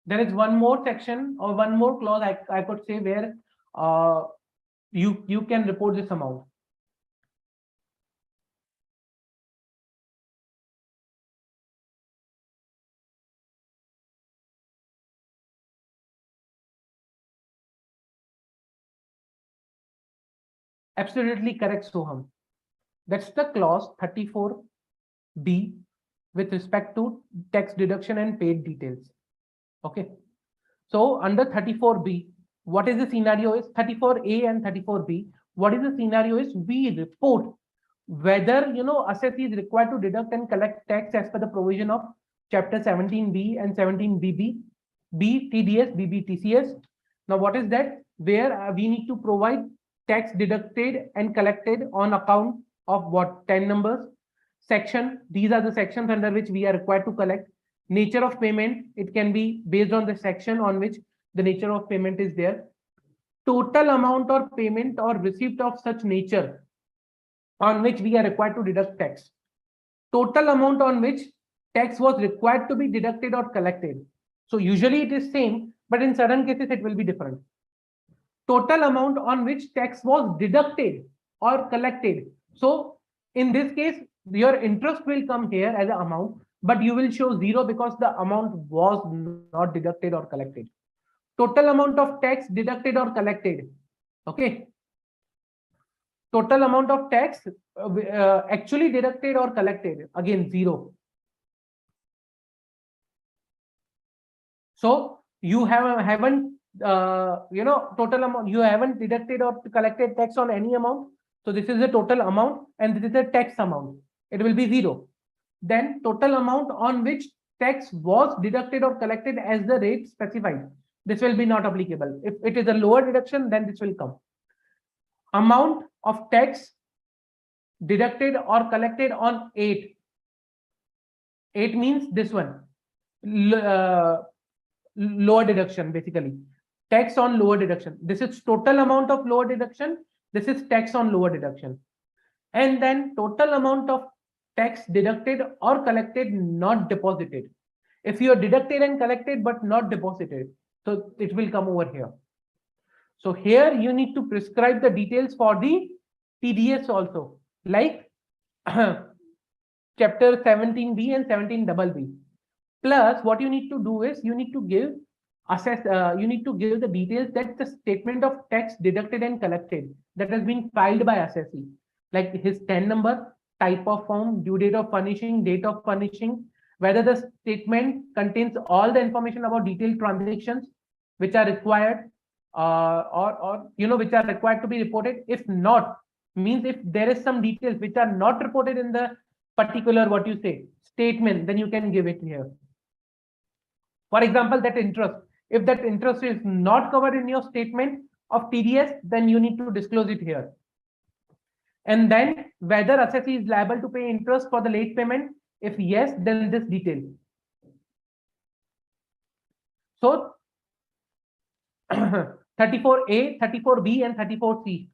There is one more section or one more clause I could say where you can report this amount. Absolutely correct, Soham. That's the clause 34B with respect to tax deduction and paid details. Okay. So under 34B, what is the scenario is 34A and 34B. What is the scenario is we report whether assessee is required to deduct and collect tax as per the provision of chapter 17B and 17BB, B TDS, BB TCS. Now what is that? Where we need to provide tax deducted and collected on account of what 10 numbers. Section, these are the sections under which we are required to collect. Nature of payment, it can be based on the section on which the nature of payment is there. Total amount or payment or receipt of such nature on which we are required to deduct tax. Total amount on which tax was required to be deducted or collected. So usually it is same, but in certain cases it will be different. Total amount on which tax was deducted or collected. So in this case, your interest will come here as an amount, but you will show 0 because the amount was not deducted or collected. Total amount of tax deducted or collected. Okay. Total amount of tax actually deducted or collected, again 0. So you haven't total amount, you haven't deducted or collected tax on any amount. So this is the total amount and this is the tax amount. It will be 0. Then total amount on which tax was deducted or collected as the rate specified. This will be not applicable. If it is a lower deduction, then this will come. Amount of tax deducted or collected on 8. 8 means this one. Lower deduction, basically. Tax on lower deduction. This is total amount of lower deduction. This is tax on lower deduction. And then total amount of tax deducted or collected, not deposited. If you are deducted and collected but not deposited, so it will come over here. So here you need to prescribe the details for the TDS also. like chapter 17B and 17BB. Plus, what you need to do is you need to give the details that the statement of tax deducted and collected that has been filed by assessee, like his TAN number, type of form, due date of furnishing, date of furnishing, whether the statement contains all the information about detailed transactions which are required, or which are required to be reported. If not, means if there is some details which are not reported in the particular statement, then you can give it here. For example, that interest, if that interest is not covered in your statement of TDS, then you need to disclose it here. And then whether assessee is liable to pay interest for the late payment. If yes, then this detail. So 34A, 34B, and 34C.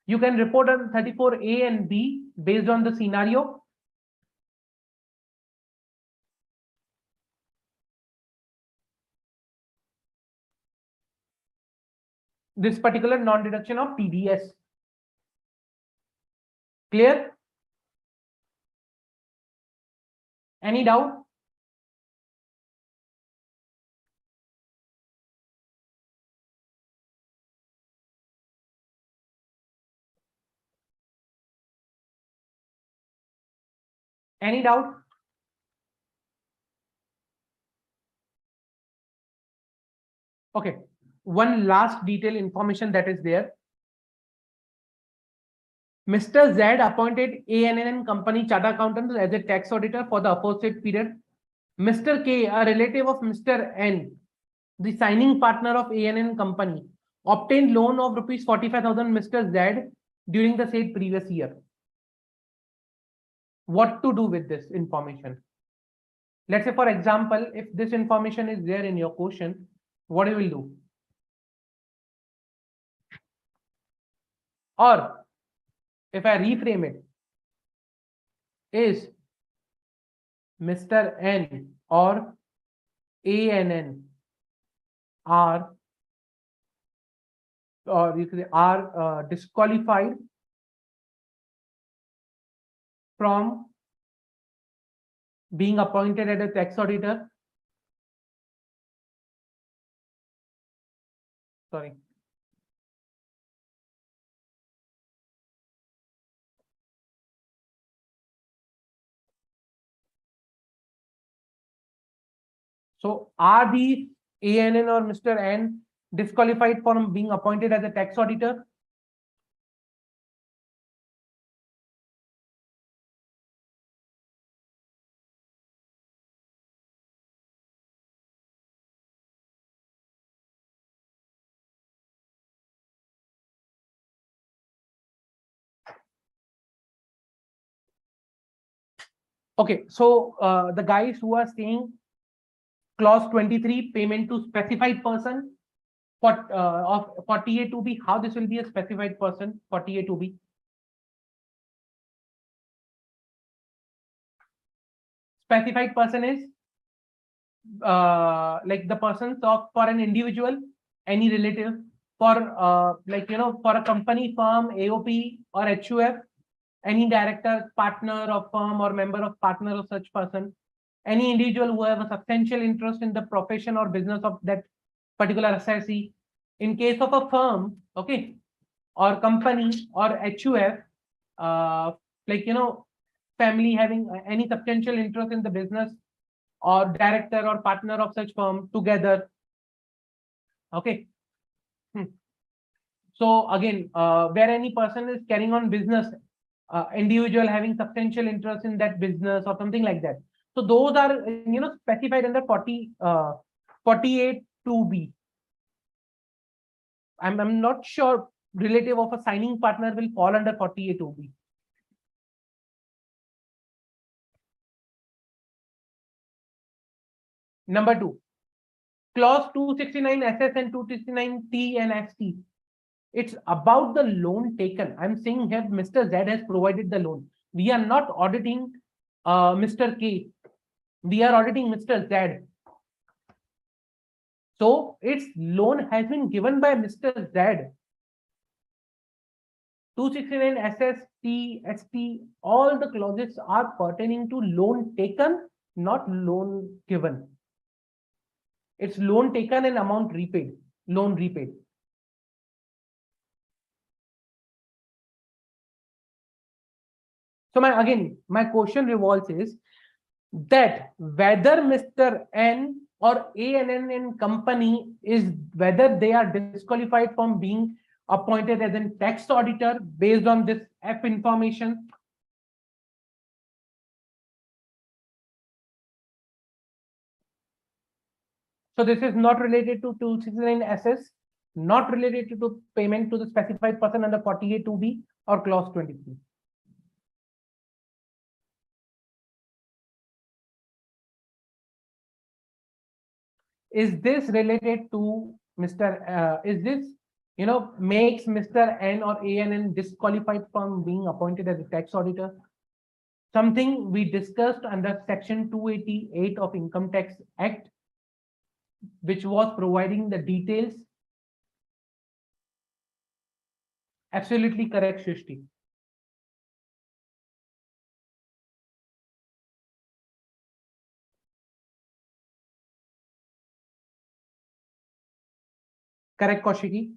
You can report on 34A and B based on the scenario. This particular non-deduction of TDS. Clear? Any doubt? Any doubt? Okay. One last detail information that is there. Mr. Z appointed ANN Company Chartered Accountant as a tax auditor for the aforesaid period. Mr. K, a relative of Mr. N, the signing partner of ANN Company, obtained loan of rupees 45,000 Mr. Z during the said previous year. What to do with this information? Let's say, for example, if this information is there in your question, what you will do? Or if I reframe it, is Mr. N or ANN are disqualified from being appointed as a tax auditor? Sorry. So are the ANN or Mr. N disqualified from being appointed as a tax auditor? Okay, so the guys who are saying clause 23, payment to specified person of 40A2B, how this will be a specified person, 40A2B? Specified person is like the persons of, for an individual, any relative, for for a company, firm, AOP or HUF, any director, partner of firm or member of partner of such person, any individual who have a substantial interest in the profession or business of that particular assessee. In case of a firm, okay, or company or HUF, family having any substantial interest in the business, or director or partner of such firm together. Okay. So again, where any person is carrying on business, individual having substantial interest in that business or something like that. So those are specified under 48(2)(b). I'm not sure relative of a signing partner will fall under 48(2)(b). Number 2, clause 269 SS and 269 T and ST. It's about the loan taken. I'm saying here Mr. Z has provided the loan. We are not auditing Mr. K. We are auditing Mr. Z. So its loan has been given by Mr. Z. 269 SS T, ST, all the clauses are pertaining to loan taken, not loan given. It's loan taken and amount repaid, loan repaid. So my question revolves is that whether Mr. N or ANN and company is whether they are disqualified from being appointed as a tax auditor based on this F information. So this is not related to 269 SS, not related to payment to the specified person under 48(2)(b) or clause 23. Is this related to Mr. Is this, makes Mr. N or ANN disqualified from being appointed as a tax auditor? Something we discussed under section 288 of Income Tax Act, which was providing the details. Absolutely correct, Shrishti. Correct, Kaushiki.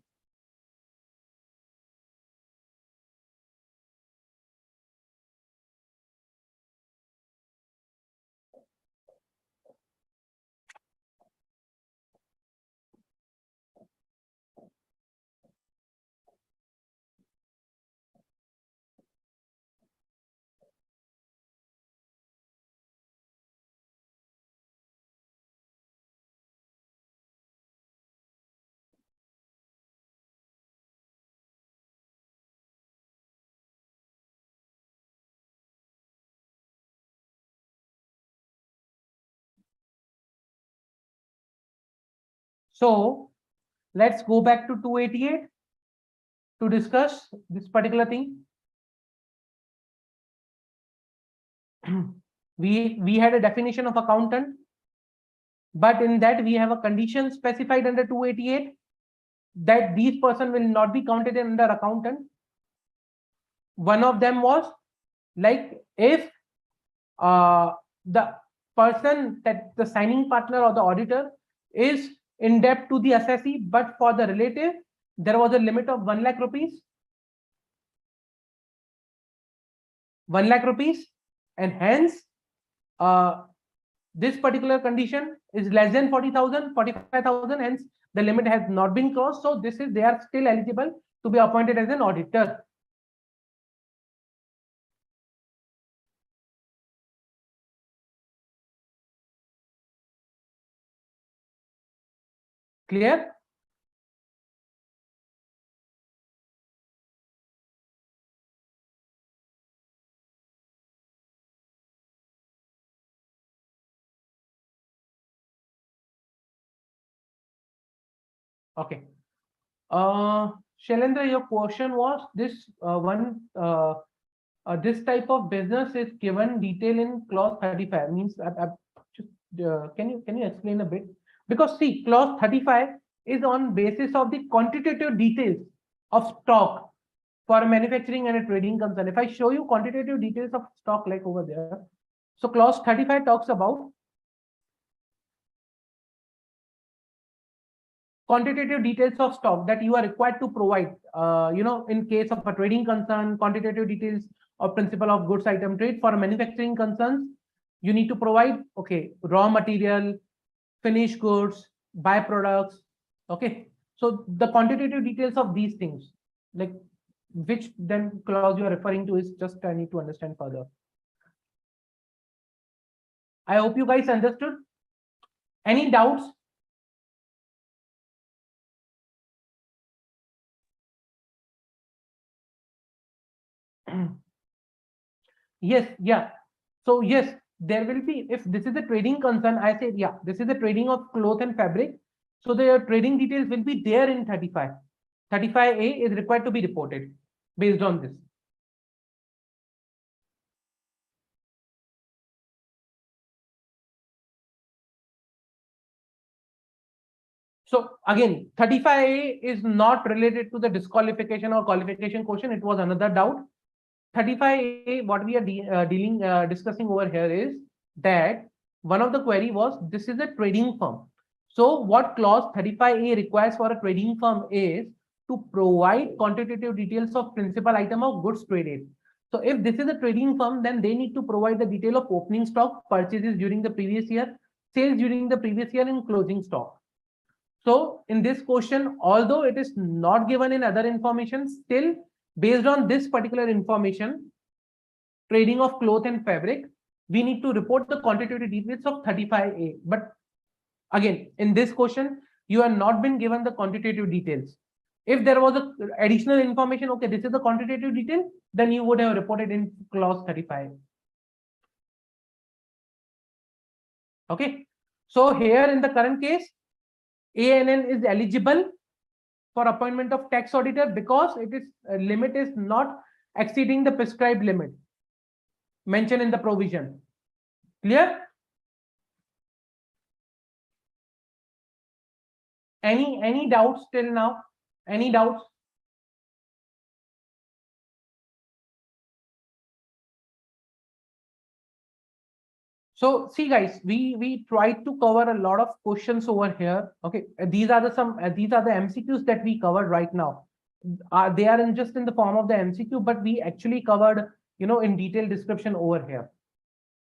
So let's go back to 288 to discuss this particular thing. We had a definition of accountant, but in that we have a condition specified under 288 that these person will not be counted under accountant. One of them was like if the person that the signing partner or the auditor is in debt to the assessee, but for the relative there was a limit of 1 lakh rupees. 1 lakh rupees, and hence this particular condition is less than 40,000, 45,000, hence the limit has not been crossed. So this is, they are still eligible to be appointed as an auditor. Clear? Okay. Shailendra, your question was this this type of business is given detail in clause 35. Means can you explain a bit? Because see, clause 35 is on basis of the quantitative details of stock for a manufacturing and a trading concern. If I show you quantitative details of stock like over there, so clause 35 talks about quantitative details of stock that you are required to provide, in case of a trading concern, quantitative details of principle of goods item trade. For manufacturing concerns, you need to provide, okay, raw material, finished goods, byproducts. Okay, so the quantitative details of these things, like which then clause you are referring to, is just I need to understand further. I hope you guys understood. Any doubts? Yes, yeah. So yes, there will be, if this is a trading concern, I said, yeah, this is a trading of cloth and fabric. So the trading details will be there in 35. 35A is required to be reported based on this. So again, 35A is not related to the disqualification or qualification question. It was another doubt. 35A, what we are discussing over here is that one of the query was, this is a trading firm. So what clause 35A requires for a trading firm is to provide quantitative details of principal item of goods traded. So if this is a trading firm, then they need to provide the detail of opening stock, purchases during the previous year, sales during the previous year, and closing stock. So in this question, although it is not given in other information, still based on this particular information, trading of cloth and fabric, we need to report the quantitative details of 35A. But again, in this question, you are not been given the quantitative details. If there was a additional information, okay, this is the quantitative detail, then you would have reported in clause 35. Okay. So here in the current case, ANN is eligible for appointment of tax auditor because it is limit is not exceeding the prescribed limit mentioned in the provision. Clear? Any doubts till now? Any doubts? So see guys, we tried to cover a lot of questions over here. Okay, these are the MCQs that we covered right now. They are just in the form of the MCQ, but we actually covered, you know, in detailed description over here.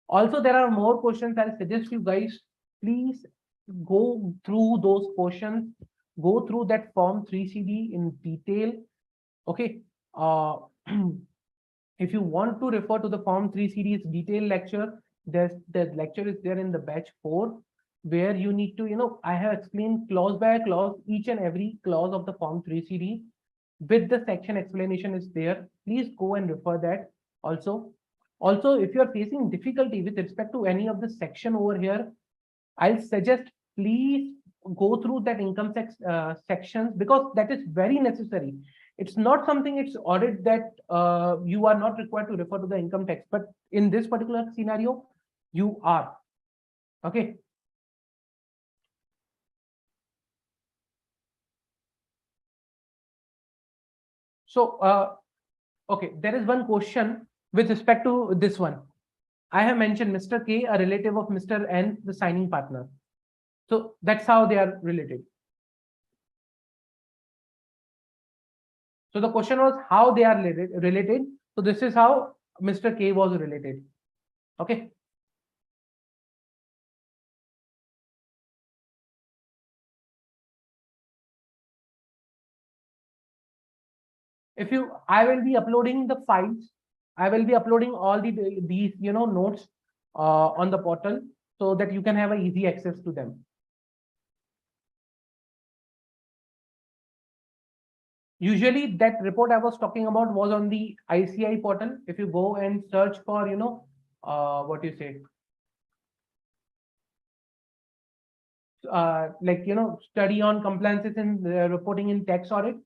Also, there are more questions. I'll suggest you guys, please go through those questions, go through that form 3CD in detail. Okay. If you want to refer to the form 3CD's detailed lecture, the lecture is there in the batch 4, where you need to, you know, I have explained clause by clause, each and every clause of the form 3CD with the section explanation is there. Please go and refer that also. Also, if you are facing difficulty with respect to any of the section over here, I'll suggest please go through that income sections, because that is very necessary. It's not something, it's audit that you are not required to refer to the income tax, but in this particular scenario, you are. Okay. So, okay, there is one question with respect to this one. I have mentioned Mr. K, a relative of Mr. N, the signing partner. So that's how they are related. So the question was how they are related. So this is how Mr. K was related. Okay. I will be uploading the files. I will be uploading all these, you know, notes on the portal so that you can have an easy access to them. Usually that report I was talking about was on the ICI portal. If you go and search for, you know, what you say, like, you know, study on compliances and reporting in tax audit,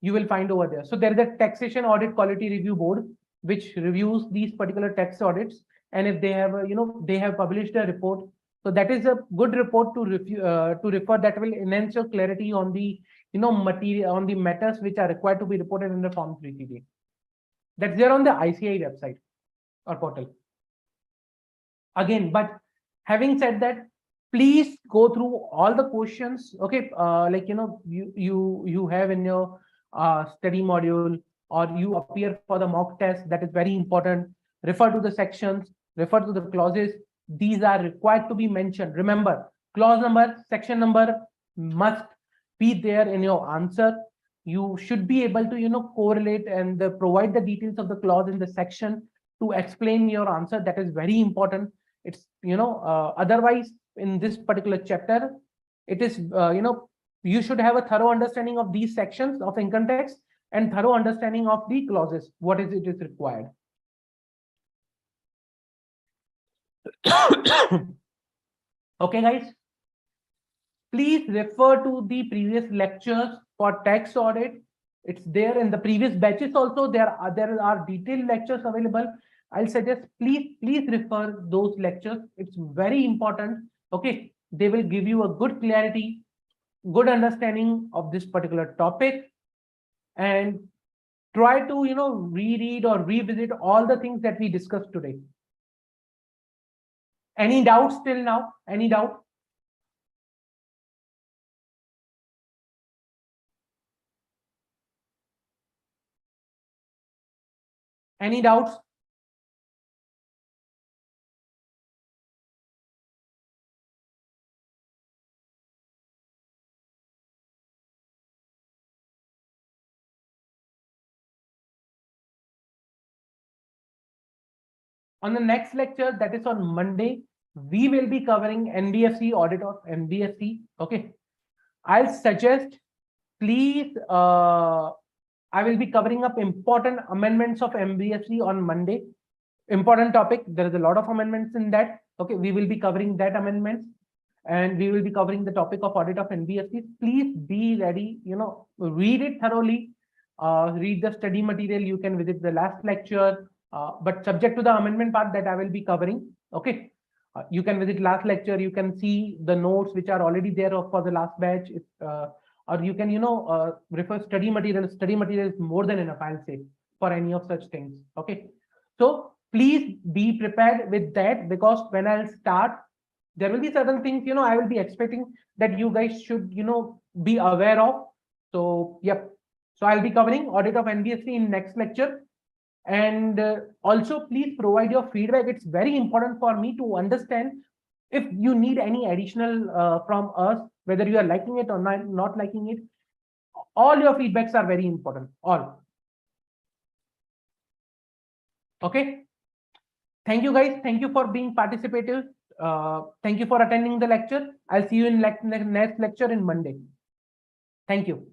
you will find over there. So there is a taxation audit quality review board, which reviews these particular tax audits. And if they have, you know, they have published a report. So that is a good report to refer that will enhance your clarity on the, you know, material, on the matters which are required to be reported in the form 3CD. That's there on the ICI website or portal. Again, but having said that, please go through all the questions. Okay, like, you know, you have in your study module, or you appear for the mock test. That is very important. Refer to the sections, refer to the clauses. These are required to be mentioned. Remember, clause number, section number must be there in your answer. You should be able to, you know, correlate and provide the details of the clause in the section to explain your answer. That is very important. It's, you know, otherwise in this particular chapter, it is, you know, you should have a thorough understanding of these sections of income tax and thorough understanding of the clauses, what is it is required. Okay, guys, please refer to the previous lectures for tax audit. It's there in the previous batches also. There are detailed lectures available. I'll suggest please refer those lectures. It's very important. Okay, they will give you a good clarity, good understanding of this particular topic. And try to, reread or revisit all the things that we discussed today. Any doubts till now? Any doubt? Any doubts? On the next lecture, that is on Monday, we will be covering NBFC audit of NBFC. Okay. I'll suggest, please, I will be covering up important amendments of NBFC on Monday. Important topic. There is a lot of amendments in that. Okay. We will be covering that amendments, and we will be covering the topic of audit of NBFC. Please be ready, read it thoroughly. Read the study material. You can visit the last lecture. But subject to the amendment part that I will be covering. Okay. You can visit last lecture. You can see the notes which are already there for the last batch. Or you can, refer study material. Study material is more than enough, I'll say, for any of such things. Okay. So please be prepared with that, because when I'll start, there will be certain things, I will be expecting that you guys should, be aware of. So, yep. So I'll be covering audit of NBFC in next lecture. And also, please provide your feedback. It's very important for me to understand if you need any additional from us, whether you are liking it or not liking it. All your feedbacks are very important. All. Okay. Thank you, guys. Thank you for being participative. Thank you for attending the lecture. I'll see you in next lecture in Monday. Thank you.